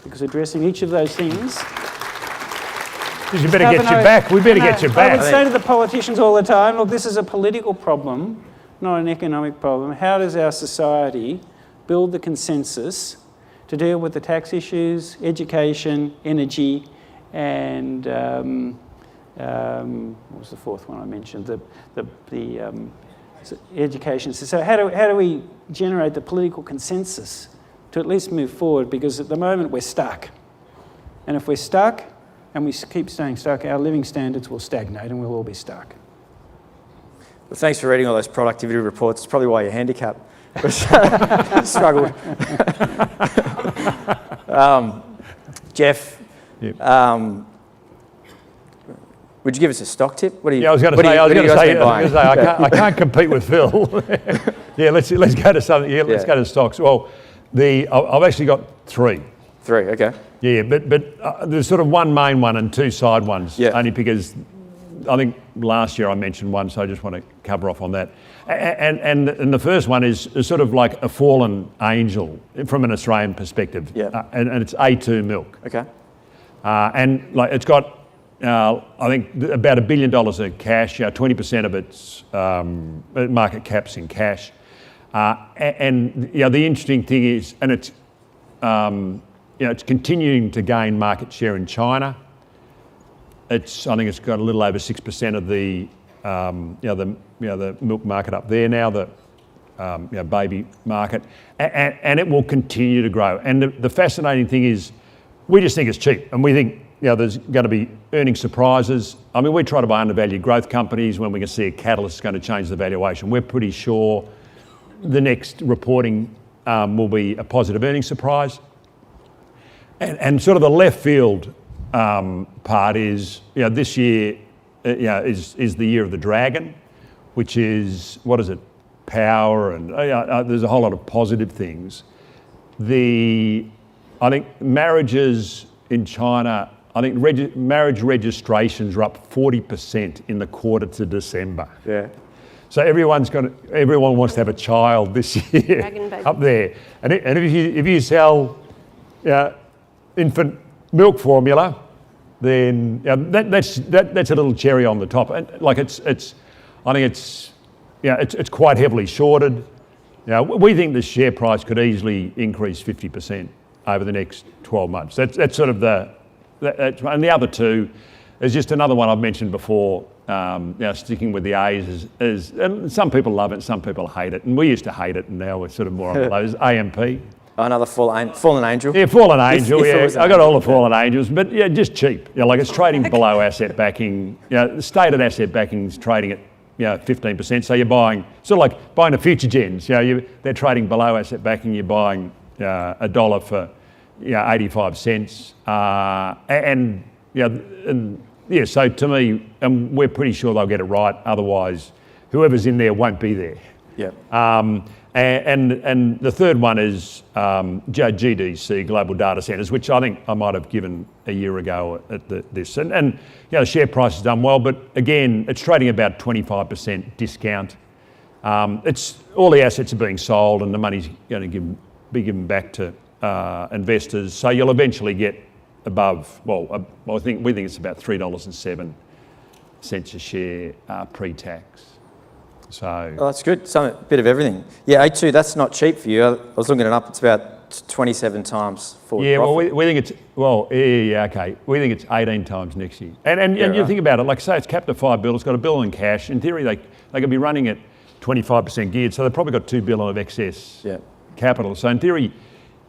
Because addressing each of those things Because you better get your back. We better get your back. I would say to the politicians all the time, look, this is a political problem, not an economic problem. How does our society build the consensus to deal with the tax issues, education, energy, and what was the fourth one I mentioned? The education. So how do we generate the political consensus to at least move forward? Because at the moment we're stuck. And if we're stuck and we keep staying stuck, our living standards will stagnate and we'll all be stuck. Well, thanks for reading all those productivity reports. It's probably why you're handicapped. Struggled. Geoff, would you give us a stock tip? What do you? Yeah, I was going to say, I can't compete with Phil. Yeah, let's go to something. Yeah, let's go to stocks. Well, I've actually got three. Three, okay. Yeah, but there's sort of one main one and two side ones. Yeah. Only because I think last year I mentioned one, so I just want to cover off on that. And the first one is sort of like a fallen angel from an Australian perspective. Yeah. And it's A2 milk. Okay. And like it's got. I think about $1 billion of cash. 20% of its market cap's in cash, and the interesting thing is, and it's it's continuing to gain market share in China. I think it's got a little over 6% of the the milk market up there now, the baby market, and it will continue to grow. And the fascinating thing is, we just think it's cheap, and we think. There's going to be earnings surprises. I mean, we try to buy undervalued growth companies when we can see a catalyst is going to change the valuation. We're pretty sure the next reporting will be a positive earnings surprise. And sort of the left field part is, this year is the year of the dragon, which is, what is it, power, and there's a whole lot of positive things. I think marriages in China, I think marriage registrations are up 40% in the quarter to December. Yeah. So everyone wants to have a child this year up there. And if you sell infant milk formula, then that's a little cherry on the top. And like I think it's quite heavily shorted. We think the share price could easily increase 50% over the next 12 months. That's sort of and the other two is just another one I've mentioned before. Sticking with the A's is and some people love it, some people hate it, and we used to hate it, and now we're sort of more on the lows. AMP. Another fallen angel. Yeah, fallen angel. I got all the fallen angels, but just cheap. Like it's trading below asset backing. The stated asset backing is trading at 15%. So you're buying sort of like buying a Future Gens. They're trading below asset backing. You're buying $1 for 85 cents, so to me, we're pretty sure they'll get it right. Otherwise, whoever's in there won't be there. Yeah. And the third one is GDC, Global Data Centres, which I think I might have given a year ago at this. And the share price has done well, but again, it's trading about 25% discount. It's all the assets are being sold, and the money's going to be given back to investors. So you'll eventually get above. We think it's about $3.07 a share pre-tax. So that's good. A bit of everything. Yeah, A2. That's not cheap for you. I was looking it up. It's about 27 times forward profit. Well, we think it's okay. We think it's 18 times next year. And you think about it. Like say, it's capped at $5 billion. It's got $1 billion in cash. In theory, they could be running at 25% geared. So they've probably got $2 billion of excess capital. So in theory,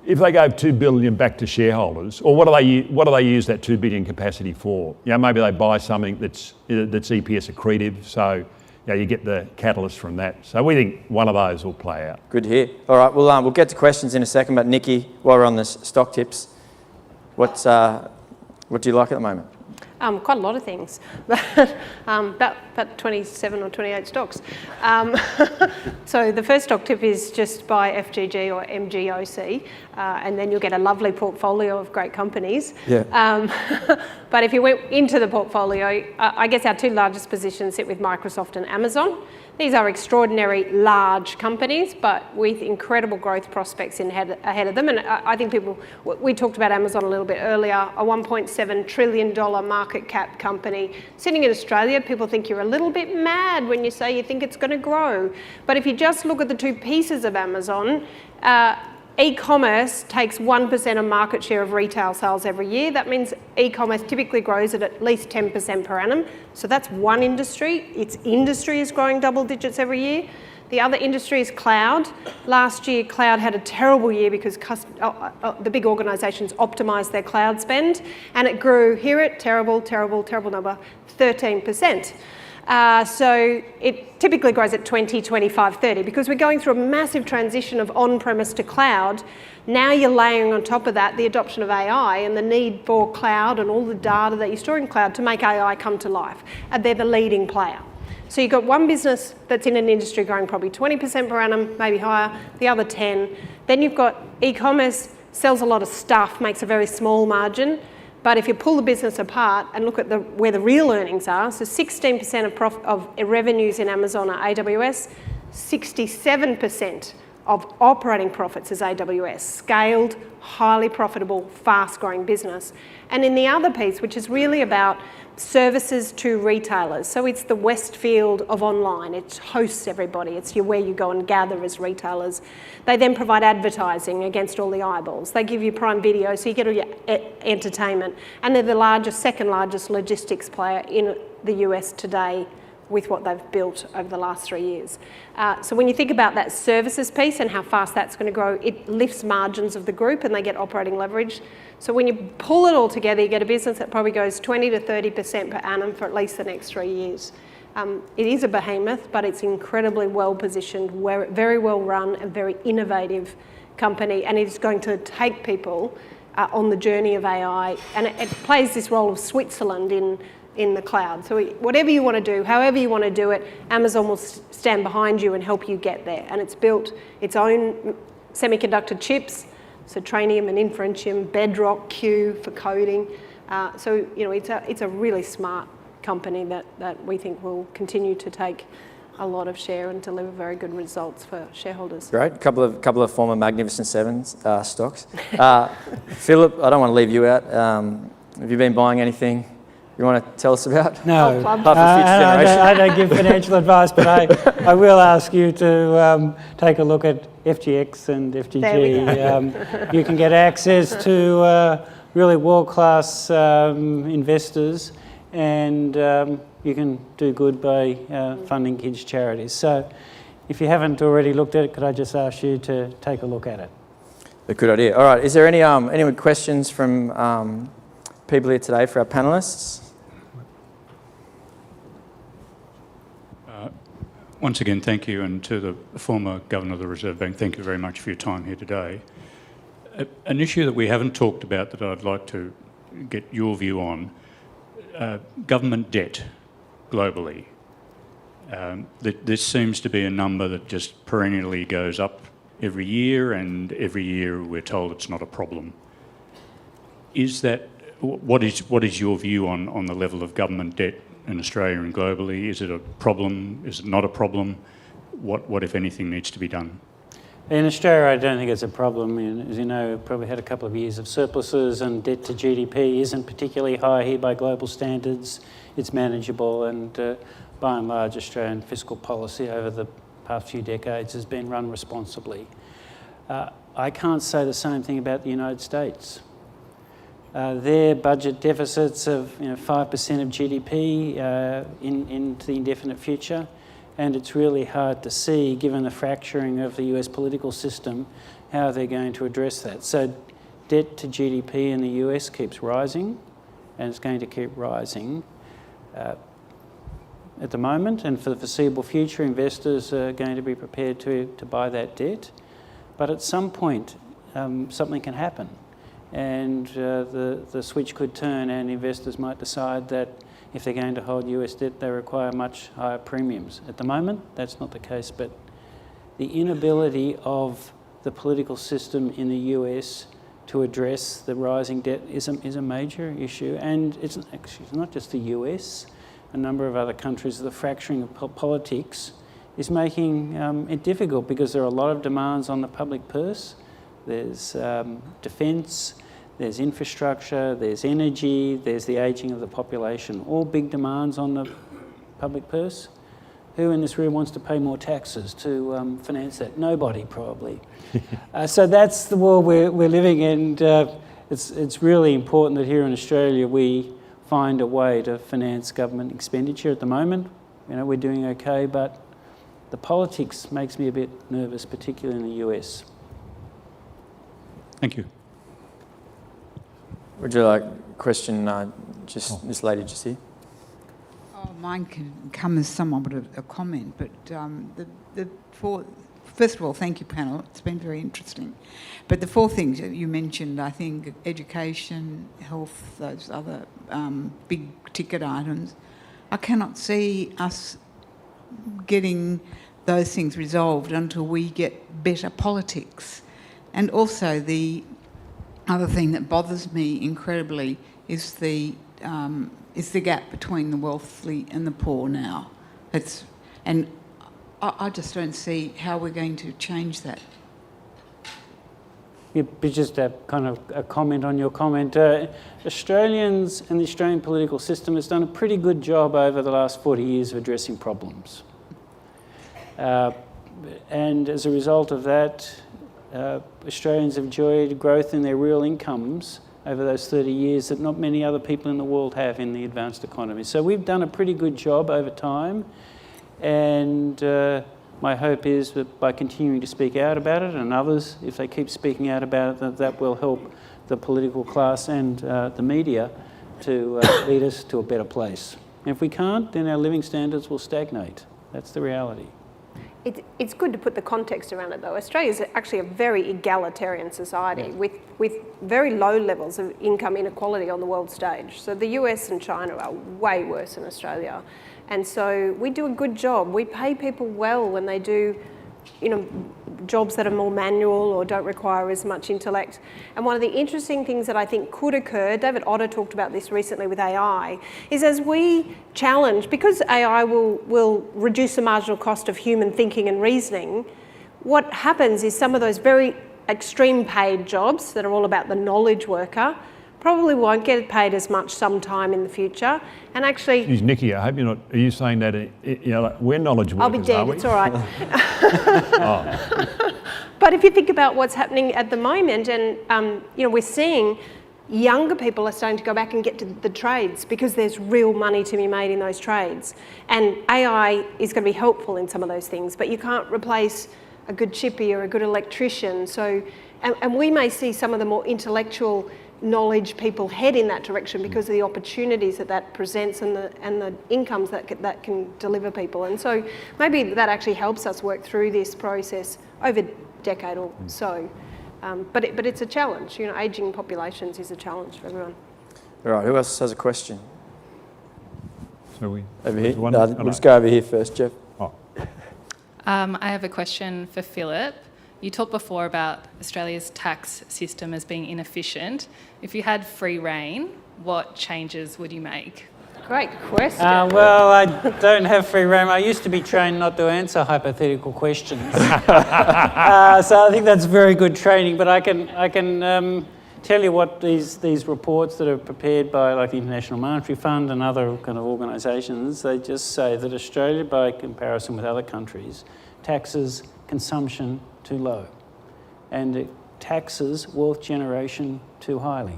if they gave $2 billion back to shareholders, or what do they use that $2 billion capacity for? Maybe they buy something that's EPS accretive. So you get the catalyst from that. So we think one of those will play out. Good to hear. All right, we'll get to questions in a second. But Nikki, while we're on the stock tips, what do you like at the moment? Quite a lot of things, but about 27 or 28 stocks. So the first stock tip is just buy FGG or MGOC, and then you'll get a lovely portfolio of great companies. Yeah. But if you went into the portfolio, I guess our two largest positions sit with Microsoft and Amazon. These are extraordinary large companies, but with incredible growth prospects ahead of them. And I think we talked about Amazon a little bit earlier, a $1.7 trillion market cap company. Sitting in Australia, people think you're a little bit mad when you say you think it's going to grow. But if you just look at the two pieces of Amazon, e-commerce takes 1% of market share of retail sales every year. That means e-commerce typically grows at least 10% per annum. So that's one industry. Its industry is growing double digits every year. The other industry is cloud. Last year, cloud had a terrible year because the big organisations optimised their cloud spend, and it grew, hear it, terrible number, 13%. So it typically grows at 20, 25, 30 because we're going through a massive transition of on-premise to cloud. Now you're layering on top of that the adoption of AI and the need for cloud and all the data that you store in cloud to make AI come to life. And they're the leading player. So you've got one business that's in an industry growing probably 20% per annum, maybe higher, the other 10. Then you've got e-commerce, sells a lot of stuff, makes a very small margin. But if you pull the business apart and look at where the real earnings are, so 16% of revenues in Amazon are AWS, 67% of operating profits is AWS, scaled, highly profitable, fast-growing business. And in the other piece, which is really about services to retailers, so it's the Westfield of online, it hosts everybody, it's where you go and gather as retailers. They then provide advertising against all the eyeballs. They give you Prime Video, so you get all your entertainment. And they're the second largest logistics player in the US today with what they've built over the last 3 years. So when you think about that services piece and how fast that's going to grow, it lifts margins of the group and they get operating leverage. So when you pull it all together, you get a business that probably goes 20 to 30% per annum for at least the next 3 years. It is a behemoth, but it's incredibly well positioned, very well run, and very innovative company, and it's going to take people on the journey of AI, and it plays this role of Switzerland in the cloud. So whatever you want to do, however you want to do it, Amazon will stand behind you and help you get there. And it's built its own semiconductor chips, so Trainium and Inferentium, Bedrock, Q for coding. So it's a really smart company that we think will continue to take a lot of share and deliver very good results for shareholders. Great, couple of former Magnificent Sevens stocks. Philip, I don't want to leave you out. Have you been buying anything you want to tell us about? No, I I don't give financial advice, but I will ask you to take a look at FGX and FGG. You can get access to really world-class investors, and you can do good by funding kids' charities. So if you haven't already looked at it, could I just ask you to take a look at it? A good idea. All right, is there any questions from people here today for our panellists? Once again, thank you, and to the former Governor of the Reserve Bank, thank you very much for your time here today. An issue that we haven't talked about that I'd like to get your view on, government debt globally. This seems to be a number that just perennially goes up every year, and every year we're told it's not a problem. What is your view on the level of government debt in Australia and globally? Is it a problem? Is it not a problem? What if anything, needs to be done? In Australia, I don't think it's a problem. As you know, we've probably had a couple of years of surpluses, and debt to GDP isn't particularly high here by global standards. It's manageable, and by and large, Australian fiscal policy over the past few decades has been run responsibly. I can't say the same thing about the United States. Their budget deficits of 5% of GDP into the indefinite future, and it's really hard to see, given the fracturing of the US political system, how they're going to address that. So debt to GDP in the US keeps rising, and it's going to keep rising at the moment, and for the foreseeable future, investors are going to be prepared to buy that debt. But at some point, something can happen, and the switch could turn, and investors might decide that if they're going to hold US debt, they require much higher premiums. At the moment, that's not the case, but the inability of the political system in the US to address the rising debt is a major issue. And it's not just the US, a number of other countries. The fracturing of politics is making it difficult because there are a lot of demands on the public purse. There's defence, there's infrastructure, there's energy, there's the ageing of the population, all big demands on the public purse. Who in this room wants to pay more taxes to finance that? Nobody, probably. So that's the world we're living in. It's really important that here in Australia we find a way to finance government expenditure. At the moment, we're doing okay, but the politics makes me a bit nervous, particularly in the US. Thank you. Would you like a question, this lady just here? Oh, mine can come as somewhat of a comment, but first of all, thank you, panel. It's been very interesting. But the four things that you mentioned, I think education, health, those other big ticket items, I cannot see us getting those things resolved until we get better politics. And also the other thing that bothers me incredibly is the gap between the wealthy and the poor now. I just don't see how we're going to change that. Yeah, but just a kind of a comment on your comment. Australians and the Australian political system has done a pretty good job over the last 40 years of addressing problems. And as a result of that, Australians have enjoyed growth in their real incomes over those 30 years that not many other people in the world have in the advanced economy. So we've done a pretty good job over time, and my hope is that by continuing to speak out about it, and others, if they keep speaking out about it, that will help the political class and the media to lead us to a better place. And if we can't, then our living standards will stagnate. That's the reality. It's good to put the context around it, though. Australia is actually a very egalitarian society with very low levels of income inequality on the world stage. So the US and China are way worse than Australia. And so we do a good job. We pay people well when they do, jobs that are more manual or don't require as much intellect. And one of the interesting things that I think could occur, David Otter talked about this recently with AI, is as we challenge, because AI will reduce the marginal cost of human thinking and reasoning, what happens is some of those very extreme paid jobs that are all about the knowledge worker probably won't get paid as much sometime in the future. And actually... Excuse Nikki, I hope you're not... Are you saying that, we're knowledge workers, I'll be dead, are we? it's all right. Oh. But if you think about what's happening at the moment, and we're seeing younger people are starting to go back and get to the trades because there's real money to be made in those trades. And AI is going to be helpful in some of those things, but you can't replace a good chippy or a good electrician. So, and we may see some of the more intellectual knowledge people head in that direction because of the opportunities that presents and the incomes that can deliver people. And so maybe that actually helps us work through this process over a decade or so. But it's a challenge. Ageing populations is a challenge for everyone. All right, who else has a question? So we over here. We'll just go over here first, Geoff. Oh. I have a question for Philip. You talked before about Australia's tax system as being inefficient. If you had free rein, what changes would you make? Great question. Well, I don't have free rein. I used to be trained not to answer hypothetical questions. So I think that's very good training, but I can tell you what these reports that are prepared by like the International Monetary Fund and other kind of organisations, they just say that Australia, by comparison with other countries, taxes consumption too low, and it taxes wealth generation too highly.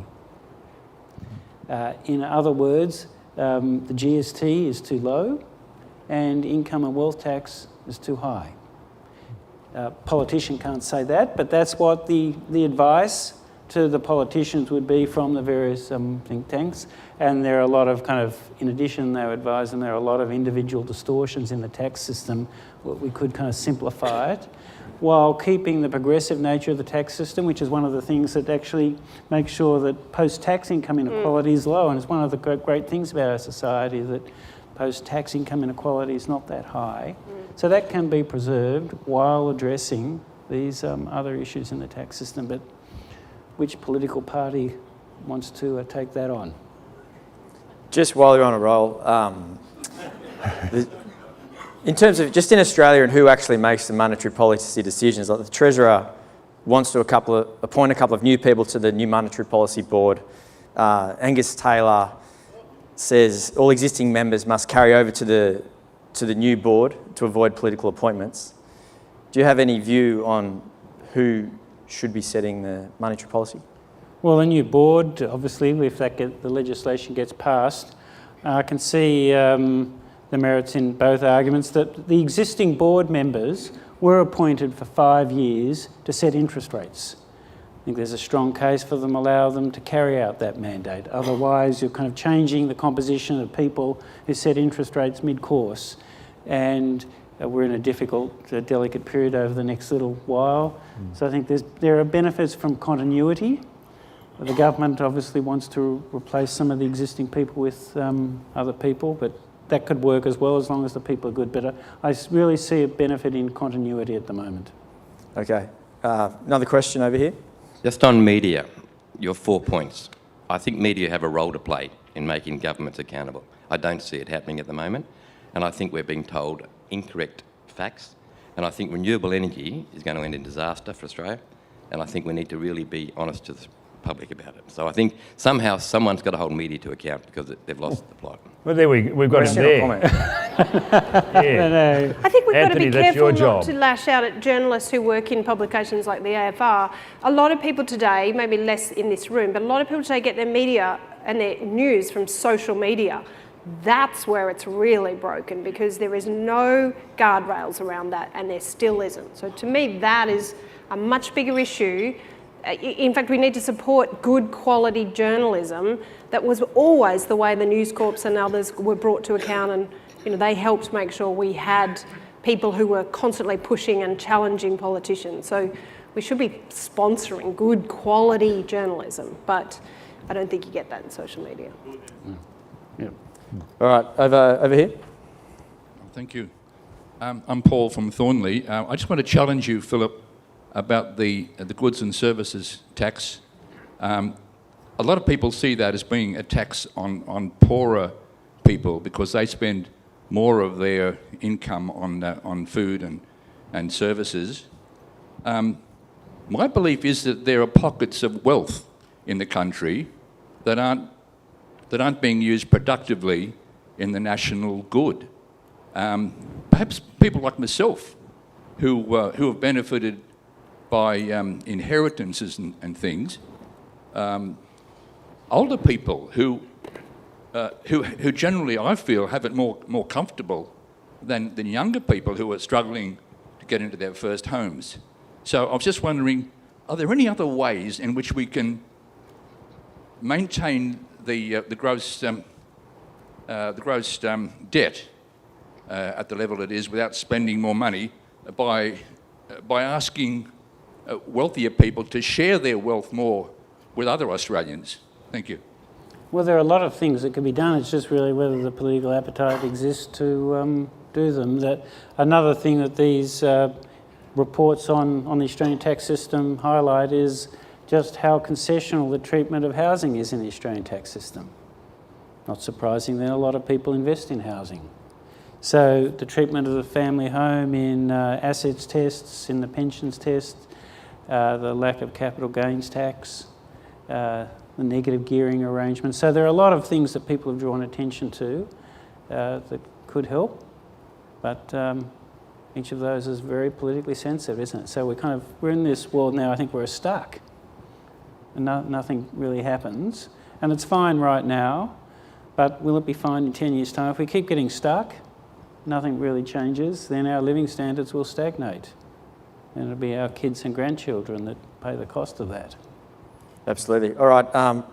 In other words, the GST is too low, and income and wealth tax is too high. Politician can't say that, but that's what the advice to the politicians would be from the various think tanks. And there are a lot of in addition, they advise, and there are a lot of individual distortions in the tax system. We could kind of simplify it, while keeping the progressive nature of the tax system, which is one of the things that actually makes sure that post-tax income inequality is low. And it's one of the great things about our society that post-tax income inequality is not that high. So that can be preserved while addressing these other issues in the tax system. But which political party wants to take that on? Just while you're on a roll, In terms of just in Australia and who actually makes the monetary policy decisions, like the Treasurer wants to appoint a couple of new people to the new monetary policy board. Angus Taylor says all existing members must carry over to the new board to avoid political appointments. Do you have any view on who should be setting the monetary policy? Well, the new board, obviously, if the legislation gets passed, I can see the merits in both arguments that the existing board members were appointed for 5 years to set interest rates. I think there's a strong case for them, allow them to carry out that mandate. Otherwise, you're kind of changing the composition of people who set interest rates mid-course. And we're in a difficult, delicate period over the next little while. So I think there are benefits from continuity. The government obviously wants to replace some of the existing people with other people, but that could work as well as long as the people are good. But I really see a benefit in continuity at the moment. Okay. Another question over here. Just on media, your 4 points. I think media have a role to play in making governments accountable. I don't see it happening at the moment, and I think we're being told incorrect facts, and I think renewable energy is going to end in disaster for Australia, and I think we need to really be honest to the public about it. So I think somehow someone's got to hold media to account because they've lost the plot. Well, there we've got him there. I think we've Anthony, got to be that's your careful job. not to lash out at journalists who work in publications like the AFR. A lot of people today, maybe less in this room, but a lot of people today get their media and their news from social media. That's where it's really broken because there is no guardrails around that and there still isn't. So to me, that is a much bigger issue. In fact, we need to support good quality journalism. That was always the way the News Corps and others were brought to account, and they helped make sure we had people who were constantly pushing and challenging politicians. So we should be sponsoring good quality journalism, but I don't think you get that in social media. Yeah. All right, over here. Thank you. I'm Paul from Thorley. I just want to challenge you, Philip, about the goods and services tax. A lot of people see that as being a tax on poorer people because they spend more of their income on food and services. My belief is that there are pockets of wealth in the country that aren't being used productively in the national good. Perhaps people like myself who have benefited by inheritances and things. Older people who generally I feel have it more comfortable than younger people who are struggling to get into their first homes. So I was just wondering, are there any other ways in which we can maintain the gross debt at the level it is without spending more money by asking wealthier people to share their wealth more with other Australians? Thank you. Well, there are a lot of things that can be done. It's just really whether the political appetite exists to do them. Another thing that these reports on the Australian tax system highlight is just how concessional the treatment of housing is in the Australian tax system. Not surprising that a lot of people invest in housing. So the treatment of the family home in assets tests, in the pensions test, the lack of capital gains tax, the negative gearing arrangements. So there are a lot of things that people have drawn attention to that could help, but each of those is very politically sensitive, isn't it? So we're in this world now, I think we're stuck. And nothing really happens. And it's fine right now, but will it be fine in 10 years' time? If we keep getting stuck, nothing really changes, then our living standards will stagnate. And it'll be our kids and grandchildren that pay the cost of that. Absolutely. All right.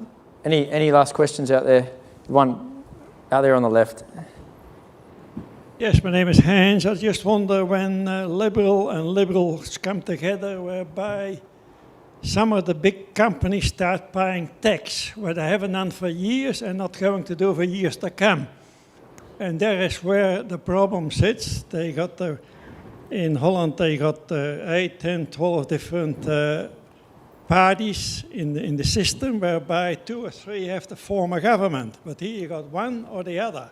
Any last questions out there? One out there on the left. Yes, my name is Hans. I just wonder when Liberal and Liberals come together whereby some of the big companies start paying tax, where they haven't done for years and not going to do for years to come. And there is where the problem sits. In Holland they got 8, 10, 12 different parties in the system whereby 2 or 3 have to form a government. But here you got one or the other.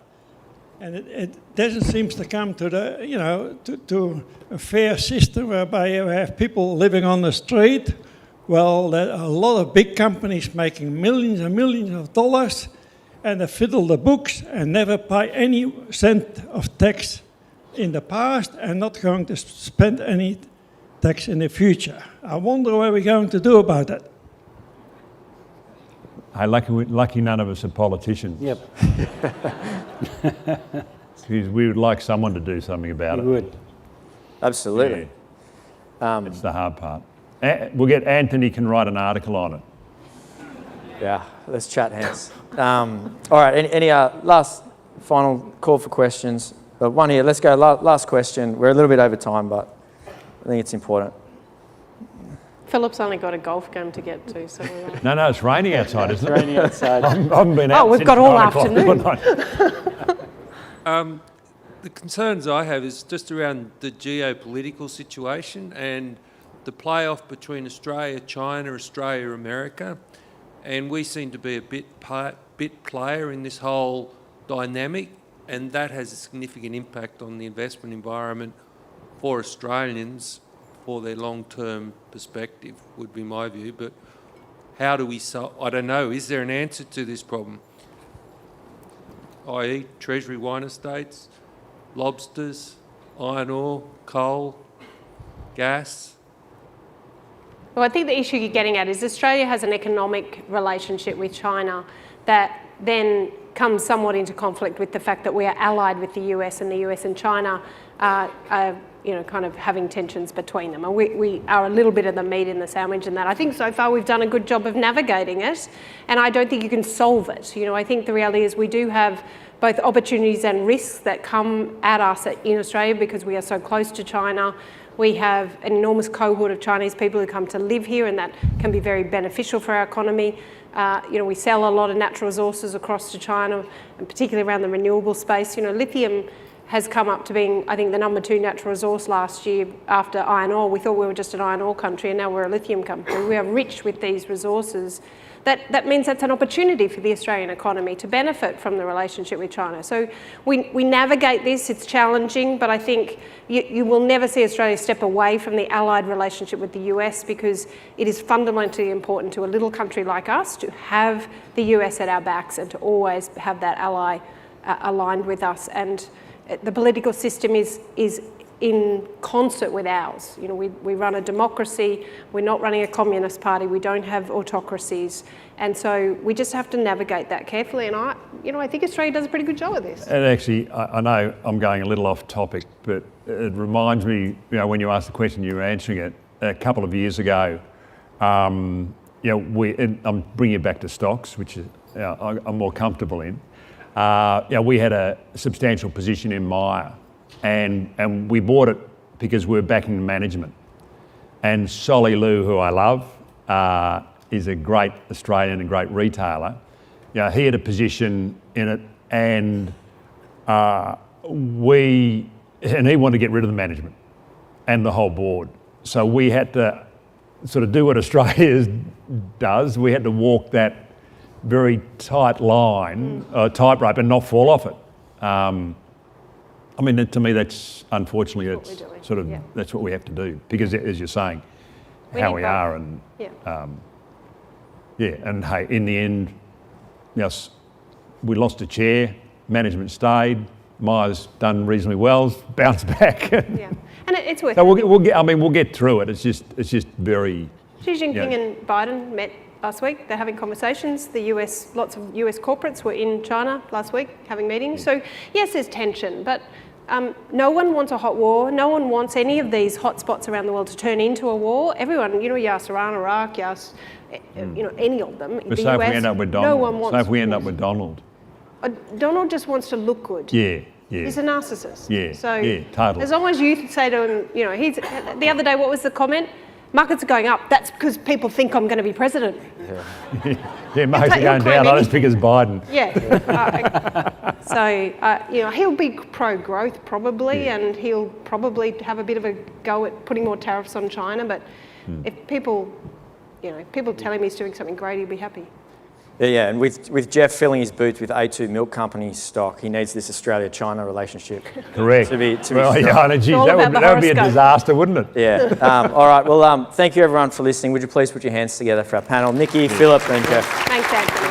And it doesn't seem to come to the, you know, to a fair system whereby you have people living on the street. Well, there are a lot of big companies making millions and millions of dollars, and they fiddle the books and never pay any cent of tax in the past and not going to spend any tax in the future. I wonder what we're going to do about that. Hey, lucky none of us are politicians. Yep. Because we would like someone to do something about it. We would. Absolutely. Yeah. It's the hard part. We'll get Anthony can write an article on it. Yeah, let's chat hands. All right, any last final call for questions? One here, let's go, last question. We're a little bit over time, but I think it's important. Philip's only got a golf game to get to, so... No, it's raining outside, isn't it? It's raining outside. I haven't been out we've since got all 9 o'clock. afternoon. The concerns I have is just around the geopolitical situation and the playoff between Australia, China, Australia, America, and we seem to be a bit player in this whole dynamic, and that has a significant impact on the investment environment for Australians for their long-term perspective, would be my view. But how do we solve? I don't know. Is there an answer to this problem? I.e. Treasury wine estates, lobsters, iron ore, coal, gas? Well, I think the issue you're getting at is Australia has an economic relationship with China that then comes somewhat into conflict with the fact that we are allied with the US, and the US and China are kind of having tensions between them. And we are a little bit of the meat in the sandwich in that. I think so far we've done a good job of navigating it, and I don't think you can solve it. You know, I think the reality is we do have both opportunities and risks that come at us in Australia because we are so close to China. We have an enormous cohort of Chinese people who come to live here, and that can be very beneficial for our economy. We sell a lot of natural resources across to China, and particularly around the renewable space. You know, lithium has come up to being, I think, the #2 natural resource last year after iron ore. We thought we were just an iron ore country, and now we're a lithium country. We are rich with these resources. That means that's an opportunity for the Australian economy to benefit from the relationship with China. So we navigate this, it's challenging, but I think you will never see Australia step away from the allied relationship with the US, because it is fundamentally important to a little country like us to have the US at our backs and to always have that ally aligned with us. And the political system is in concert with ours. You know, we run a democracy, we're not running a communist party, we don't have autocracies, and so we just have to navigate that carefully, and I think Australia does a pretty good job of this. And actually, I know I'm going a little off topic, but it reminds me, you know, when you asked the question, you were answering it a couple of years ago. I'm bringing it back to stocks, which is, I'm more comfortable in. We had a substantial position in Myer. And we bought it because we were backing the management. And Solly Lou, who I love, is a great Australian and great retailer. You know, he had a position in it, and he wanted to get rid of the management and the whole board. So we had to sort of do what Australia does. We had to walk that very tight line, tightrope, and not fall off it. I mean, to me, that's unfortunately, that's what we have to do, because as you're saying, how we are, and and hey, in the end, yes, we lost a chair, management stayed, Myer's done reasonably well, bounced back. Yeah, and it's worth. So we'll get through it. It's just very. Xi Jinping and Biden met last week. They're having conversations. Lots of US corporates were in China last week having meetings. So yes, there's tension, but no one wants a hot war. No one wants any of these hotspots around the world to turn into a war. Everyone, you ask Iran, Iraq, you ask, any of them. But so if we end up with Donald, no one wants. So if we end up with Donald. Donald just wants to look good. Yeah. He's a narcissist. Yeah, totally. As long as you say to him, he's. The other day, what was the comment? Markets are going up. That's because people think I'm going to be president. Yeah, markets are going down. I just think it's Biden. Yeah. He'll be pro-growth probably, and he'll probably have a bit of a go at putting more tariffs on China. But if people tell him he's doing something great, he'll be happy. Yeah, and with Geoff filling his boots with A2 Milk Company stock, he needs this Australia-China relationship. Correct. To be well, strong. geez, that would be a disaster, wouldn't it? Yeah. All right. Well, thank you everyone for listening. Would you please put your hands together for our panel? Nikki, Philip, and Geoff. Thanks, Anthony.